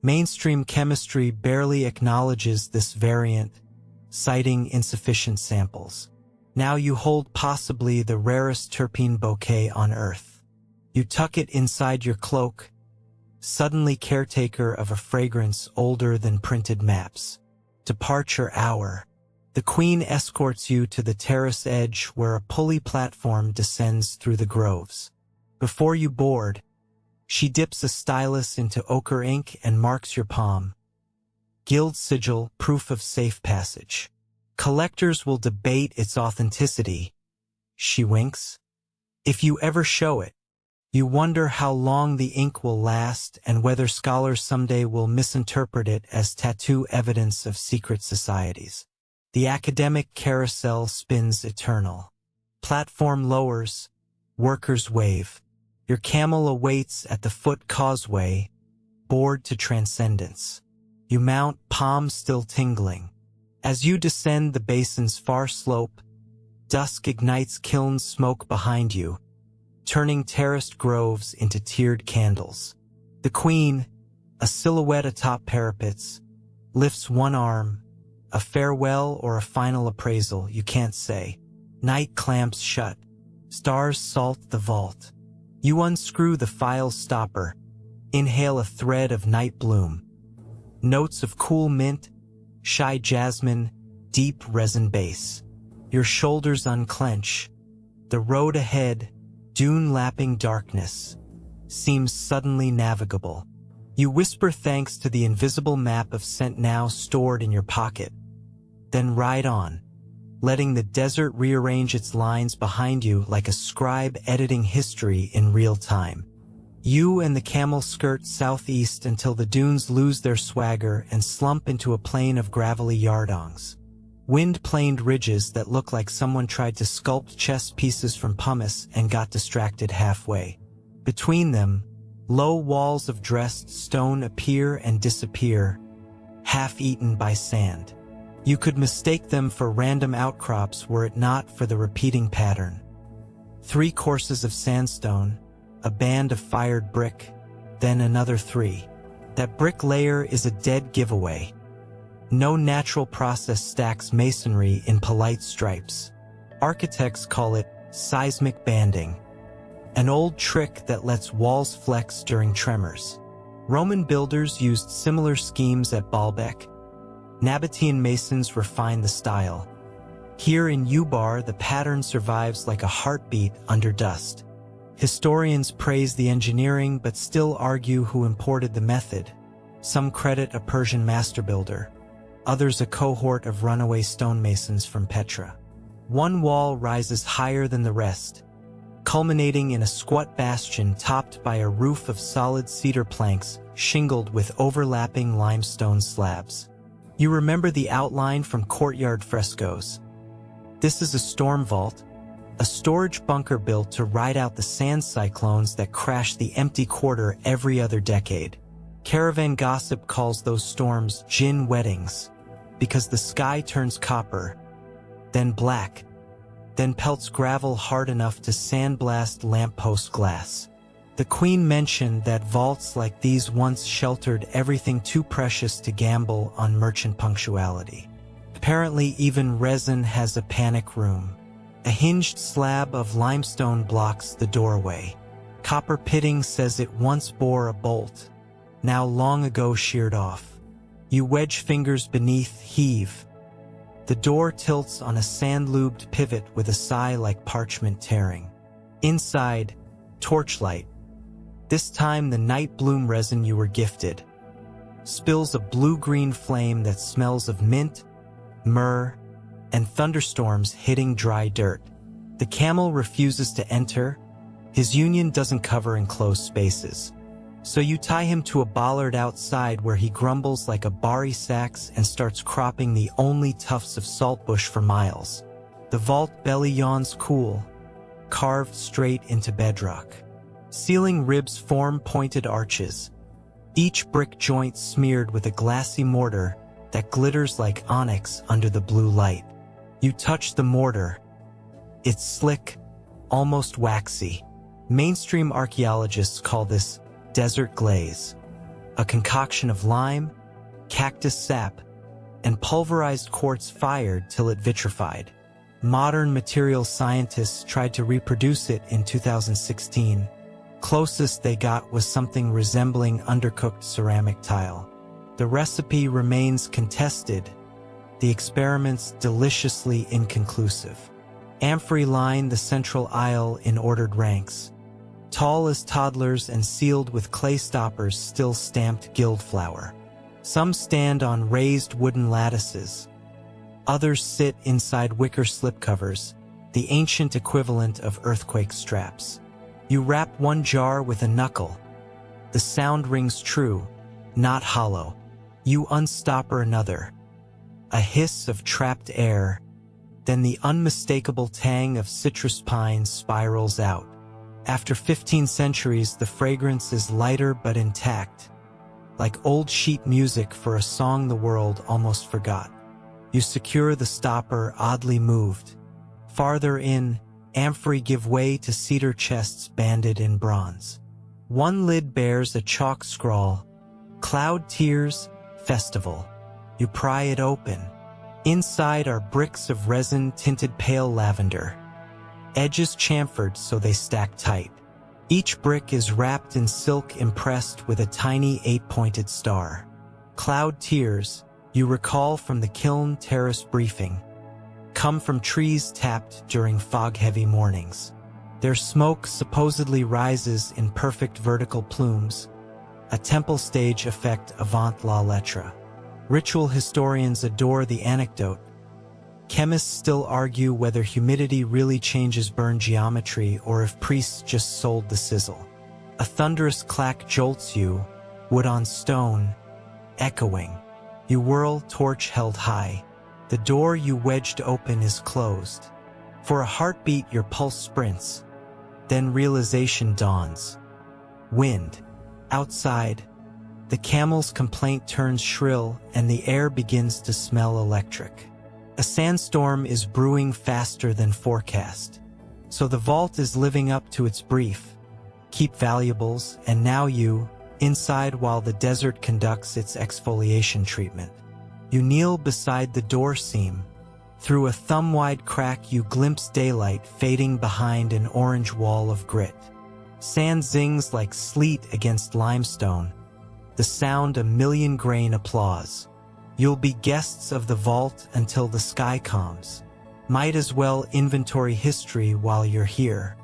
Mainstream chemistry barely acknowledges this variant, citing insufficient samples. Now you hold possibly the rarest terpene bouquet on Earth. You tuck it inside your cloak, suddenly caretaker of a fragrance older than printed maps. Departure hour. The queen escorts you to the terrace edge where a pulley platform descends through the groves. Before you board, she dips a stylus into ochre ink and marks your palm. Guild sigil, proof of safe passage. Collectors will debate its authenticity. She winks. If you ever show it, you wonder how long the ink will last and whether scholars someday will misinterpret it as tattoo evidence of secret societies. The academic carousel spins eternal. Platform lowers, workers wave. Your camel awaits at the foot causeway, bored to transcendence. You mount, palms still tingling. As you descend the basin's far slope, dusk ignites kiln smoke behind you, turning terraced groves into tiered candles. The queen, a silhouette atop parapets, lifts one arm, a farewell or a final appraisal, you can't say. Night clamps shut. Stars salt the vault. You unscrew the phial's stopper, inhale a thread of night bloom. Notes of cool mint, shy jasmine, deep resin base. Your shoulders unclench. The road ahead, dune-lapping darkness, seems suddenly navigable. You whisper thanks to the invisible map of scent now stored in your pocket, then ride on, letting the desert rearrange its lines behind you like a scribe editing history in real time. You and the camel skirt southeast until the dunes lose their swagger and slump into a plain of gravelly yardongs. wind-planed ridges that look like someone tried to sculpt chess pieces from pumice and got distracted halfway. Between them, low walls of dressed stone appear and disappear, half-eaten by sand. You could mistake them for random outcrops were it not for the repeating pattern. 3 courses of sandstone, a band of fired brick, then another 3. That brick layer is a dead giveaway. No natural process stacks masonry in polite stripes. Architects call it seismic banding, an old trick that lets walls flex during tremors. Roman builders used similar schemes at Baalbek. Nabatean masons refined the style. Here in Ubar, the pattern survives like a heartbeat under dust. Historians praise the engineering but still argue who imported the method. Some credit a Persian master builder, others a cohort of runaway stonemasons from Petra. One wall rises higher than the rest, culminating in a squat bastion topped by a roof of solid cedar planks shingled with overlapping limestone slabs. You remember the outline from courtyard frescoes. This is a storm vault, a storage bunker built to ride out the sand cyclones that crash the empty quarter every other decade. Caravan gossip calls those storms djinn weddings, because the sky turns copper, then black, then pelts gravel hard enough to sandblast lamppost glass. The Queen mentioned that vaults like these once sheltered everything too precious to gamble on merchant punctuality. Apparently even resin has a panic room. A hinged slab of limestone blocks the doorway. Copper pitting says it once bore a bolt, now long ago sheared off. You wedge fingers beneath, heave. The door tilts on a sand-lubed pivot with a sigh like parchment tearing. Inside, torchlight. This time the night bloom resin you were gifted spills a blue-green flame that smells of mint, myrrh, and thunderstorms hitting dry dirt. The camel refuses to enter. His union doesn't cover enclosed spaces. So you tie him to a bollard outside where he grumbles like a bari sax and starts cropping the only tufts of saltbush for miles. The vault belly yawns cool, carved straight into bedrock. Ceiling ribs form pointed arches, each brick joint smeared with a glassy mortar that glitters like onyx under the blue light. You touch the mortar. It's slick, almost waxy. Mainstream archaeologists call this desert glaze, a concoction of lime, cactus sap, and pulverized quartz fired till it vitrified. Modern material scientists tried to reproduce it in 2016. Closest they got was something resembling undercooked ceramic tile. The recipe remains contested, the experiments deliciously inconclusive. Amphorae line the central aisle in ordered ranks, tall as toddlers and sealed with clay stoppers still stamped gildflower. Some stand on raised wooden lattices. Others sit inside wicker slipcovers, the ancient equivalent of earthquake straps. You wrap one jar with a knuckle. The sound rings true, not hollow. You unstopper another. A hiss of trapped air, then the unmistakable tang of citrus pine spirals out. After 15 centuries, the fragrance is lighter but intact, like old sheet music for a song the world almost forgot. You secure the stopper, oddly moved. Farther in, amphorae give way to cedar chests banded in bronze. One lid bears a chalk scrawl, "Cloud Tears, Festival." You pry it open. Inside are bricks of resin tinted pale lavender, edges chamfered so they stack tight. Each brick is wrapped in silk impressed with a tiny 8-pointed star. Cloud tears, you recall from the kiln terrace briefing, come from trees tapped during fog-heavy mornings. Their smoke supposedly rises in perfect vertical plumes, a temple stage effect avant la lettre. Ritual historians adore the anecdote. Chemists still argue whether humidity really changes burn geometry or if priests just sold the sizzle. A thunderous clack jolts you, wood on stone, echoing. You whirl, torch held high. The door you wedged open is closed. For a heartbeat your pulse sprints. Then realization dawns. Wind. Outside. The camel's complaint turns shrill and the air begins to smell electric. A sandstorm is brewing faster than forecast. So the vault is living up to its brief. Keep valuables, and now you, inside while the desert conducts its exfoliation treatment. You kneel beside the door seam. Through a thumb-wide crack you glimpse daylight fading behind an orange wall of grit. Sand zings like sleet against limestone. The sound a million-grain applause. You'll be guests of the vault until the sky calms. Might as well inventory history while you're here.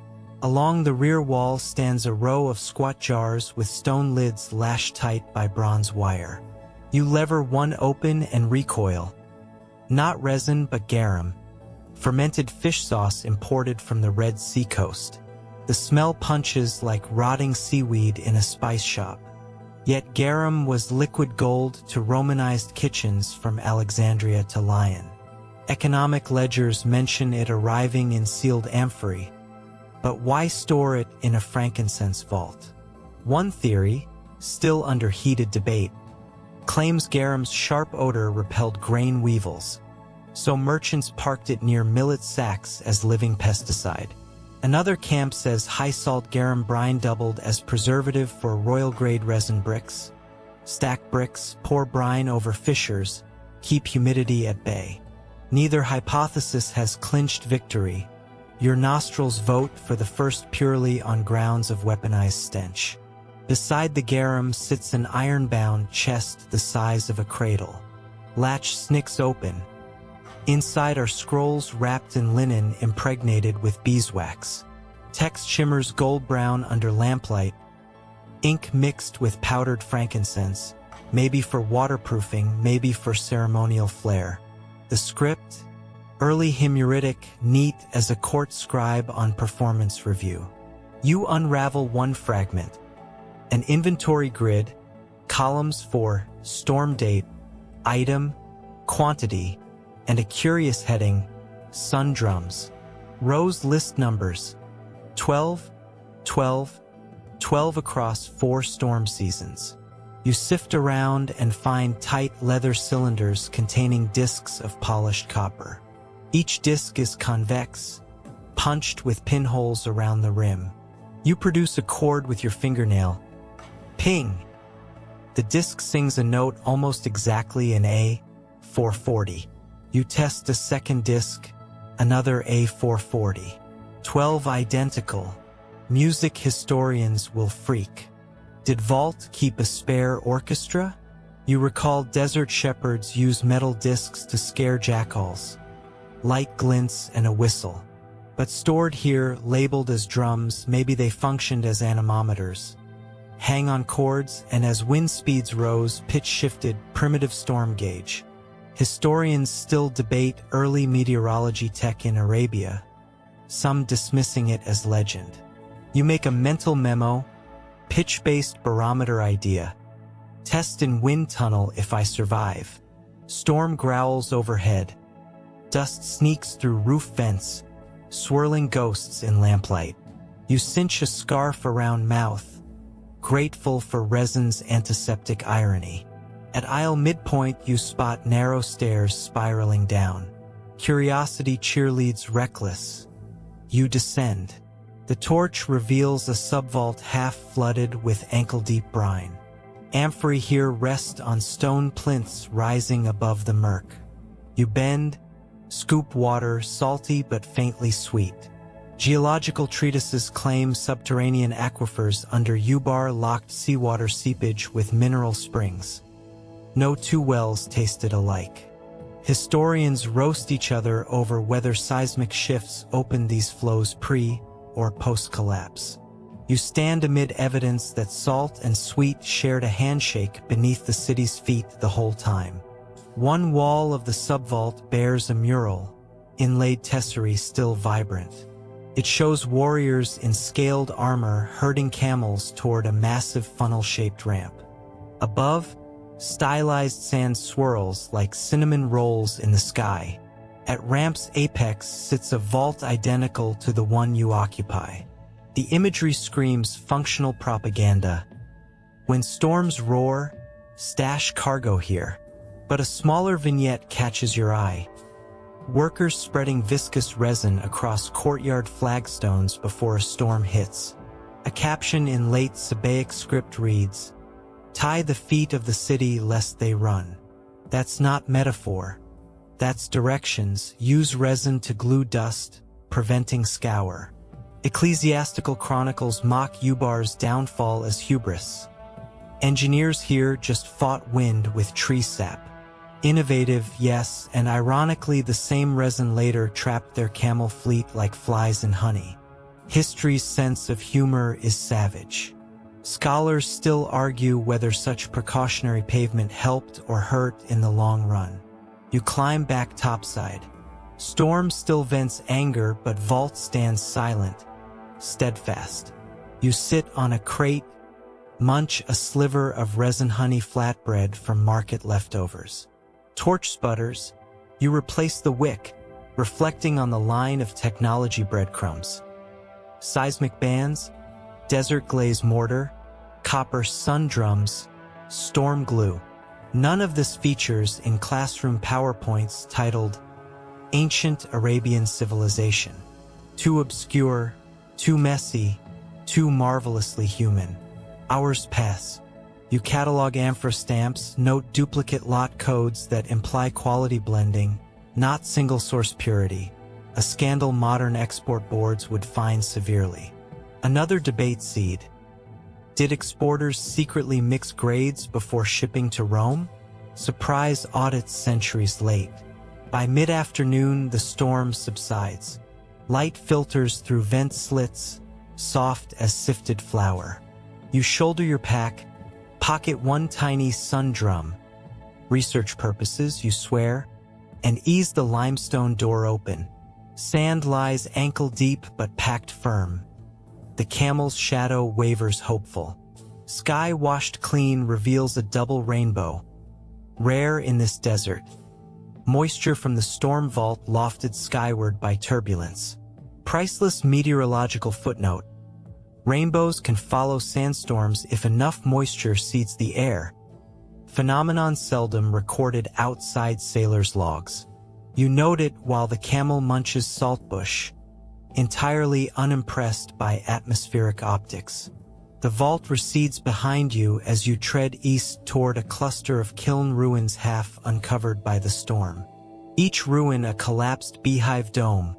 Along the rear wall stands a row of squat jars with stone lids lashed tight by bronze wire. You lever one open and recoil. Not resin but garum, fermented fish sauce imported from the Red Sea coast. The smell punches like rotting seaweed in a spice shop. Yet garum was liquid gold to Romanized kitchens from Alexandria to Lyon. Economic ledgers mention it arriving in sealed amphorae. But why store it in a frankincense vault? One theory, still under heated debate, claims garum's sharp odor repelled grain weevils, so merchants parked it near millet sacks as living pesticide. Another camp says high-salt garum brine doubled as preservative for royal-grade resin bricks. Stack bricks, pour brine over fissures, keep humidity at bay. Neither hypothesis has clinched victory. Your nostrils vote for the first purely on grounds of weaponized stench. Beside the garum sits an iron-bound chest the size of a cradle. Latch snicks open. Inside are scrolls wrapped in linen impregnated with beeswax. Text shimmers gold-brown under lamplight. Ink mixed with powdered frankincense, maybe for waterproofing, maybe for ceremonial flair. The script, early Himyaritic, neat as a court scribe on performance review. You unravel one fragment. An inventory grid, columns for storm date, item, quantity, and a curious heading, sun drums. Rows list numbers, 12, 12, 12 across 4 storm seasons. You sift around and find tight leather cylinders containing discs of polished copper. Each disc is convex, punched with pinholes around the rim. You produce a chord with your fingernail. Ping! The disc sings a note almost exactly in A440. You test a second disc, another A440. 12 identical. Music historians will freak. Did Vault keep a spare orchestra? You recall desert shepherds use metal discs to scare jackals. Light glints and a whistle. But stored here, labeled as drums, maybe they functioned as anemometers. Hang on cords, and as wind speeds rose, pitch shifted, primitive storm gauge. Historians still debate early meteorology tech in Arabia, some dismissing it as legend. You make a mental memo, pitch-based barometer idea. Test in wind tunnel if I survive. Storm growls overhead. Dust sneaks through roof vents, swirling ghosts in lamplight. You cinch a scarf around mouth, grateful for resin's antiseptic irony. At aisle midpoint you spot narrow stairs spiraling down. Curiosity cheerleads reckless. You descend. The torch reveals a subvault half flooded with ankle-deep brine. Amphorae here rest on stone plinths rising above the murk. You bend, scoop water, salty but faintly sweet. Geological treatises claim subterranean aquifers under Ubar locked seawater seepage with mineral springs. No two wells tasted alike. Historians roast each other over whether seismic shifts opened these flows pre- or post-collapse. You stand amid evidence that salt and sweet shared a handshake beneath the city's feet the whole time. One wall of the subvault bears a mural, inlaid tesserae still vibrant. It shows warriors in scaled armor herding camels toward a massive funnel-shaped ramp. Above, Stylized sand swirls like cinnamon rolls in the sky. At ramp's apex sits a vault identical to the one you occupy. The imagery screams functional propaganda. When storms roar, stash cargo here. But a smaller vignette catches your eye. Workers spreading viscous resin across courtyard flagstones before a storm hits. A caption in late Sabaic script reads, "Tie the feet of the city lest they run." That's not metaphor. That's directions. Use resin to glue dust, preventing scour. Ecclesiastical chronicles mock Ubar's downfall as hubris. Engineers here just fought wind with tree sap. Innovative, yes, and ironically the same resin later trapped their camel fleet like flies in honey. History's sense of humor is savage. Scholars still argue whether such precautionary pavement helped or hurt in the long run. You climb back topside. Storm still vents anger, but vault stands silent, steadfast. You sit on a crate, munch a sliver of resin honey flatbread from market leftovers. Torch sputters, you replace the wick, reflecting on the line of technology breadcrumbs. Seismic bands, desert glaze mortar, copper sun drums, storm glue. None of this features in classroom PowerPoints titled Ancient Arabian Civilization. Too obscure, too messy, too marvelously human. Hours pass. You catalog amphora stamps, note duplicate lot codes that imply quality blending, not single-source purity, a scandal modern export boards would fine severely. Another debate seed. Did exporters secretly mix grades before shipping to Rome? Surprise audits centuries late. By mid-afternoon, the storm subsides. Light filters through vent slits, soft as sifted flour. You shoulder your pack, pocket one tiny sun drum. Research purposes, you swear, and ease the limestone door open. Sand lies ankle deep but packed firm. The camel's shadow wavers hopeful. Sky washed clean reveals a double rainbow, rare in this desert. Moisture from the storm vault lofted skyward by turbulence. Priceless meteorological footnote. Rainbows can follow sandstorms if enough moisture seeds the air. Phenomenon seldom recorded outside sailors' logs. You note it while the camel munches saltbush, entirely unimpressed by atmospheric optics. The vault recedes behind you as you tread east toward a cluster of kiln ruins half uncovered by the storm. Each ruin a collapsed beehive dome,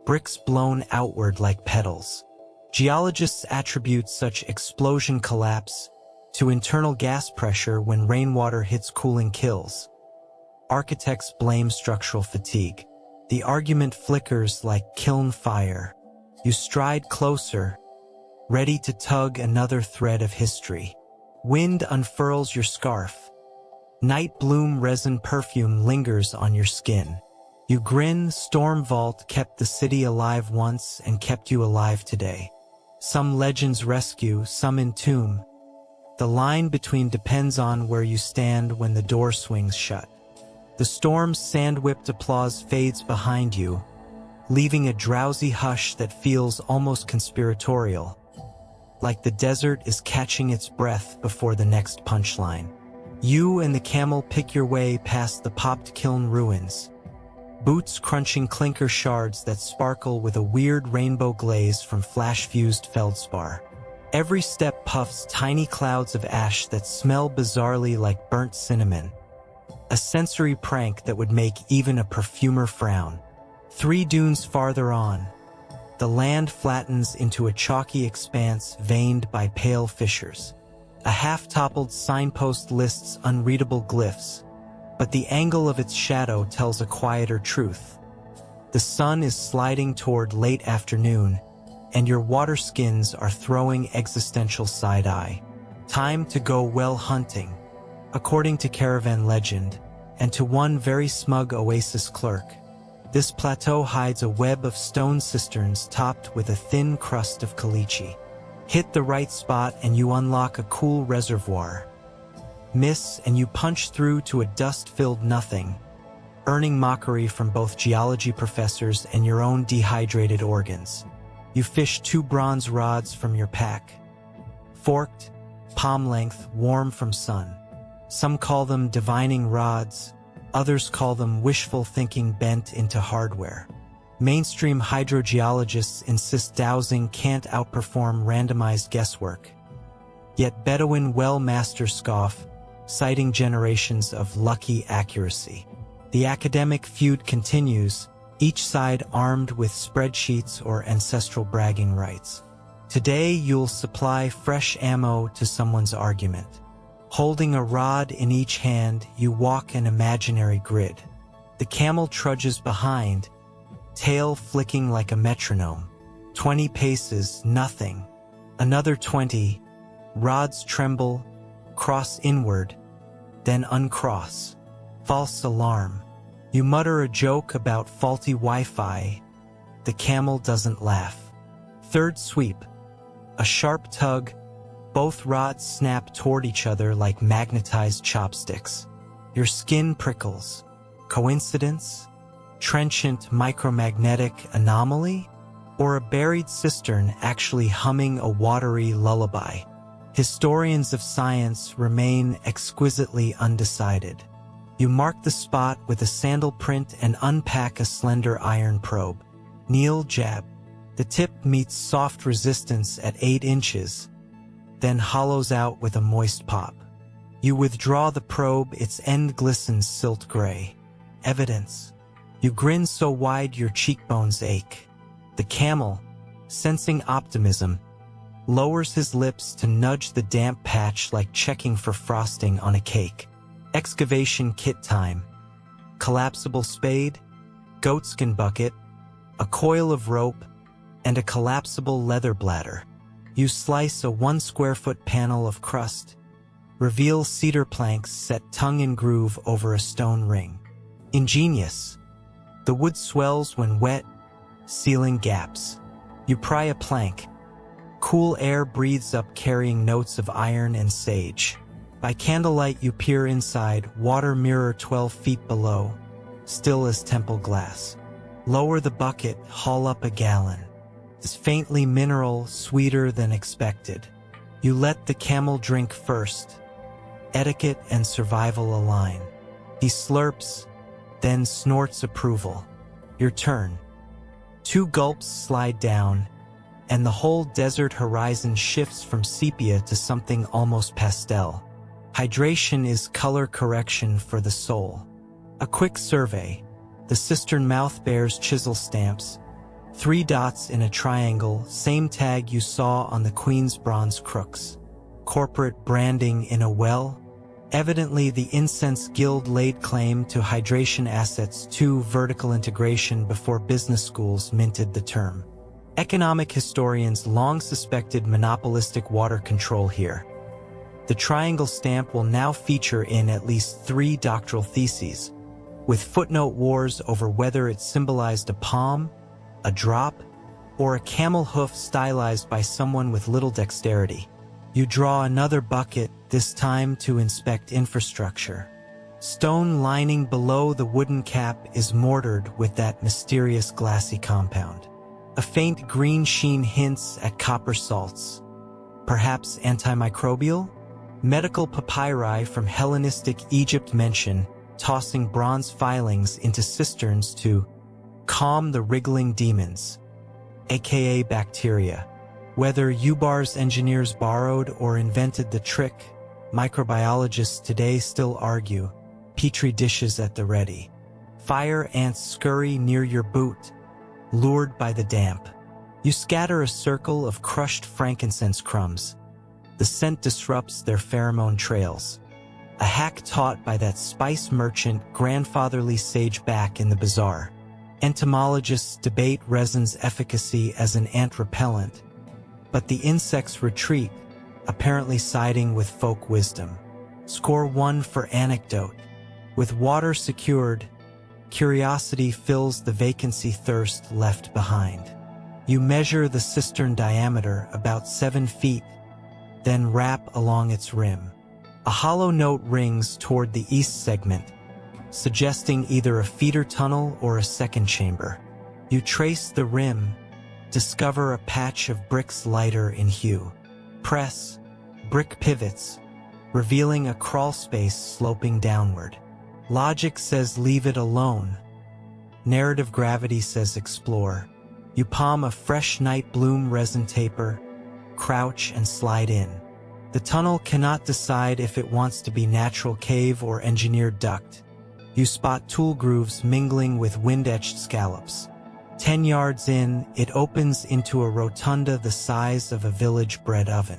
bricks blown outward like petals. Geologists attribute such explosion collapse to internal gas pressure when rainwater hits cooling kills. Architects blame structural fatigue. The argument flickers like kiln fire. You stride closer, ready to tug another thread of history. Wind unfurls your scarf. Night bloom resin perfume lingers on your skin. You grin. Storm vault kept the city alive once and kept you alive today. Some legends rescue, some entomb. The line between depends on where you stand when the door swings shut. The storm's sand-whipped applause fades behind you, leaving a drowsy hush that feels almost conspiratorial, like the desert is catching its breath before the next punchline. You and the camel pick your way past the popped kiln ruins, boots crunching clinker shards that sparkle with a weird rainbow glaze from flash-fused feldspar. Every step puffs tiny clouds of ash that smell bizarrely like burnt cinnamon, a sensory prank that would make even a perfumer frown. 3 dunes farther on, the land flattens into a chalky expanse veined by pale fissures. A half-toppled signpost lists unreadable glyphs, but the angle of its shadow tells a quieter truth. The sun is sliding toward late afternoon, and your water skins are throwing existential side-eye. Time to go well hunting, according to caravan legend, and to one very smug oasis clerk. This plateau hides a web of stone cisterns topped with a thin crust of caliche. Hit the right spot and you unlock a cool reservoir. miss, and you punch through to a dust-filled nothing, earning mockery from both geology professors and your own dehydrated organs. You fish 2 bronze rods from your pack, forked, palm length, warm from sun. Some call them divining rods, others call them wishful thinking bent into hardware. Mainstream hydrogeologists insist dowsing can't outperform randomized guesswork. Yet Bedouin well-masters scoff, citing generations of lucky accuracy. The academic feud continues, each side armed with spreadsheets or ancestral bragging rights. Today you'll supply fresh ammo to someone's argument. Holding a rod in each hand, you walk an imaginary grid. The camel trudges behind, tail flicking like a metronome. 20 paces, nothing. Another 20, rods tremble, cross inward, then uncross. False alarm. You mutter a joke about faulty Wi-Fi. The camel doesn't laugh. Third sweep. A sharp tug. Both rods snap toward each other like magnetized chopsticks. Your skin prickles. Coincidence? Trenchant micromagnetic anomaly? Or a buried cistern actually humming a watery lullaby? Historians of science remain exquisitely undecided. You mark the spot with a sandal print and unpack a slender iron probe. Kneel, jab. The tip meets soft resistance at 8 inches, then hollows out with a moist pop. You withdraw the probe, its end glistens silt gray. Evidence. You grin so wide your cheekbones ache. The camel, sensing optimism, lowers his lips to nudge the damp patch like checking for frosting on a cake. Excavation kit time. Collapsible spade, goatskin bucket, a coil of rope, and a collapsible leather bladder. You slice a 1 square foot panel of crust, reveal cedar planks set tongue in groove over a stone ring. Ingenious. The wood swells when wet, sealing gaps. You pry a plank. Cool air breathes up carrying notes of iron and sage. By candlelight you peer inside, water mirror 12 feet below, still as temple glass. Lower the bucket, haul up a gallon. It's faintly mineral, sweeter than expected. You let the camel drink first. Etiquette and survival align. He slurps, then snorts approval. Your turn. 2 gulps slide down, and the whole desert horizon shifts from sepia to something almost pastel. Hydration is color correction for the soul. A quick survey. The cistern mouth bears chisel stamps. 3 dots in a triangle, same tag you saw on the Queen's bronze crooks. Corporate branding in a well. Evidently the Incense Guild laid claim to hydration assets to vertical integration before business schools minted the term. Economic historians long suspected monopolistic water control here. The triangle stamp will now feature in at least 3 doctoral theses, with footnote wars over whether it symbolized a palm, a drop, or a camel hoof stylized by someone with little dexterity. You draw another bucket, this time to inspect infrastructure. Stone lining below the wooden cap is mortared with that mysterious glassy compound. A faint green sheen hints at copper salts. Perhaps antimicrobial? Medical papyri from Hellenistic Egypt mention tossing bronze filings into cisterns to calm the wriggling demons, aka bacteria. Whether Ubar's engineers borrowed or invented the trick, microbiologists today still argue. Petri dishes at the ready. Fire ants scurry near your boot, lured by the damp. You scatter a circle of crushed frankincense crumbs. The scent disrupts their pheromone trails. A hack taught by that spice merchant grandfatherly sage back in the bazaar. Entomologists debate resin's efficacy as an ant repellent, but the insects retreat, apparently siding with folk wisdom. Score 1 for anecdote. With water secured, curiosity fills the vacancy thirst left behind. You measure the cistern diameter, about 7 feet, then wrap along its rim. A hollow note rings toward the east segment, suggesting either a feeder tunnel or a second chamber. You trace the rim, discover a patch of bricks lighter in hue. Press, brick pivots, revealing a crawl space sloping downward. Logic says leave it alone. Narrative gravity says explore. You palm a fresh night bloom resin taper, crouch and slide in. The tunnel cannot decide if it wants to be natural cave or engineered duct. You spot tool grooves mingling with wind-etched scallops. 10 yards in, it opens into a rotunda the size of a village bread oven.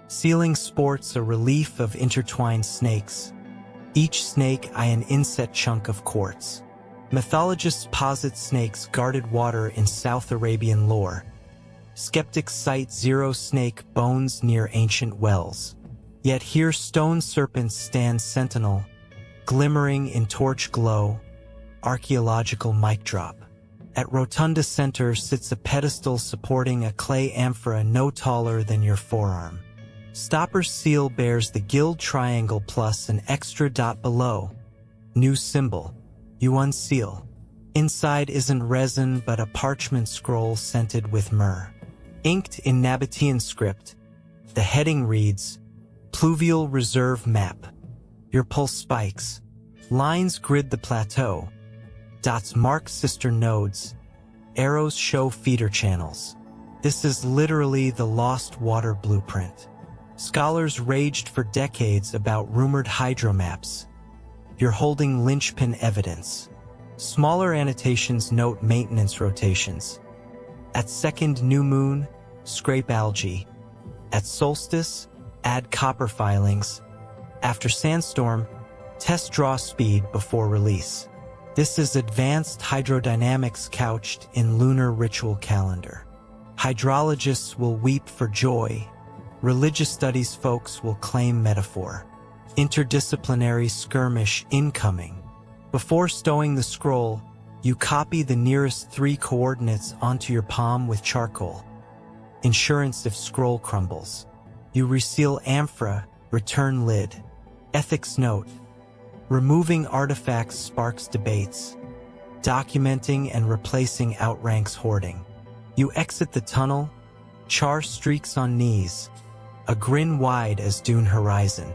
Ceiling sports a relief of intertwined snakes. Each snake an inset chunk of quartz. Mythologists posit snakes guarded water in South Arabian lore. Skeptics cite zero snake bones near ancient wells. Yet here stone serpents stand sentinel, glimmering in torch glow, archaeological mic drop. At Rotunda Center sits a pedestal supporting a clay amphora no taller than your forearm. Stopper's seal bears the guild triangle plus an extra dot below. New symbol. You unseal. Inside isn't resin but a parchment scroll scented with myrrh. Inked in Nabatean script, the heading reads, Pluvial Reserve Map. Your pulse spikes. Lines grid the plateau. Dots mark sister nodes. Arrows show feeder channels. This is literally the lost water blueprint. Scholars raged for decades about rumored hydromaps. You're holding linchpin evidence. Smaller annotations note maintenance rotations. At second new moon, scrape algae. At solstice, add copper filings. After sandstorm, test draw speed before release. This is advanced hydrodynamics couched in lunar ritual calendar. Hydrologists will weep for joy. Religious studies folks will claim metaphor. Interdisciplinary skirmish incoming. Before stowing the scroll, you copy the nearest 3 coordinates onto your palm with charcoal. Insurance if scroll crumbles. You reseal amphora, return lid. Ethics note. Removing artifacts sparks debates. Documenting and replacing outranks hoarding. You exit the tunnel, char streaks on knees, a grin wide as dune horizon.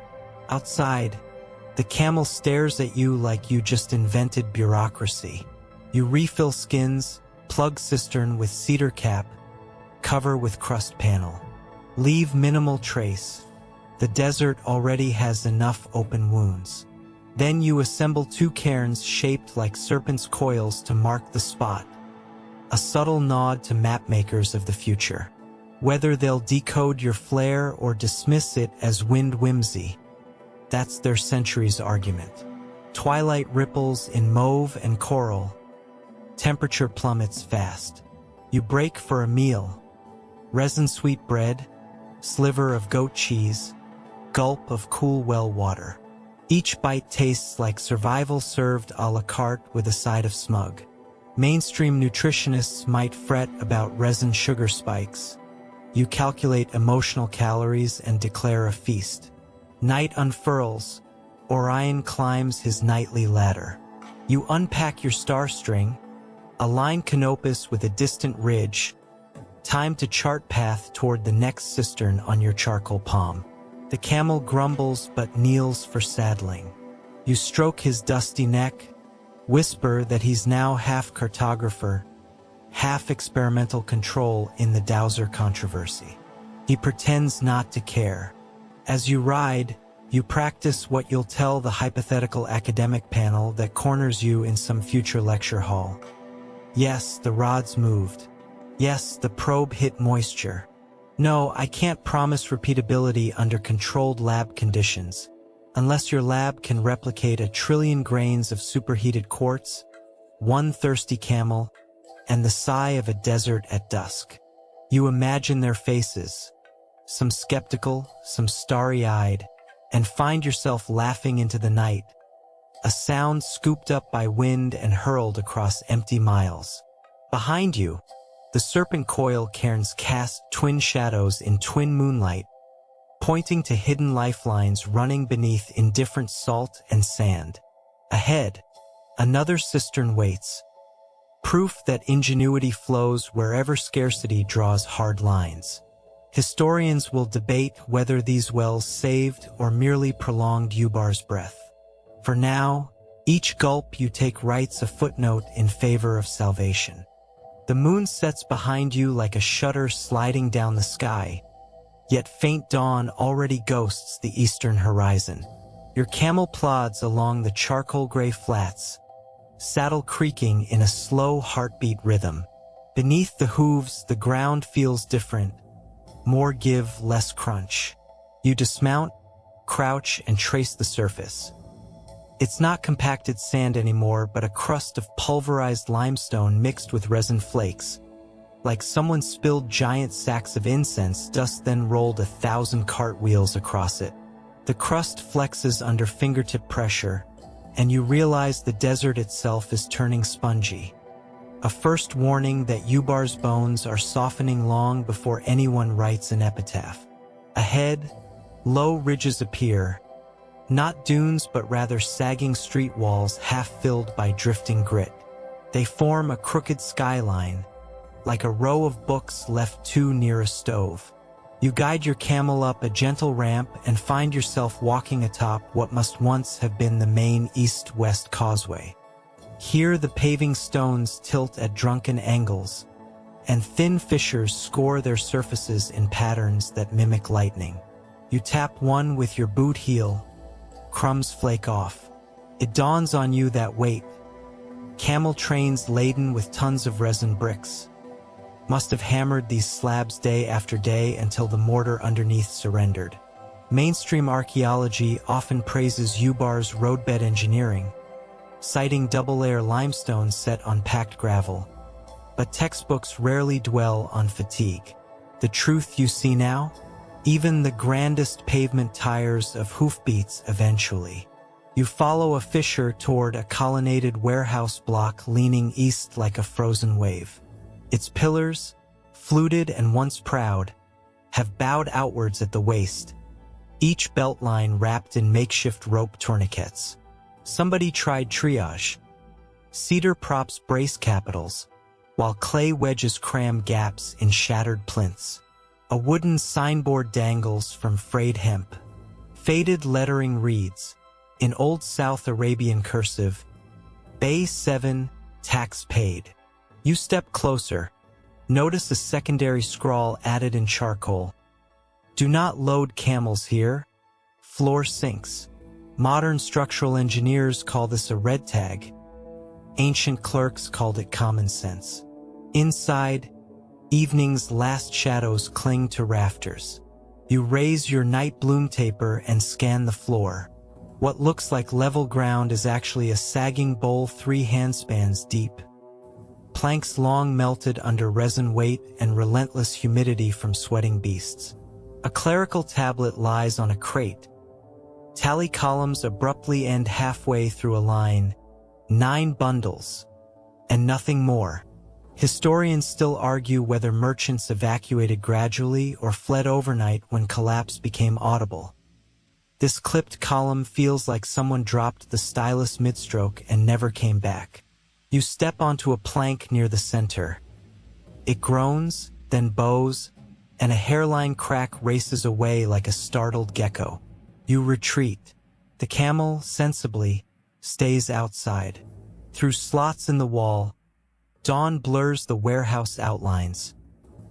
Outside, the camel stares at you like you just invented bureaucracy. You refill skins, plug cistern with cedar cap, cover with crust panel. Leave minimal trace. The desert already has enough open wounds. Then you assemble 2 cairns shaped like serpents' coils to mark the spot. A subtle nod to mapmakers of the future. Whether they'll decode your flair or dismiss it as wind whimsy, that's their century's argument. Twilight ripples in mauve and coral. Temperature plummets fast. You break for a meal. Resin sweet bread, sliver of goat cheese, gulp of cool well water. Each bite tastes like survival served a la carte with a side of smug. Mainstream nutritionists might fret about resin sugar spikes. You calculate emotional calories and declare a feast. Night unfurls. Orion climbs his nightly ladder. You unpack your star string, align canopus with a distant ridge. Time to chart path toward the next cistern on your charcoal palm. The camel grumbles but kneels for saddling. You stroke his dusty neck, whisper that he's now half cartographer, half experimental control in the Dowser controversy. He pretends not to care. As you ride, you practice what you'll tell the hypothetical academic panel that corners you in some future lecture hall. Yes, the rods moved. Yes, the probe hit moisture. No, I can't promise repeatability under controlled lab conditions, unless your lab can replicate 1 trillion grains of superheated quartz, 1 thirsty camel, and the sigh of a desert at dusk. You imagine their faces, some skeptical, some starry-eyed, and find yourself laughing into the night, a sound scooped up by wind and hurled across empty miles. Behind you, the serpent coil cairns cast twin shadows in twin moonlight, pointing to hidden lifelines running beneath indifferent salt and sand. Ahead, another cistern waits, proof that ingenuity flows wherever scarcity draws hard lines. Historians will debate whether these wells saved or merely prolonged Ubar's breath. For now, each gulp you take writes a footnote in favor of salvation. The moon sets behind you like a shutter sliding down the sky, yet faint dawn already ghosts the eastern horizon. Your camel plods along the charcoal-gray flats, saddle creaking in a slow heartbeat rhythm. Beneath the hooves, the ground feels different. More give, less crunch. You dismount, crouch, and trace the surface. It's not compacted sand anymore, but a crust of pulverized limestone mixed with resin flakes. Like someone spilled giant sacks of incense, dust then rolled 1,000 cartwheels across it. The crust flexes under fingertip pressure, and you realize the desert itself is turning spongy. A first warning that Ubar's bones are softening long before anyone writes an epitaph. Ahead, low ridges appear, not dunes but rather sagging street walls half-filled by drifting grit. They form a crooked skyline, like a row of books left too near a stove. You guide your camel up a gentle ramp and find yourself walking atop what must once have been the main east-west causeway. Here the paving stones tilt at drunken angles, and thin fissures score their surfaces in patterns that mimic lightning. You tap one with your boot heel, crumbs flake off. It dawns on you that wait, camel trains laden with tons of resin bricks, must have hammered these slabs day after day until the mortar underneath surrendered. Mainstream archaeology often praises Ubar's roadbed engineering, citing double-layer limestone set on packed gravel. But textbooks rarely dwell on fatigue. The truth you see now? Even the grandest pavement tires of hoofbeats eventually. You follow a fissure toward a colonnaded warehouse block leaning east like a frozen wave. Its pillars, fluted and once proud, have bowed outwards at the waist, each beltline wrapped in makeshift rope tourniquets. Somebody tried triage. Cedar props brace capitals, while clay wedges cram gaps in shattered plinths. A wooden signboard dangles from frayed hemp. Faded lettering reads, in Old South Arabian cursive, Bay 7, tax paid. You step closer. Notice a secondary scrawl added in charcoal. Do not load camels here. Floor sinks. Modern structural engineers call this a red tag. Ancient clerks called it common sense. Inside, evening's last shadows cling to rafters. You raise your night bloom taper and scan the floor. What looks like level ground is actually a sagging bowl 3 handspans deep. Planks long melted under resin weight and relentless humidity from sweating beasts. A clerical tablet lies on a crate. Tally columns abruptly end halfway through a line, 9 bundles, and nothing more. Historians still argue whether merchants evacuated gradually or fled overnight when collapse became audible. This clipped column feels like someone dropped the stylus midstroke and never came back. You step onto a plank near the center. It groans, then bows, and a hairline crack races away like a startled gecko. You retreat. The camel, sensibly, stays outside. Through slots in the wall, dawn blurs the warehouse outlines,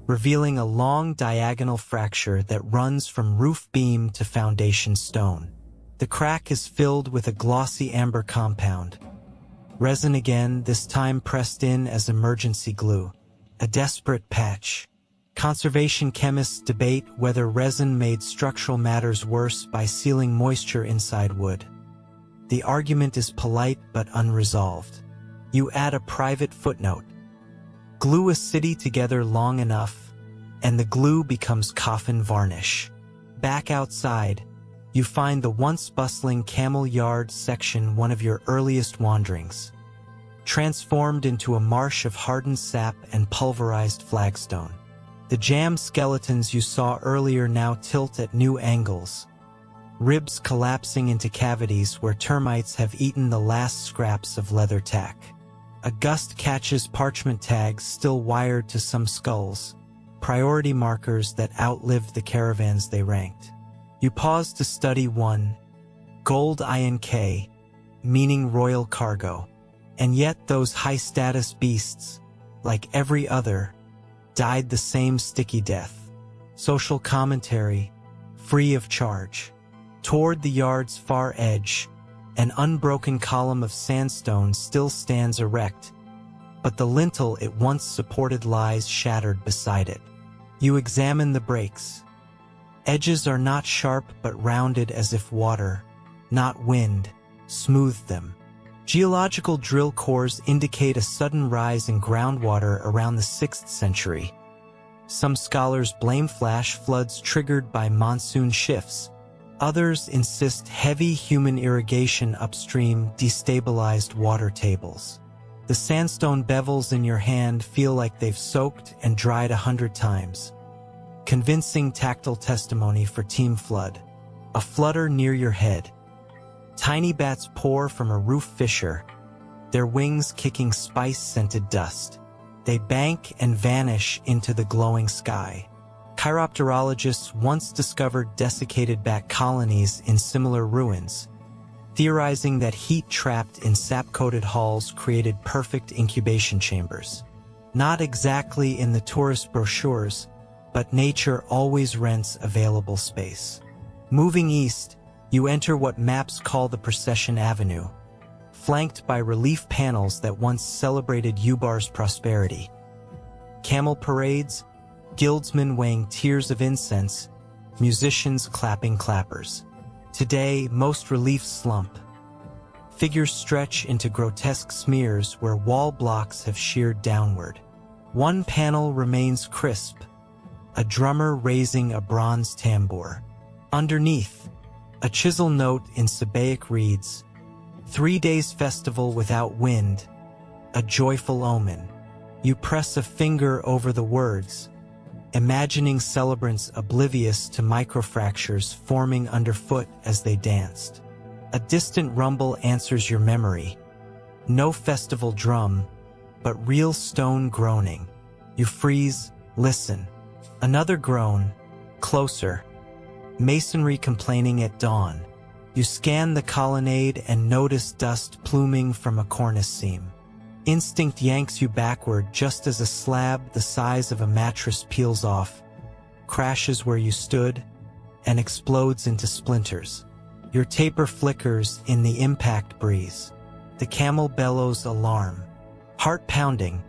revealing a long diagonal fracture that runs from roof beam to foundation stone. The crack is filled with a glossy amber compound. Resin again, this time pressed in as emergency glue. A desperate patch. Conservation chemists debate whether resin made structural matters worse by sealing moisture inside wood. The argument is polite but unresolved. You add a private footnote. Glue a city together long enough, and the glue becomes coffin varnish. Back outside, you find the once bustling camel yard section, one of your earliest wanderings, transformed into a marsh of hardened sap and pulverized flagstone. The jammed skeletons you saw earlier now tilt at new angles, ribs collapsing into cavities where termites have eaten the last scraps of leather tack. A gust catches parchment tags still wired to some skulls, priority markers that outlived the caravans they ranked. You pause to study one, gold INK, meaning royal cargo. And yet those high-status beasts, like every other, died the same sticky death. Social commentary, free of charge. Toward the yard's far edge, an unbroken column of sandstone still stands erect, but the lintel it once supported lies shattered beside it. You examine the breaks. Edges are not sharp but rounded as if water, not wind, smoothed them. Geological drill cores indicate a sudden rise in groundwater around the 6th century. Some scholars blame flash floods triggered by monsoon shifts. Others insist heavy human irrigation upstream destabilized water tables. The sandstone bevels in your hand feel like they've soaked and dried 100 times. Convincing tactile testimony for Team Flood. A flutter near your head. Tiny bats pour from a roof fissure, their wings kicking spice-scented dust. They bank and vanish into the glowing sky. Chiropterologists once discovered desiccated bat colonies in similar ruins, theorizing that heat trapped in sap-coated halls created perfect incubation chambers. Not exactly in the tourist brochures, but nature always rents available space. Moving east, you enter what maps call the Procession Avenue, flanked by relief panels that once celebrated Ubar's prosperity. Camel parades, guildsmen weighing tiers of incense, musicians clapping clappers. Today, most reliefs slump. Figures stretch into grotesque smears where wall blocks have sheared downward. One panel remains crisp, a drummer raising a bronze tambour. Underneath, a chisel note in Sabaic reads, 3 days festival without wind, a joyful omen. You press a finger over the words, imagining celebrants oblivious to microfractures forming underfoot as they danced. A distant rumble answers your memory. No festival drum, but real stone groaning. You freeze, listen. Another groan, closer. Masonry complaining at dawn. You scan the colonnade and notice dust pluming from a cornice seam. Instinct yanks you backward just as a slab the size of a mattress peels off, crashes where you stood, and explodes into splinters. Your taper flickers in the impact breeze. The camel bellows alarm. Heart pounding,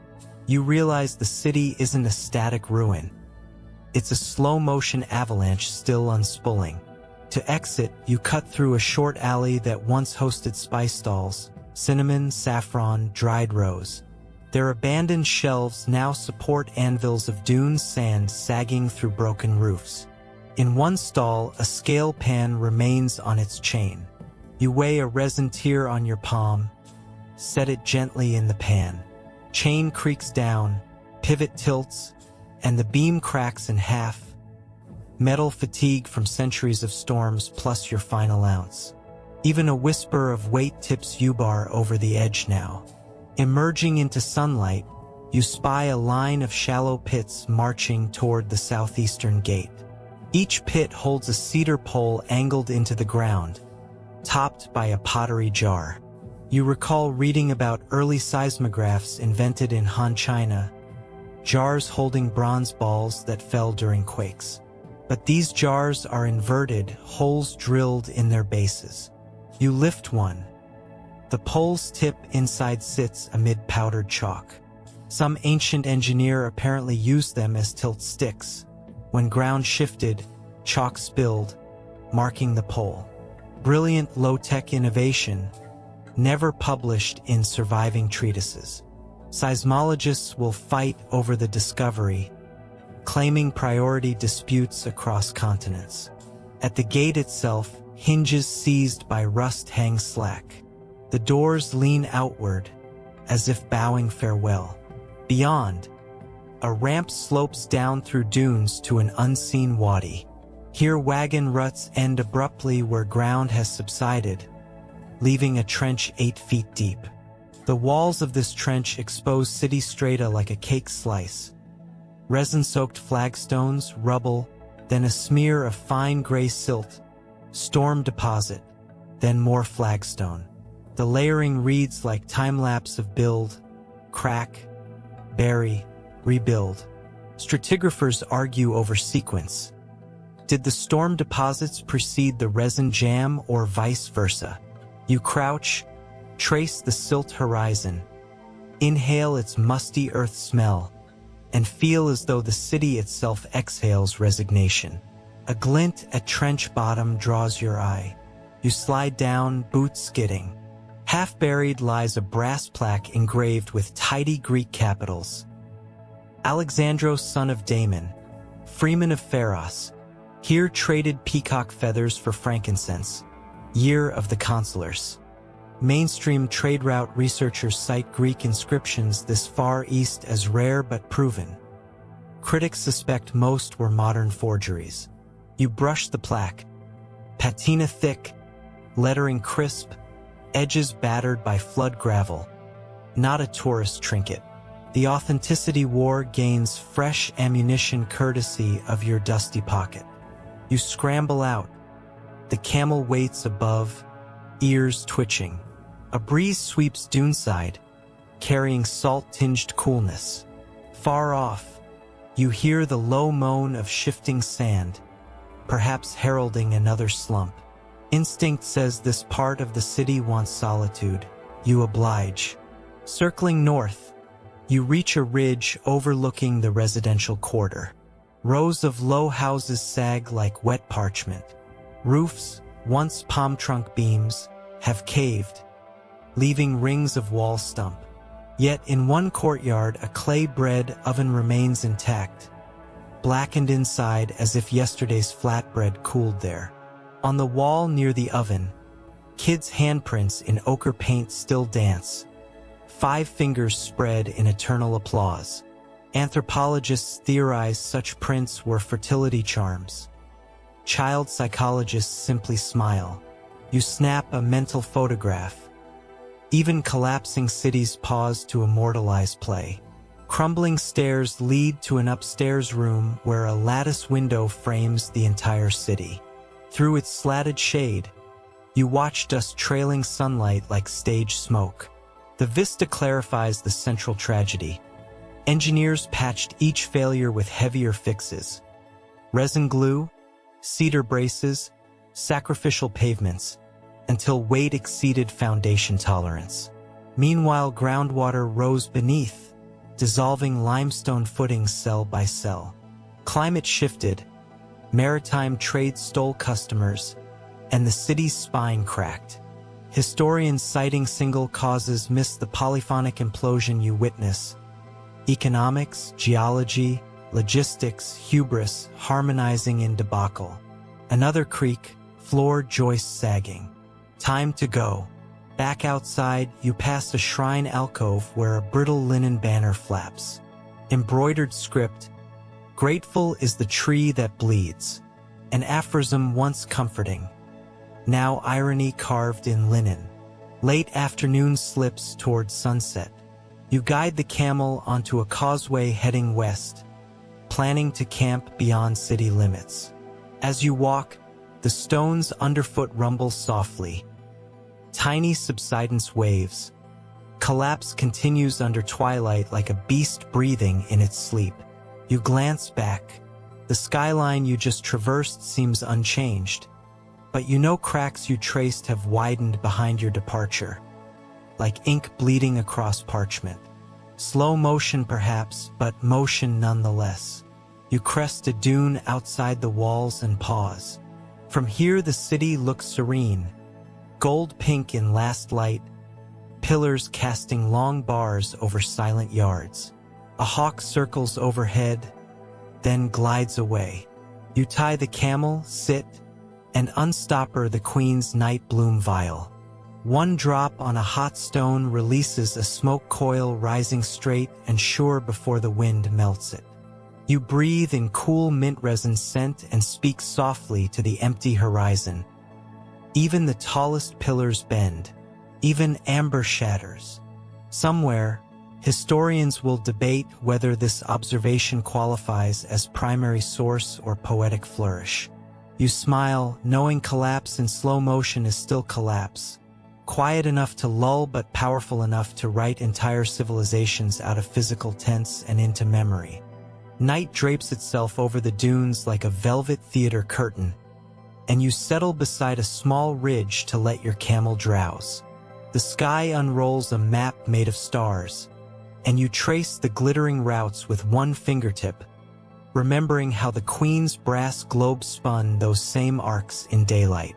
you realize the city isn't a static ruin. It's a slow-motion avalanche still unspooling. To exit, you cut through a short alley that once hosted spice stalls, cinnamon, saffron, dried rose. Their abandoned shelves now support anvils of dune sand sagging through broken roofs. In one stall, a scale pan remains on its chain. You weigh a resin tear on your palm, set it gently in the pan. Chain creaks down, pivot tilts, and the beam cracks in half. Metal fatigue from centuries of storms plus your final ounce. Even a whisper of weight tips Ubar over the edge now. Emerging into sunlight, you spy a line of shallow pits marching toward the southeastern gate. Each pit holds a cedar pole angled into the ground, topped by a pottery jar. You recall reading about early seismographs invented in Han China, jars holding bronze balls that fell during quakes. But these jars are inverted, holes drilled in their bases. You lift one. The pole's tip inside sits amid powdered chalk. Some ancient engineer apparently used them as tilt sticks. When ground shifted, chalk spilled, marking the pole. Brilliant low-tech innovation, never published in surviving treatises. Seismologists will fight over the discovery, claiming priority disputes across continents. At the gate itself, hinges seized by rust hang slack. The doors lean outward, as if bowing farewell. Beyond, A ramp slopes down through dunes to an unseen wadi. Here wagon ruts end abruptly where ground has subsided, leaving a trench 8 feet deep. The walls of this trench expose city strata like a cake slice. Resin-soaked flagstones, rubble, then a smear of fine gray silt, storm deposit, then more flagstone. The layering reads like time-lapse of build, crack, bury, rebuild. Stratigraphers argue over sequence. Did the storm deposits precede the resin jam or vice versa? You crouch, trace the silt horizon, inhale its musty earth smell, and feel as though the city itself exhales resignation. A glint at trench bottom draws your eye. You slide down, boots skidding. Half buried lies a brass plaque engraved with tidy Greek capitals. Alexandros, son of Damon, freeman of Pharos, here traded peacock feathers for frankincense, year of the consulars. Mainstream trade route researchers cite Greek inscriptions this far east as rare but proven. Critics suspect most were modern forgeries. You brush the plaque. Patina thick, lettering crisp, edges battered by flood gravel. Not a tourist trinket. The authenticity war gains fresh ammunition courtesy of your dusty pocket. You scramble out. The camel waits above, ears twitching. A breeze sweeps duneside, carrying salt-tinged coolness. Far off, you hear the low moan of shifting sand, perhaps heralding another slump. Instinct says this part of the city wants solitude. You oblige. Circling north, you reach a ridge overlooking the residential quarter. Rows of low houses sag like wet parchment. Roofs, once palm trunk beams, have caved, leaving rings of wall stump. Yet in one courtyard a clay bread oven remains intact, blackened inside as if yesterday's flatbread cooled there. On the wall near the oven, kids' handprints in ochre paint still dance, 5 fingers spread in eternal applause. Anthropologists theorize such prints were fertility charms. Child psychologists simply smile. You snap a mental photograph. Even collapsing cities pause to immortalize play. Crumbling stairs lead to an upstairs room where a lattice window frames the entire city. Through its slatted shade, you watch dust trailing sunlight like stage smoke. The vista clarifies the central tragedy. Engineers patched each failure with heavier fixes. Resin glue, cedar braces, sacrificial pavements, until weight exceeded foundation tolerance. Meanwhile, groundwater rose beneath, dissolving limestone footings cell by cell. Climate shifted, maritime trade stole customers, and the city's spine cracked. Historians citing single causes miss the polyphonic implosion you witness. Economics, geology, logistics, hubris harmonizing in debacle. Another creak, floor joists sagging. Time to go. Back outside, you pass a shrine alcove where a brittle linen banner flaps. Embroidered script, "Grateful is the tree that bleeds," an aphorism once comforting. Now irony carved in linen. Late afternoon slips toward sunset. You guide the camel onto a causeway heading west, planning to camp beyond city limits. As you walk, the stones underfoot rumble softly. Tiny subsidence waves. Collapse continues under twilight like a beast breathing in its sleep. You glance back. The skyline you just traversed seems unchanged, but you know cracks you traced have widened behind your departure, like ink bleeding across parchment. Slow motion perhaps, but motion nonetheless. You crest a dune outside the walls and pause. From here the city looks serene, gold pink in last light, pillars casting long bars over silent yards. A hawk circles overhead, then glides away. You tie the camel, sit, and unstopper the queen's night bloom vial. One drop on a hot stone releases a smoke coil rising straight and sure before the wind melts it. You breathe in cool mint resin scent and speak softly to the empty horizon. Even the tallest pillars bend. Even amber shatters. Somewhere, historians will debate whether this observation qualifies as primary source or poetic flourish. You smile, knowing collapse in slow motion is still collapse. Quiet enough to lull but powerful enough to write entire civilizations out of physical tense and into memory. Night drapes itself over the dunes like a velvet theater curtain, and you settle beside a small ridge to let your camel drowse. The sky unrolls a map made of stars, and you trace the glittering routes with one fingertip, remembering how the Queen's brass globe spun those same arcs in daylight.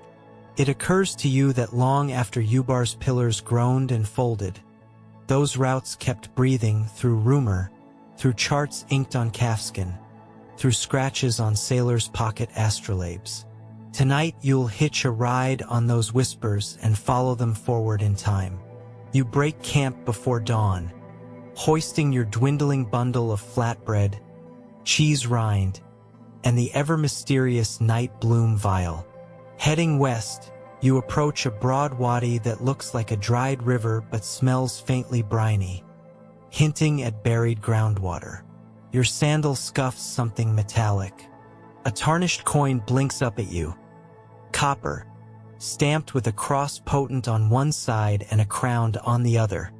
It occurs to you that long after Ubar's pillars groaned and folded, those routes kept breathing through rumor, through charts inked on calfskin, through scratches on sailors' pocket astrolabes. Tonight you'll hitch a ride on those whispers and follow them forward in time. You break camp before dawn, hoisting your dwindling bundle of flatbread, cheese rind, and the ever-mysterious night bloom vial. Heading west, you approach a broad wadi that looks like a dried river but smells faintly briny, hinting at buried groundwater. Your sandal scuffs something metallic. A tarnished coin blinks up at you. Copper, stamped with a cross potent on one side and a crown on the other.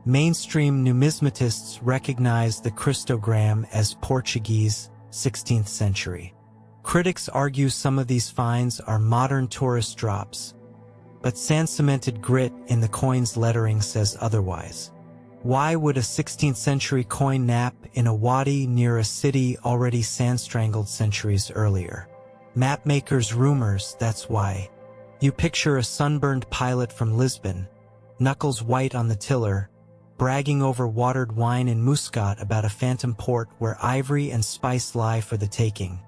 Mainstream numismatists recognize the Christogram as Portuguese, 16th century. Critics argue some of these finds are modern tourist drops, but sand-cemented grit in the coin's lettering says otherwise. Why would a 16th century coin nap in a wadi near a city already sand-strangled centuries earlier? Mapmakers' rumors, that's why. You picture a sunburned pilot from Lisbon, knuckles white on the tiller, bragging over watered wine in Muscat about a phantom port where ivory and spice lie for the taking.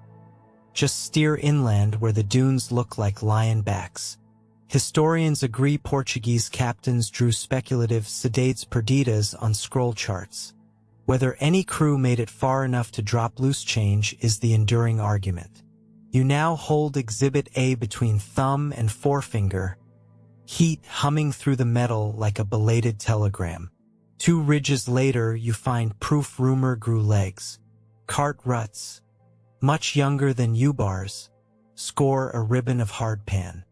Just steer inland where the dunes look like lion backs. Historians agree Portuguese captains drew speculative cidades perdidas on scroll charts. Whether any crew made it far enough to drop loose change is the enduring argument. You now hold Exhibit A between thumb and forefinger, heat humming through the metal like a belated telegram. 2 ridges later, you find proof rumor grew legs. Cart ruts, much younger than Ubar's, score a ribbon of hardpan.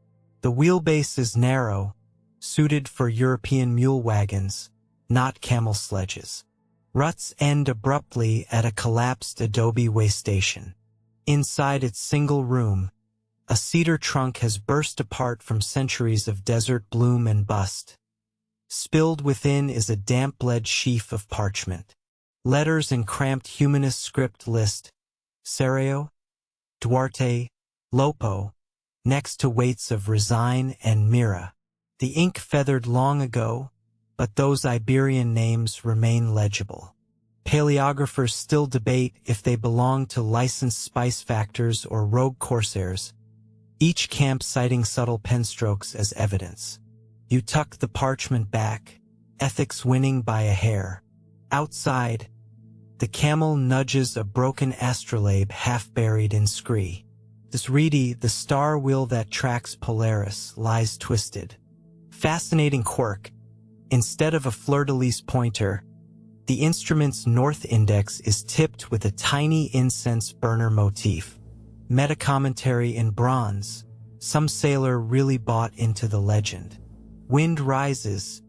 The wheelbase is narrow, suited for European mule wagons, not camel sledges. Ruts end abruptly at a collapsed adobe way station. Inside its single room, a cedar trunk has burst apart from centuries of desert bloom and bust. Spilled within is a damp-lead sheaf of parchment. Letters in cramped humanist script list Sereo, Duarte, Lopo, next to weights of resin and mira. The ink feathered long ago, but those Iberian names remain legible. Paleographers still debate if they belong to licensed spice factors or rogue corsairs, each camp citing subtle penstrokes as evidence. You tuck the parchment back, ethics winning by a hair. Outside, the camel nudges a broken astrolabe half buried in scree. This reedy, the star wheel that tracks Polaris, lies twisted. Fascinating quirk. Instead of a fleur-de-lis pointer, the instrument's north index is tipped with a tiny incense burner motif. Meta-commentary in bronze. Some sailor really bought into the legend. Wind rises,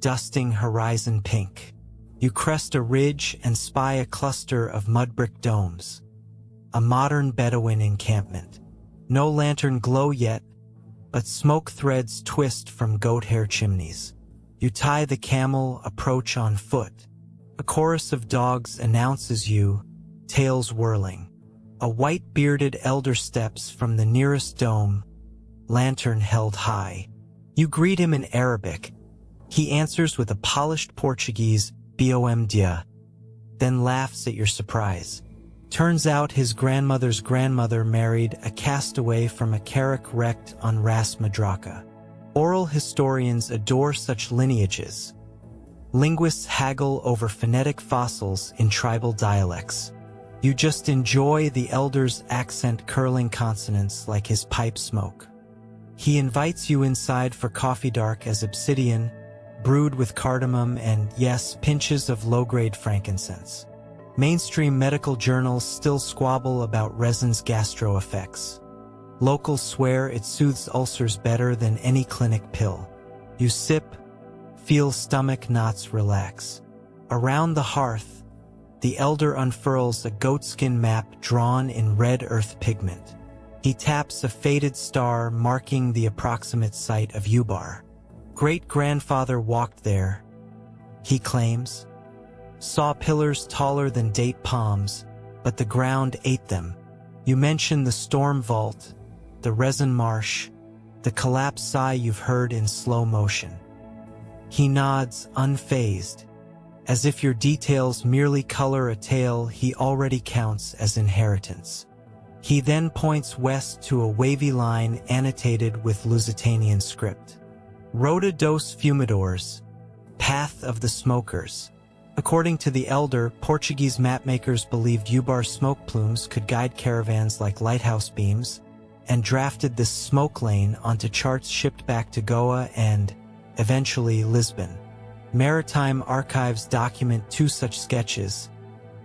dusting horizon pink. You crest a ridge and spy a cluster of mud-brick domes. A modern Bedouin encampment. No lantern glow yet, but smoke threads twist from goat hair chimneys. You tie the camel, approach on foot. A chorus of dogs announces you, tails whirling. A white-bearded elder steps from the nearest dome, lantern held high. You greet him in Arabic. He answers with a polished Portuguese, bom dia, then laughs at your surprise. Turns out his grandmother's grandmother married a castaway from a carrack wrecked on Ras Madraka. Oral historians adore such lineages. Linguists haggle over phonetic fossils in tribal dialects. You just enjoy the elder's accent-curling consonants like his pipe smoke. He invites you inside for coffee dark as obsidian, brewed with cardamom and, yes, pinches of low-grade frankincense. Mainstream medical journals still squabble about resin's gastro effects. Locals swear it soothes ulcers better than any clinic pill. You sip, feel stomach knots relax. Around the hearth, the elder unfurls a goatskin map drawn in red earth pigment. He taps a faded star marking the approximate site of Ubar. Great-grandfather walked there, he claims. Saw pillars taller than date palms, but the ground ate them. You mention the storm vault, the resin marsh, the collapse sigh you've heard in slow motion. He nods unfazed, as if your details merely color a tale he already counts as inheritance. He then points west to a wavy line annotated with Lusitanian script. Rota dos Fumadores, Path of the Smokers. According to the elder, Portuguese mapmakers believed Ubar smoke plumes could guide caravans like lighthouse beams, and drafted this smoke lane onto charts shipped back to Goa and, eventually, Lisbon. Maritime archives document two such sketches,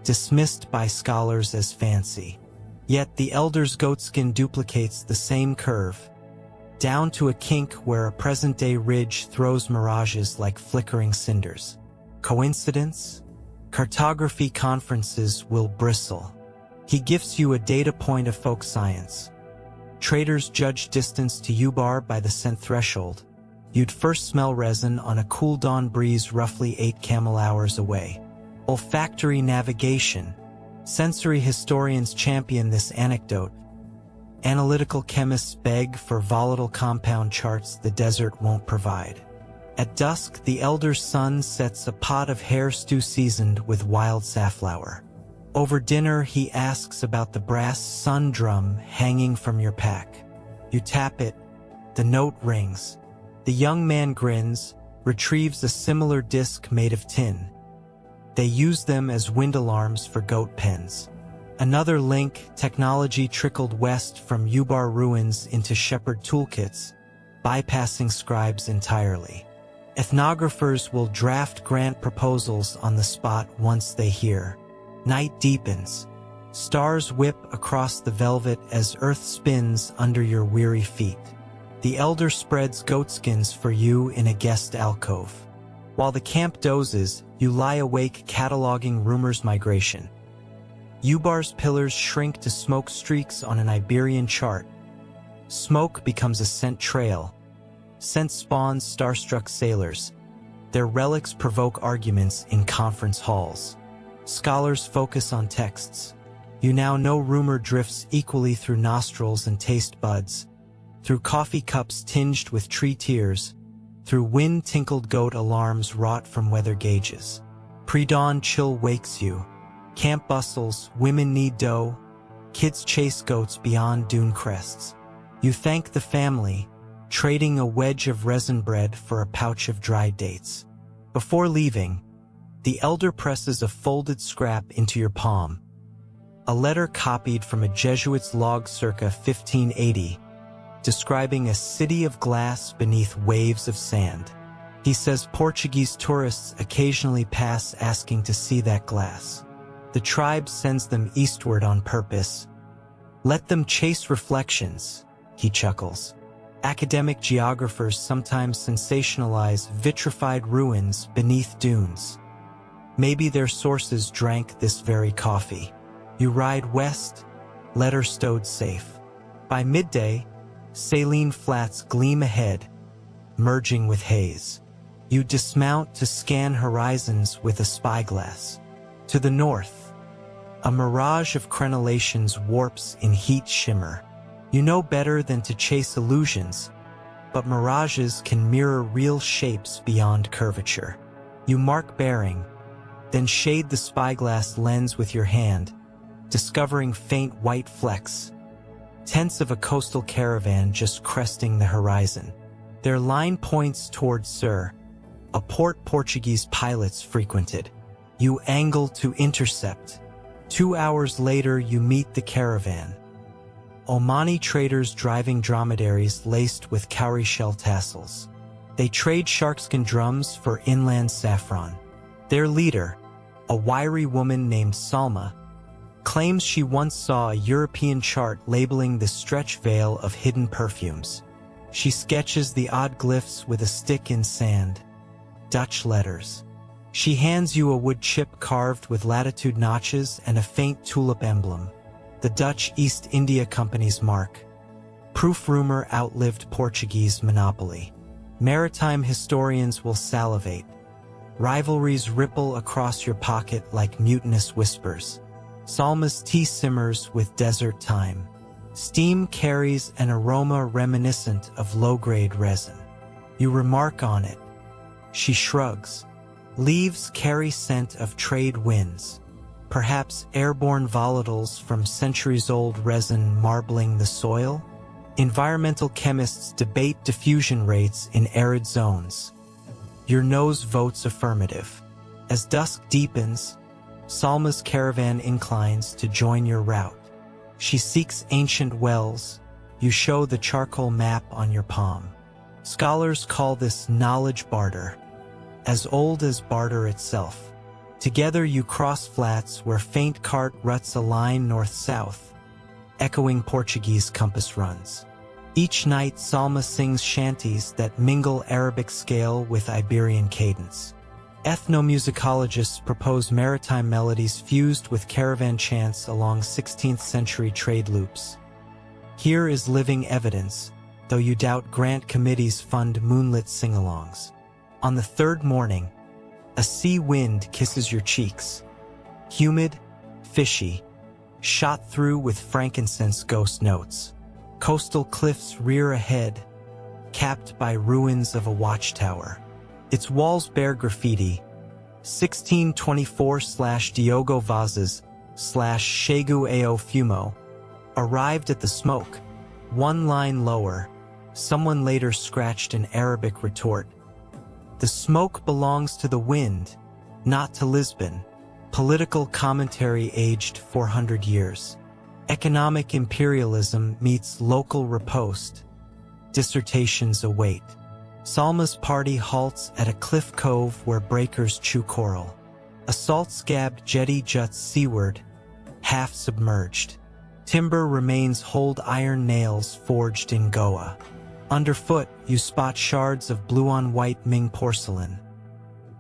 dismissed by scholars as fancy. Yet the elder's goatskin duplicates the same curve, down to a kink where a present-day ridge throws mirages like flickering cinders. Coincidence? Cartography conferences will bristle. He gifts you a data point of folk science. Traders judge distance to Ubar by the scent threshold. You'd first smell resin on a cool dawn breeze roughly 8 camel hours away. Olfactory navigation. Sensory historians champion this anecdote. Analytical chemists beg for volatile compound charts the desert won't provide. At dusk, the elder's son sets a pot of hare stew seasoned with wild safflower. Over dinner, he asks about the brass sun drum hanging from your pack. You tap it, the note rings. The young man grins, retrieves a similar disc made of tin. They use them as wind alarms for goat pens. Another link, technology trickled west from Ubar ruins into shepherd toolkits, bypassing scribes entirely. Ethnographers will draft grant proposals on the spot once they hear. Night deepens. Stars whip across the velvet as earth spins under your weary feet. The elder spreads goatskins for you in a guest alcove. While the camp dozes, you lie awake cataloging rumors' migration. Ubar's pillars shrink to smoke streaks on an Iberian chart. Smoke becomes a scent trail. Scent spawns starstruck sailors. Their relics provoke arguments in conference halls. Scholars focus on texts. You now know rumor drifts equally through nostrils and taste buds, through coffee cups tinged with tree tears, through wind-tinkled goat alarms wrought from weather gauges. Pre-dawn chill wakes you. Camp bustles, women knead dough, kids chase goats beyond dune crests. You thank the family, trading a wedge of resin bread for a pouch of dried dates. Before leaving, the elder presses a folded scrap into your palm. A letter copied from a Jesuit's log circa 1580, describing a city of glass beneath waves of sand. He says Portuguese tourists occasionally pass asking to see that glass. The tribe sends them eastward on purpose. Let them chase reflections, he chuckles. Academic geographers sometimes sensationalize vitrified ruins beneath dunes. Maybe their sources drank this very coffee. You ride west, letter stowed safe. By midday, saline flats gleam ahead, merging with haze. You dismount to scan horizons with a spyglass. To the north, a mirage of crenellations warps in heat shimmer. You know better than to chase illusions, but mirages can mirror real shapes beyond curvature. You mark bearing, then shade the spyglass lens with your hand, discovering faint white flecks, tents of a coastal caravan just cresting the horizon. Their line points towards Sur, a port Portuguese pilots frequented. You angle to intercept. 2 hours later, you meet the caravan. Omani traders driving dromedaries laced with cowrie shell tassels. They trade sharkskin drums for inland saffron. Their leader, a wiry woman named Salma, claims she once saw a European chart labeling the stretch veil of hidden perfumes. She sketches the odd glyphs with a stick in sand. Dutch letters. She hands you a wood chip carved with latitude notches and a faint tulip emblem, the Dutch East India Company's mark. Proof rumor outlived Portuguese monopoly. Maritime historians will salivate. Rivalries ripple across your pocket like mutinous whispers. Salma's tea simmers with desert thyme. Steam carries an aroma reminiscent of low-grade resin. You remark on it. She shrugs. Leaves carry scent of trade winds, perhaps airborne volatiles from centuries-old resin marbling the soil? Environmental chemists debate diffusion rates in arid zones. Your nose votes affirmative. As dusk deepens, Salma's caravan inclines to join your route. She seeks ancient wells. You show the charcoal map on your palm. Scholars call this knowledge barter, as old as barter itself. Together you cross flats where faint cart ruts align north-south, echoing Portuguese compass runs. Each night Salma sings shanties that mingle Arabic scale with Iberian cadence. Ethnomusicologists propose maritime melodies fused with caravan chants along 16th century trade loops. Here is living evidence, though you doubt grant committees fund moonlit sing-alongs. On the third morning, a sea wind kisses your cheeks. Humid, fishy, shot through with frankincense ghost notes. Coastal cliffs rear ahead, capped by ruins of a watchtower. Its walls bear graffiti, 1624/Diogo Vazes/Chego ao Fumo, arrived at the smoke. One line lower, someone later scratched an Arabic retort. The smoke belongs to the wind, not to Lisbon. Political commentary aged 400 years. Economic imperialism meets local riposte. Dissertations await. Salma's party halts at a cliff cove where breakers chew coral. A salt-scabbed jetty juts seaward, half submerged. Timber remains hold iron nails forged in Goa. Underfoot, you spot shards of blue-on-white Ming porcelain.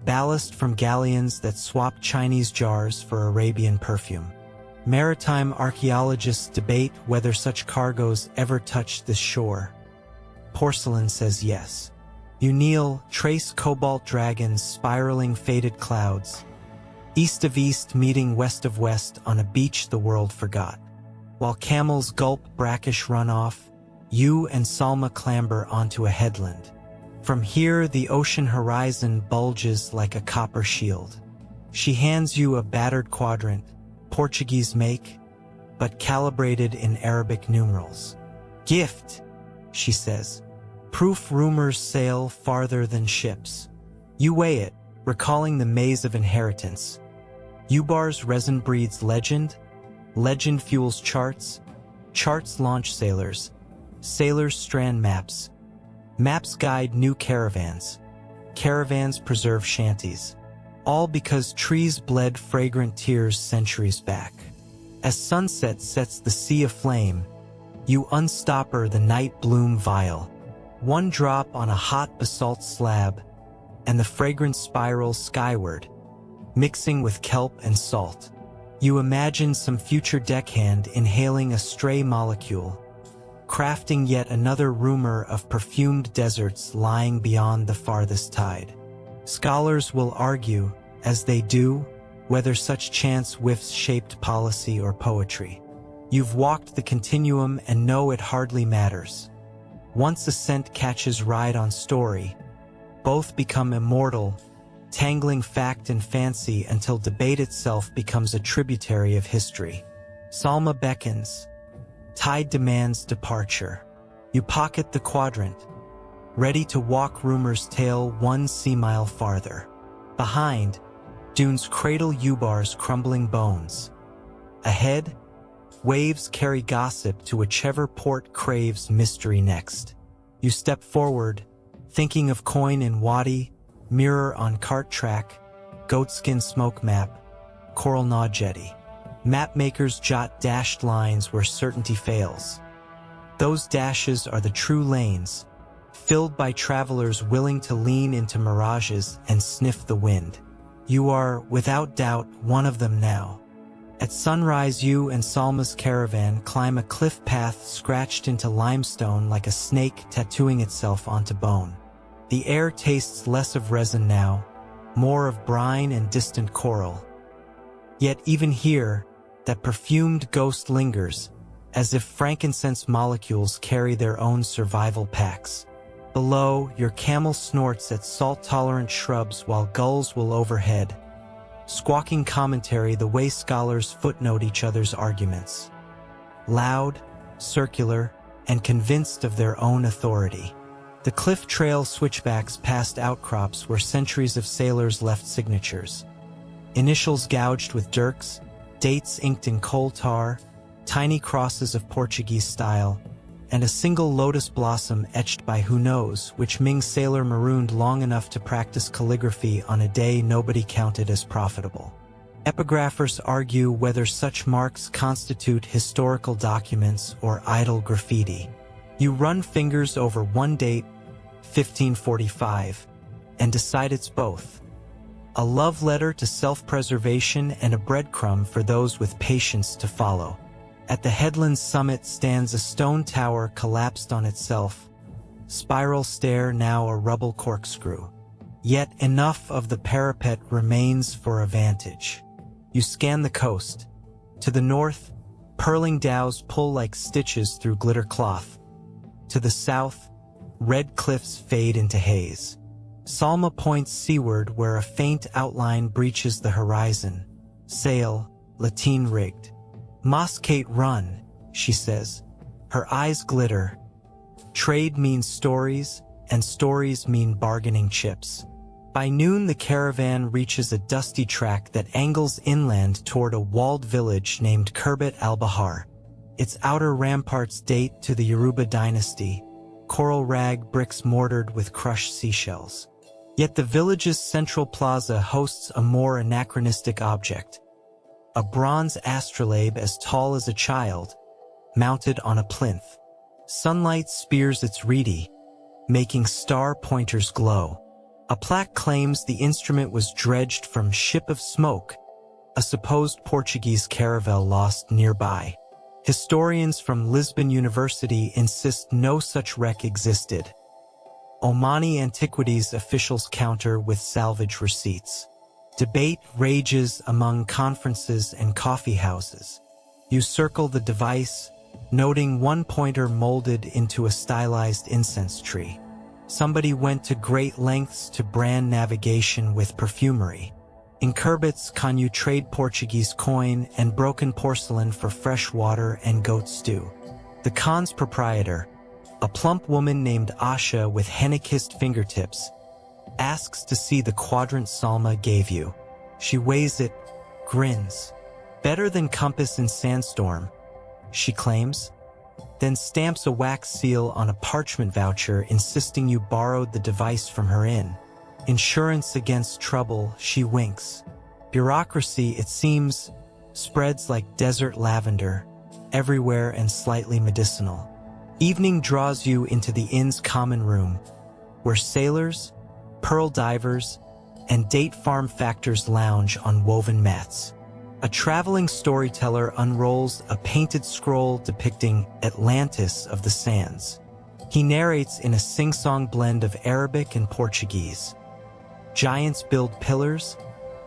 Ballast from galleons that swap Chinese jars for Arabian perfume. Maritime archaeologists debate whether such cargoes ever touched this shore. Porcelain says yes. You kneel, trace cobalt dragons spiraling faded clouds. East of east meeting west of west on a beach the world forgot. While camels gulp brackish runoff, you and Salma clamber onto a headland. From here, the ocean horizon bulges like a copper shield. She hands you a battered quadrant, Portuguese make, but calibrated in Arabic numerals. Gift, she says. Proof rumors sail farther than ships. You weigh it, recalling the maze of inheritance. Ubar's resin breeds legend. Legend fuels charts. Charts launch sailors. Sailors strand maps. Maps guide new caravans. Caravans preserve shanties. All because trees bled fragrant tears centuries back. As sunset sets the sea aflame, you unstopper the night bloom vial. One drop on a hot basalt slab, and the fragrance spirals skyward, mixing with kelp and salt. You imagine some future deckhand inhaling a stray molecule, crafting yet another rumor of perfumed deserts lying beyond the farthest tide. Scholars will argue, as they do, whether such chance whiffs shaped policy or poetry. You've walked the continuum and know it hardly matters. Once a scent catches ride on story, both become immortal, tangling fact and fancy until debate itself becomes a tributary of history. Salma beckons. Tide demands departure. You pocket the quadrant. ready to walk rumor's tale 1 sea mile farther. Behind, dunes cradle Ubar's crumbling bones. Ahead, waves carry gossip to whichever port craves mystery next. You step forward, thinking of coin in wadi, mirror on cart track, goatskin smoke map, coral gnaw jetty. Mapmakers jot dashed lines where certainty fails. Those dashes are the true lanes, filled by travelers willing to lean into mirages and sniff the wind. You are, without doubt, one of them now. At sunrise, you and Salma's caravan climb a cliff path scratched into limestone like a snake tattooing itself onto bone. The air tastes less of resin now, more of brine and distant coral. Yet even here, that perfumed ghost lingers, as if frankincense molecules carry their own survival packs. Below, your camel snorts at salt-tolerant shrubs while gulls will overhead, squawking commentary the way scholars footnote each other's arguments. Loud, circular, and convinced of their own authority. The cliff trail switchbacks past outcrops where centuries of sailors left signatures. Initials gouged with dirks, dates inked in coal tar, tiny crosses of Portuguese style, and a single lotus blossom etched by who knows which Ming sailor marooned long enough to practice calligraphy on a day nobody counted as profitable. Epigraphers argue whether such marks constitute historical documents or idle graffiti. You run fingers over one date, 1545, and decide it's both. A love letter to self-preservation and a breadcrumb for those with patience to follow. At the headland's summit stands a stone tower collapsed on itself, spiral stair now a rubble corkscrew. Yet enough of the parapet remains for a vantage. You scan the coast. To the north, purling dows pull like stitches through glitter cloth. To the south, red cliffs fade into haze. Salma points seaward where a faint outline breaches the horizon. Sail, lateen-rigged. "Moskate run," she says. Her eyes glitter. Trade means stories, and stories mean bargaining chips. By noon, the caravan reaches a dusty track that angles inland toward a walled village named Kerbet al-Bahar. Its outer ramparts date to the Yoruba dynasty, coral rag bricks mortared with crushed seashells. Yet the village's central plaza hosts a more anachronistic object. A bronze astrolabe as tall as a child, mounted on a plinth. Sunlight spears its reedy, making star pointers glow. A plaque claims the instrument was dredged from Ship of Smoke, a supposed Portuguese caravel lost nearby. Historians from Lisbon University insist no such wreck existed. Omani Antiquities officials counter with salvage receipts. Debate rages among conferences and coffee houses. You circle the device, noting one pointer molded into a stylized incense tree. Somebody went to great lengths to brand navigation with perfumery. In Kerbets, can you trade Portuguese coin and broken porcelain for fresh water and goat stew? The Khan's proprietor, a plump woman named Asha with henna-kissed fingertips, asks to see the quadrant Salma gave you. She weighs it, grins. "Better than compass in sandstorm," she claims, then stamps a wax seal on a parchment voucher insisting you borrowed the device from her inn. Insurance against trouble, she winks. Bureaucracy, it seems, spreads like desert lavender, everywhere and slightly medicinal. Evening draws you into the inn's common room, where sailors, pearl divers, and date farm factors lounge on woven mats. A traveling storyteller unrolls a painted scroll depicting Atlantis of the sands. He narrates in a sing-song blend of Arabic and Portuguese. Giants build pillars,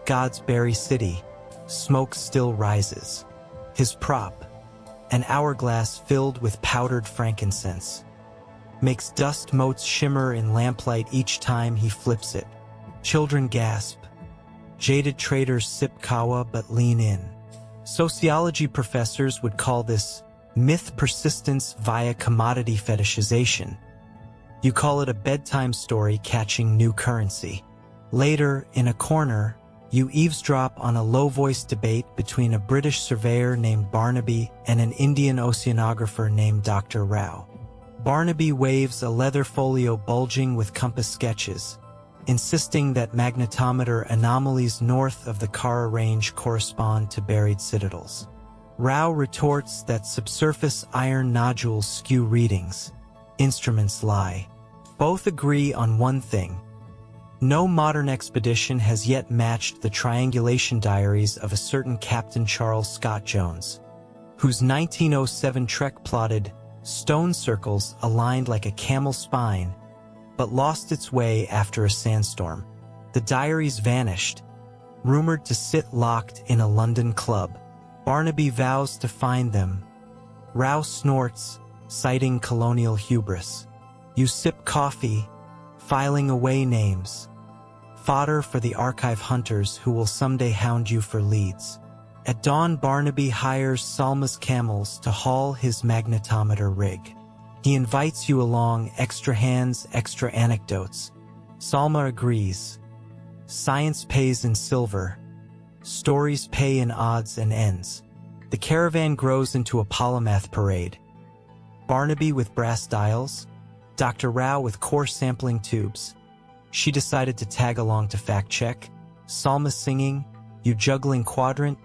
gods bury city, smoke still rises. His prop, an hourglass filled with powdered frankincense, makes dust motes shimmer in lamplight each time he flips it. Children gasp. Jaded traders sip kawa but lean in. Sociology professors would call this myth persistence via commodity fetishization. You call it a bedtime story catching new currency. Later, in a corner, you eavesdrop on a low-voiced debate between a British surveyor named Barnaby and an Indian oceanographer named Dr. Rao. Barnaby waves a leather folio bulging with compass sketches, insisting that magnetometer anomalies north of the Kara Range correspond to buried citadels. Rao retorts that subsurface iron nodules skew readings. Instruments lie. Both agree on one thing. No modern expedition has yet matched the triangulation diaries of a certain Captain Charles Scott Jones, whose 1907 trek plotted stone circles aligned like a camel spine, but lost its way after a sandstorm. The diaries vanished, rumored to sit locked in a London club. Barnaby vows to find them. Rao snorts, citing colonial hubris. You sip coffee, filing away names. Fodder for the archive hunters who will someday hound you for leads. At dawn, Barnaby hires Salma's camels to haul his magnetometer rig. He invites you along, extra hands, extra anecdotes. Salma agrees. Science pays in silver. Stories pay in odds and ends. The caravan grows into a polymath parade. Barnaby with brass dials, Dr. Rao with core sampling tubes. She decided to tag along to fact-check. Salma singing, you juggling quadrant,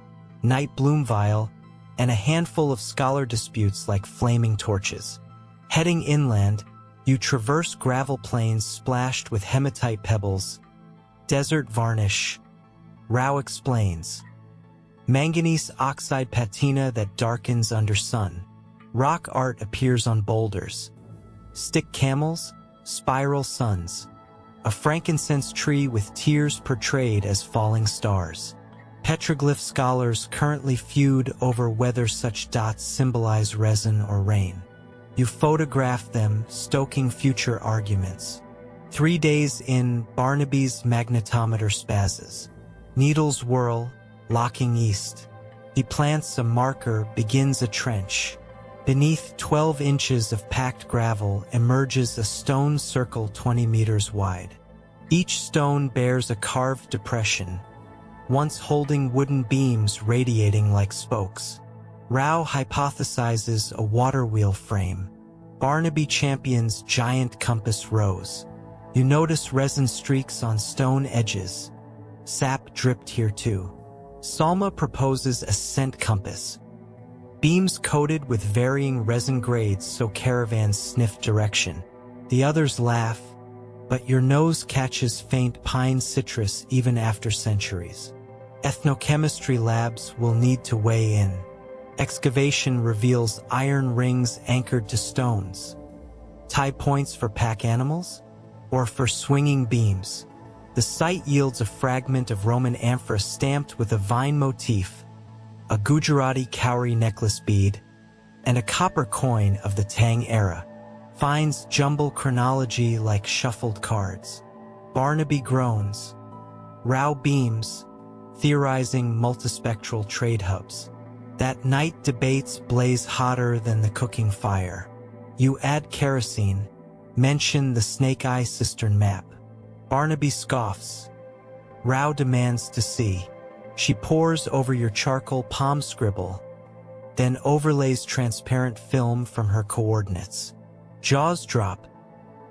night bloom vial, and a handful of scholar disputes like flaming torches. Heading inland, you traverse gravel plains splashed with hematite pebbles. Desert varnish. Rao explains. Manganese oxide patina that darkens under sun. Rock art appears on boulders. Stick camels, spiral suns. A frankincense tree with tears portrayed as falling stars. Petroglyph scholars currently feud over whether such dots symbolize resin or rain. You photograph them, stoking future arguments. 3 days in, Barnaby's magnetometer spazzes. Needles whirl, locking east. He plants a marker, begins a trench. Beneath 12 inches of packed gravel emerges a stone circle 20 meters wide. Each stone bears a carved depression, once holding wooden beams radiating like spokes. Rao hypothesizes a water wheel frame. Barnaby champions giant compass rows. You notice resin streaks on stone edges. Sap dripped here too. Salma proposes a scent compass. Beams coated with varying resin grades so caravans sniff direction. The others laugh, but your nose catches faint pine citrus even after centuries. Ethnochemistry labs will need to weigh in. Excavation reveals iron rings anchored to stones. Tie points for pack animals? Or for swinging beams? The site yields a fragment of Roman amphora stamped with a vine motif, a Gujarati cowrie necklace bead, and a copper coin of the Tang era. Finds jumble chronology like shuffled cards. Barnaby groans. Rao beams, theorizing multispectral trade hubs. That night debates blaze hotter than the cooking fire. You add kerosene, mention the Snake Eye cistern map. Barnaby scoffs. Rao demands to see. She pores over your charcoal palm scribble, then overlays transparent film from her coordinates. Jaws drop.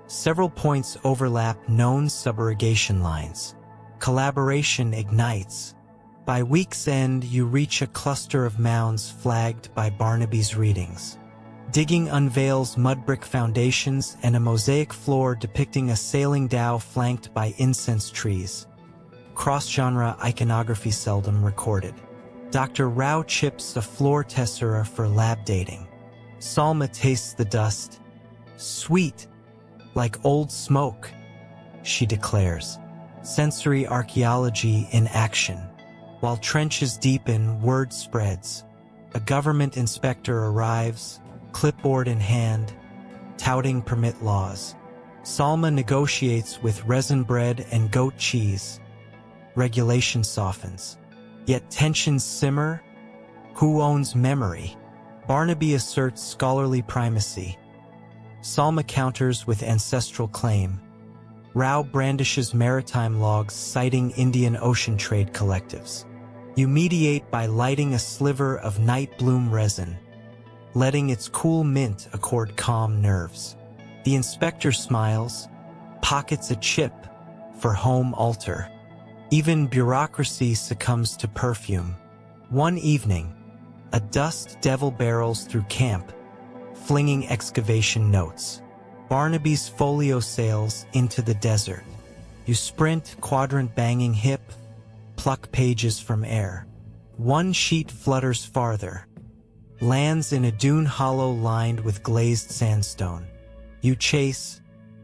Several points overlap known subrogation lines. Collaboration ignites. By week's end, you reach a cluster of mounds flagged by Barnaby's readings. Digging unveils mud brick foundations and a mosaic floor depicting a sailing dhow flanked by incense trees. Cross-genre iconography seldom recorded. Dr. Rao chips a floor tessera for lab dating. Salma tastes the dust. Sweet, like old smoke, she declares. Sensory archaeology in action. While trenches deepen, word spreads. A government inspector arrives, clipboard in hand, touting permit laws. Salma negotiates with resin bread and goat cheese. Regulation softens. Yet tensions simmer. Who owns memory? Barnaby asserts scholarly primacy. Salma counters with ancestral claim. Rao brandishes maritime logs citing Indian Ocean trade collectives. You mediate by lighting a sliver of night bloom resin, letting its cool mint accord calm nerves. The inspector smiles, pockets a chip for home altar. Even bureaucracy succumbs to perfume. One evening, a dust devil barrels through camp, flinging excavation notes. Barnaby's folio sails into the desert. You sprint, quadrant banging hip, pluck pages from air. One sheet flutters farther, lands in a dune hollow lined with glazed sandstone. You chase,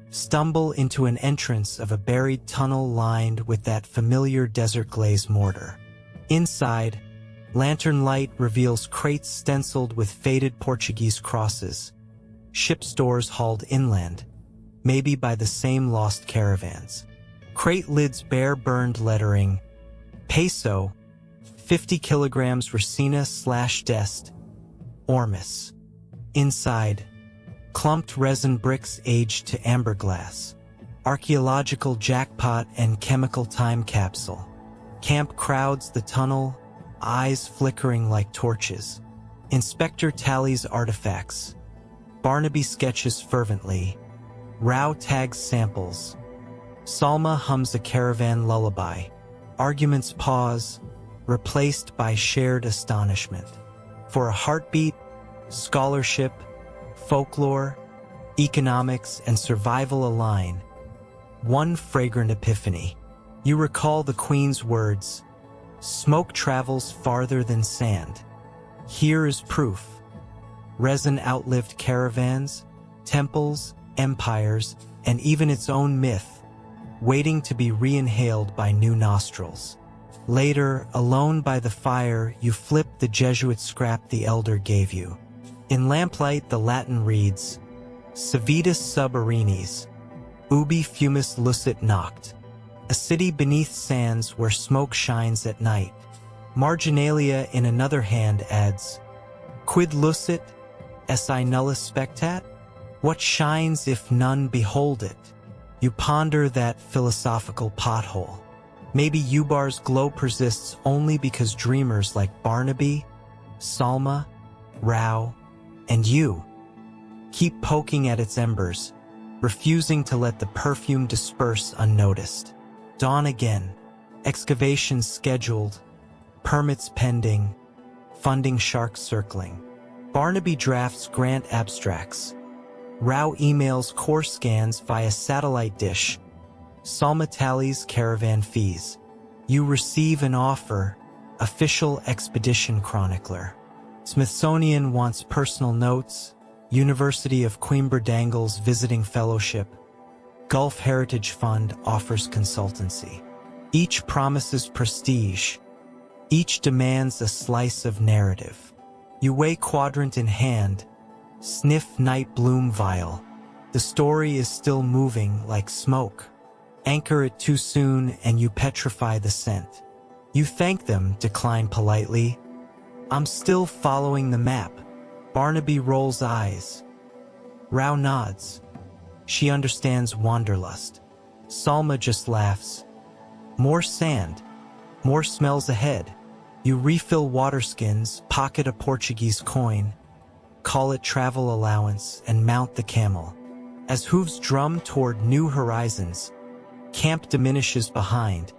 stumble into an entrance of a buried tunnel lined with that familiar desert glaze mortar. Inside, lantern light reveals crates stenciled with faded Portuguese crosses, ship stores hauled inland, maybe by the same lost caravans. Crate lids bear burned lettering, peso, 50 kilograms resina/dest, ormus. Inside, clumped resin bricks aged to amberglass, archaeological jackpot and chemical time capsule. Camp crowds the tunnel, eyes flickering like torches. Inspector tallies artifacts. Barnaby sketches fervently. Rao tags samples. Salma hums a caravan lullaby. Arguments pause, replaced by shared astonishment. For a heartbeat, scholarship, folklore, economics, and survival align. One fragrant epiphany. You recall the Queen's words, "Smoke travels farther than sand." Here is proof. Resin outlived caravans, temples, empires, and even its own myth, waiting to be re-inhaled by new nostrils. Later, alone by the fire, you flip the Jesuit scrap the elder gave you. In lamplight, the Latin reads, Civitas sub arenes, ubi fumus lucit noct. A city beneath sands where smoke shines at night. Marginalia in another hand adds, Quid lucit, esse nullus spectat? What shines if none behold it? You ponder that philosophical pothole. Maybe Ubar's glow persists only because dreamers like Barnaby, Salma, Rao, and you keep poking at its embers, refusing to let the perfume disperse unnoticed. Dawn again, excavations scheduled, permits pending, funding sharks circling. Barnaby drafts grant abstracts. Rao emails core scans via satellite dish. Salma tallies caravan fees. You receive an offer, official expedition chronicler. Smithsonian wants personal notes. University of Coimbra dangles visiting fellowship. Gulf Heritage Fund offers consultancy. Each promises prestige. Each demands a slice of narrative. You weigh quadrant in hand, sniff night bloom vial. The story is still moving like smoke. Anchor it too soon and you petrify the scent. You thank them, decline politely. I'm still following the map. Barnaby rolls eyes. Rao nods. She understands wanderlust. Salma just laughs. More sand. More smells ahead. You refill water skins, pocket a Portuguese coin, call it travel allowance, and mount the camel. As hooves drum toward new horizons, camp diminishes behind,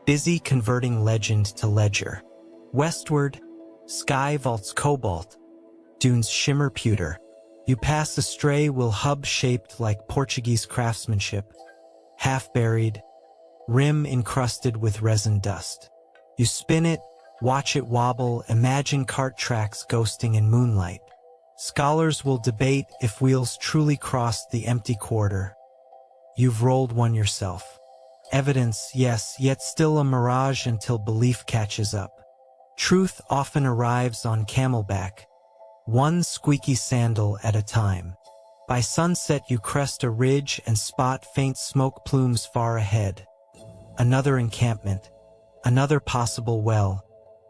busy converting legend to ledger. Westward, sky vaults cobalt, dunes shimmer pewter. You pass a stray will hub shaped like Portuguese craftsmanship, half buried, rim encrusted with resin dust. You spin it, watch it wobble, imagine cart tracks ghosting in moonlight. Scholars will debate if wheels truly crossed the empty quarter. You've rolled one yourself. Evidence, yes, yet still a mirage until belief catches up. Truth often arrives on camelback, one squeaky sandal at a time. By sunset you crest a ridge and spot faint smoke plumes far ahead. Another encampment, another possible well,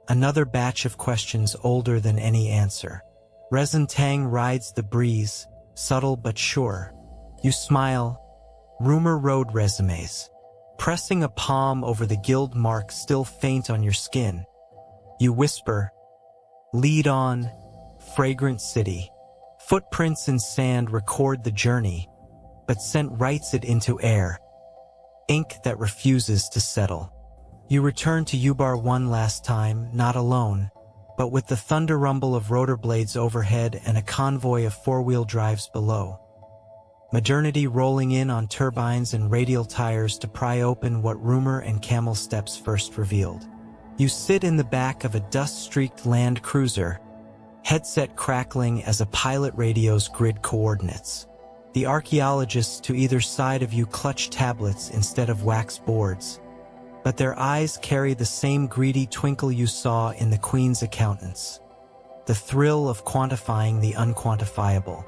another batch of questions older than any answer. Resin tang rides the breeze, subtle but sure. You smile. Rumor road resumes. Pressing a palm over the guild mark still faint on your skin. You whisper, lead on, fragrant city. Footprints in sand record the journey, but scent writes it into air. Ink that refuses to settle. You return to Ubar one last time, not alone, but with the thunder rumble of rotor blades overhead and a convoy of four-wheel drives below. Modernity rolling in on turbines and radial tires to pry open what rumor and camel steps first revealed. You sit in the back of a dust-streaked Land Cruiser, headset crackling as a pilot radios grid coordinates. The archaeologists to either side of you clutch tablets instead of wax boards, but their eyes carry the same greedy twinkle you saw in the Queen's accountants. The thrill of quantifying the unquantifiable.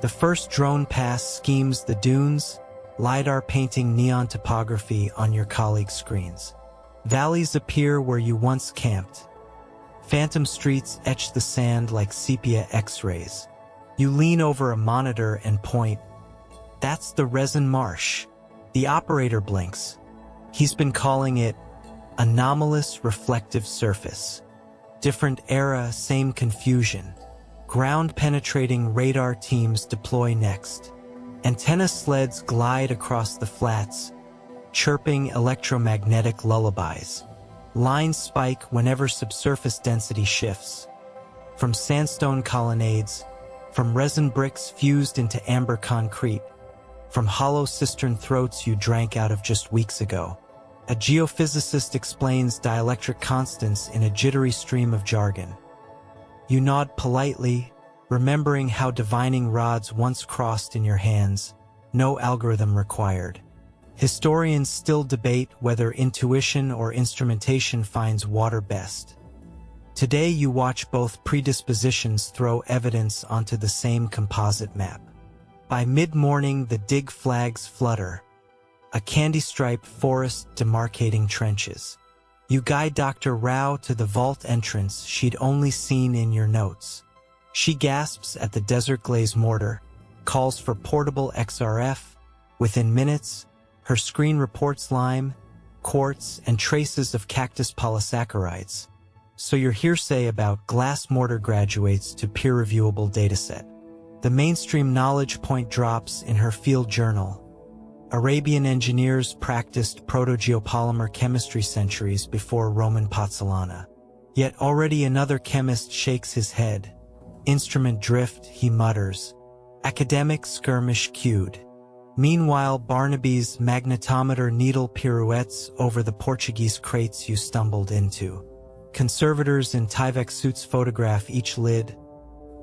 The first drone pass schemes the dunes, LiDAR painting neon topography on your colleagues' screens. Valleys appear where you once camped. Phantom streets etch the sand like sepia X-rays. You lean over a monitor and point. That's the resin marsh. The operator blinks. He's been calling it anomalous reflective surface. Different era, same confusion. Ground-penetrating radar teams deploy next. Antenna sleds glide across the flats, chirping electromagnetic lullabies. Lines spike whenever subsurface density shifts. From sandstone colonnades, from resin bricks fused into amber concrete, from hollow cistern throats you drank out of just weeks ago. A geophysicist explains dielectric constants in a jittery stream of jargon. You nod politely, remembering how divining rods once crossed in your hands, no algorithm required. Historians still debate whether intuition or instrumentation finds water best. Today you watch both predispositions throw evidence onto the same composite map. By mid-morning the dig flags flutter, a candy-striped forest demarcating trenches. You guide Dr. Rao to the vault entrance she'd only seen in your notes. She gasps at the desert glaze mortar, calls for portable XRF. Within minutes, her screen reports lime, quartz, and traces of cactus polysaccharides. So your hearsay about glass mortar graduates to peer-reviewable dataset. The mainstream knowledge point drops in her field journal. Arabian engineers practiced proto-geopolymer chemistry centuries before Roman pozzolana. Yet already another chemist shakes his head. Instrument drift, he mutters. Academic skirmish cued. Meanwhile, Barnaby's magnetometer needle pirouettes over the Portuguese crates you stumbled into. Conservators in Tyvek suits photograph each lid,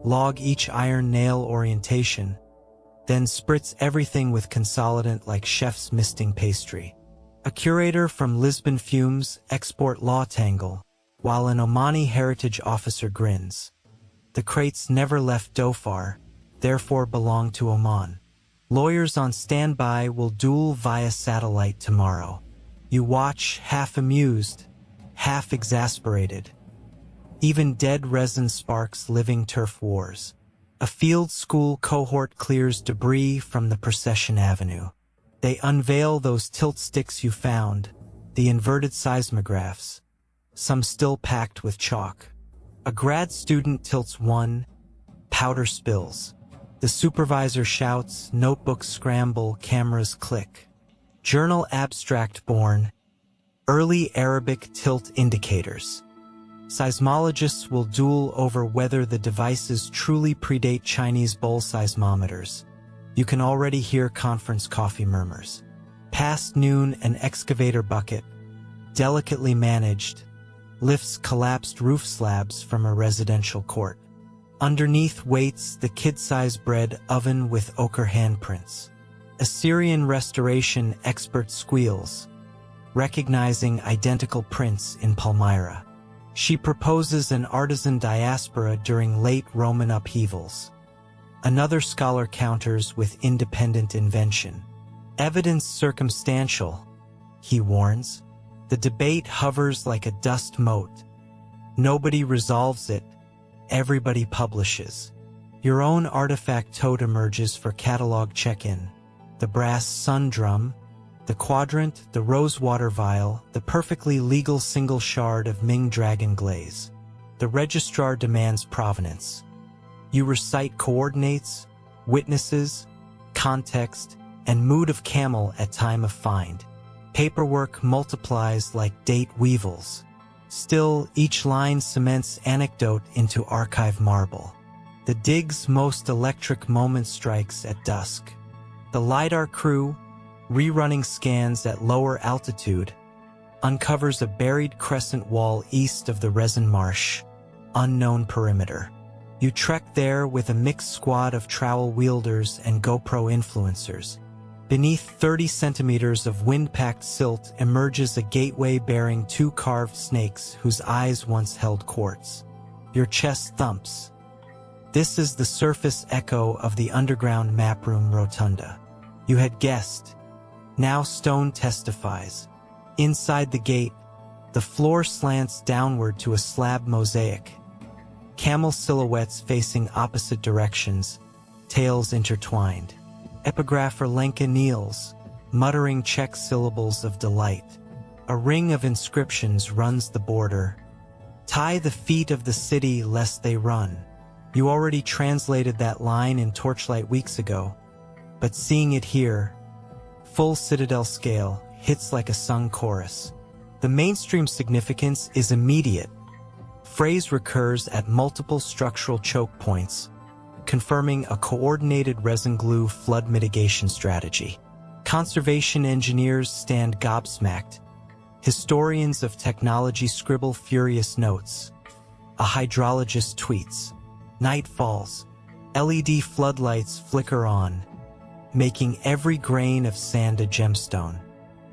log each iron nail orientation, then spritz everything with consolidant like chef's misting pastry. A curator from Lisbon fumes export law tangle, while an Omani heritage officer grins. The crates never left Dhofar, therefore belong to Oman. Lawyers on standby will duel via satellite tomorrow. You watch, half amused, half exasperated. Even dead resin sparks living turf wars. A field school cohort clears debris from the procession avenue. They unveil those tilt sticks you found, the inverted seismographs, some still packed with chalk. A grad student tilts one, powder spills. The supervisor shouts, notebooks scramble, cameras click. Journal abstract born, early Arabic tilt indicators. Seismologists will duel over whether the devices truly predate Chinese bowl seismometers. You can already hear conference coffee murmurs. Past noon, an excavator bucket, delicately managed, lifts collapsed roof slabs from a residential court. Underneath waits the kid-sized bread oven with ochre handprints. Assyrian restoration expert squeals, recognizing identical prints in Palmyra. She proposes an artisan diaspora during late Roman upheavals. Another scholar counters with independent invention. Evidence circumstantial, he warns. The debate hovers like a dust mote. Nobody resolves it. Everybody publishes. Your own artifact tote emerges for catalog check-in. The brass sun drum, the quadrant, the rosewater vial, the perfectly legal single shard of Ming dragon glaze. The registrar demands provenance. You recite coordinates, witnesses, context, and mood of camel at time of find. Paperwork multiplies like date weevils. Still, each line cements anecdote into archive marble. The dig's most electric moment strikes at dusk. The LiDAR crew, rerunning scans at lower altitude, uncovers a buried crescent wall east of the resin marsh, unknown perimeter. You trek there with a mixed squad of trowel wielders and GoPro influencers. Beneath 30 centimeters of wind-packed silt emerges a gateway bearing 2 carved snakes whose eyes once held quartz. Your chest thumps. This is the surface echo of the underground map-room rotunda. You had guessed. Now stone testifies. Inside the gate, the floor slants downward to a slab mosaic. Camel silhouettes facing opposite directions, tails intertwined. Epigrapher Lenka kneels, muttering Czech syllables of delight. A ring of inscriptions runs the border. Tie the feet of the city lest they run. You already translated that line in Torchlight weeks ago, but seeing it here, full citadel scale, hits like a sung chorus. The mainstream significance is immediate. Phrase recurs at multiple structural choke points, confirming a coordinated resin glue flood mitigation strategy. Conservation engineers stand gobsmacked. Historians of technology scribble furious notes. A hydrologist tweets. Night falls. LED floodlights flicker on, making every grain of sand a gemstone.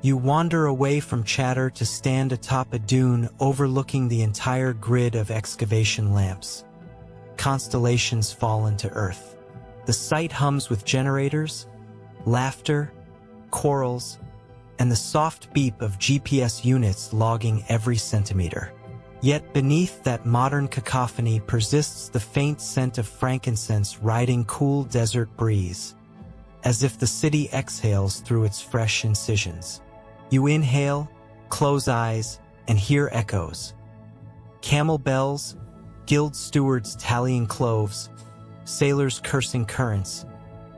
You wander away from chatter to stand atop a dune overlooking the entire grid of excavation lamps. Constellations fall into earth. The site hums with generators, laughter, quarrels, and the soft beep of GPS units logging every centimeter. Yet beneath that modern cacophony persists the faint scent of frankincense riding cool desert breeze, as if the city exhales through its fresh incisions. You inhale, close eyes, and hear echoes. Camel bells, guild stewards tallying cloves, sailors cursing currents,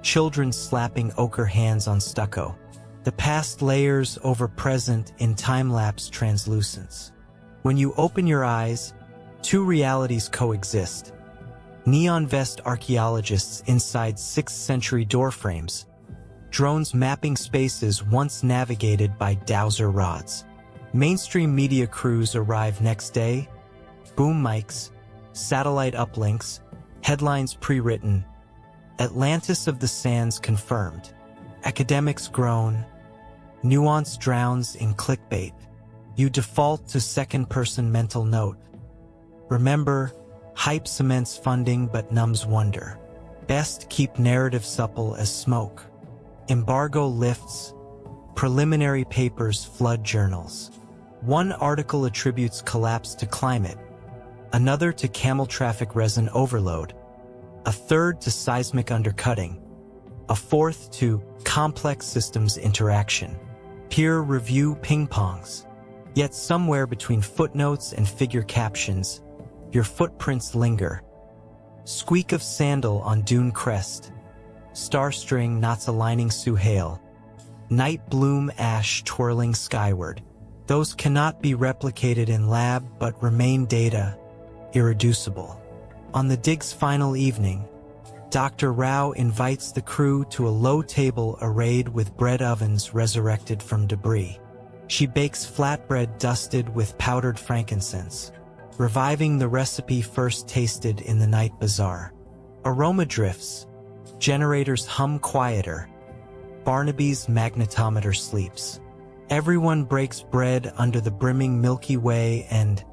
children slapping ochre hands on stucco. The past layers over present in time-lapse translucence. When you open your eyes, 2 realities coexist. Neon vest archaeologists inside 6th century doorframes, drones mapping spaces once navigated by dowser rods. Mainstream media crews arrive next day, boom mics, satellite uplinks, headlines pre-written, Atlantis of the Sands confirmed. Academics groan, nuance drowns in clickbait. You default to second-person mental note. Remember, hype cements funding but numbs wonder. Best keep narrative supple as smoke. Embargo lifts. Preliminary papers flood journals. One article attributes collapse to climate, another to camel traffic resin overload, a third to seismic undercutting, a fourth to complex systems interaction. Peer review ping-pongs. Yet somewhere between footnotes and figure captions, your footprints linger. Squeak of sandal on dune crest. Starstring knots aligning Suhail. Night bloom ash twirling skyward. Those cannot be replicated in lab but remain data, irreducible. On the dig's final evening, Dr. Rao invites the crew to a low table arrayed with bread ovens resurrected from debris. She bakes flatbread dusted with powdered frankincense, reviving the recipe first tasted in the night bazaar. Aroma drifts, generators hum quieter, Barnaby's magnetometer sleeps. Everyone breaks bread under the brimming Milky Way and,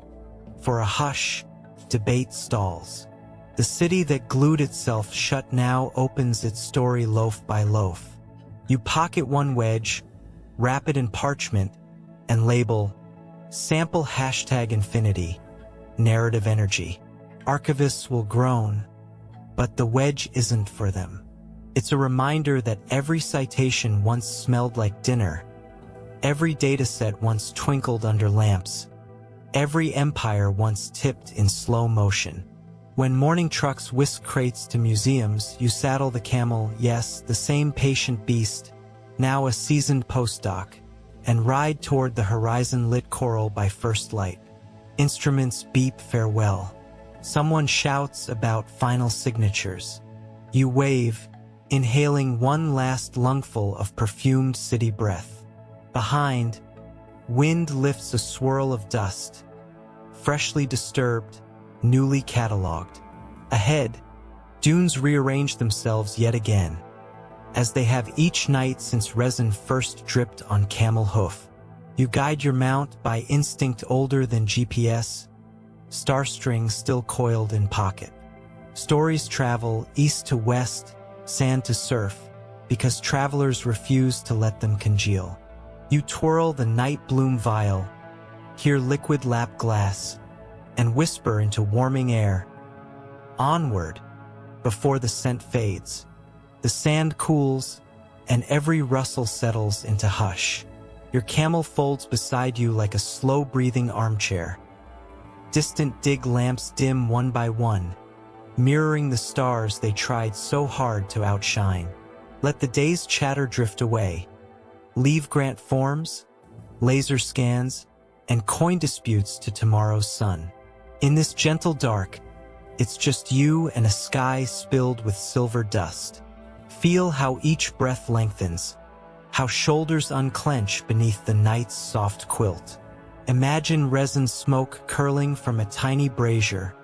for a hush, debate stalls. The city that glued itself shut now opens its story loaf by loaf. You pocket one wedge, wrap it in parchment, and label, sample #infinity, narrative energy. Archivists will groan. But the wedge isn't for them. It's a reminder that every citation once smelled like dinner, every dataset once twinkled under lamps, every empire once tipped in slow motion. When morning trucks whisk crates to museums, you saddle the camel, yes, the same patient beast, now a seasoned postdoc, and ride toward the horizon-lit coral by first light. Instruments beep farewell. Someone shouts about final signatures. You wave, inhaling one last lungful of perfumed city breath. Behind, wind lifts a swirl of dust, freshly disturbed, newly catalogued. Ahead, dunes rearrange themselves yet again, as they have each night since resin first dripped on camel hoof. You guide your mount by instinct older than GPS, star strings still coiled in pocket. Stories travel east to west, sand to surf, because travelers refuse to let them congeal. You twirl the night bloom vial, hear liquid lap glass, and whisper into warming air. Onward, before the scent fades. The sand cools, and every rustle settles into hush. Your camel folds beside you like a slow-breathing armchair. Distant dig lamps dim one by one, mirroring the stars they tried so hard to outshine. Let the day's chatter drift away. Leave grant forms, laser scans, and coin disputes to tomorrow's sun. In this gentle dark, it's just you and a sky spilled with silver dust. Feel how each breath lengthens, how shoulders unclench beneath the night's soft quilt. Imagine resin smoke curling from a tiny brazier,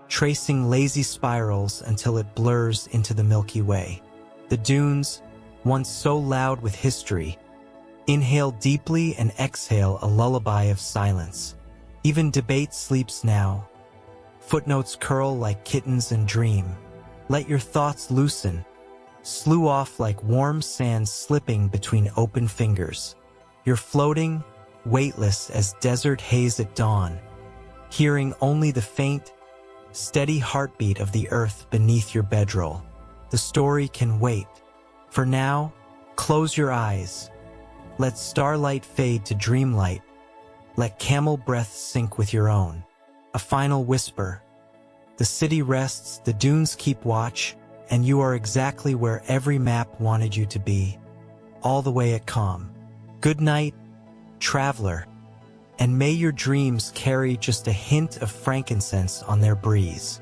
tracing lazy spirals until it blurs into the Milky Way. The dunes, once so loud with history, inhale deeply and exhale a lullaby of silence. Even debate sleeps now. Footnotes curl like kittens and dream. Let your thoughts loosen, slew off like warm sand slipping between open fingers. You're floating, weightless as desert haze at dawn, hearing only the faint, steady heartbeat of the earth beneath your bedroll. The story can wait. For now, close your eyes. Let starlight fade to dreamlight. Let camel breath sink with your own. A final whisper. The city rests, the dunes keep watch, and you are exactly where every map wanted you to be, all the way at calm. Good night, traveler, and may your dreams carry just a hint of frankincense on their breeze.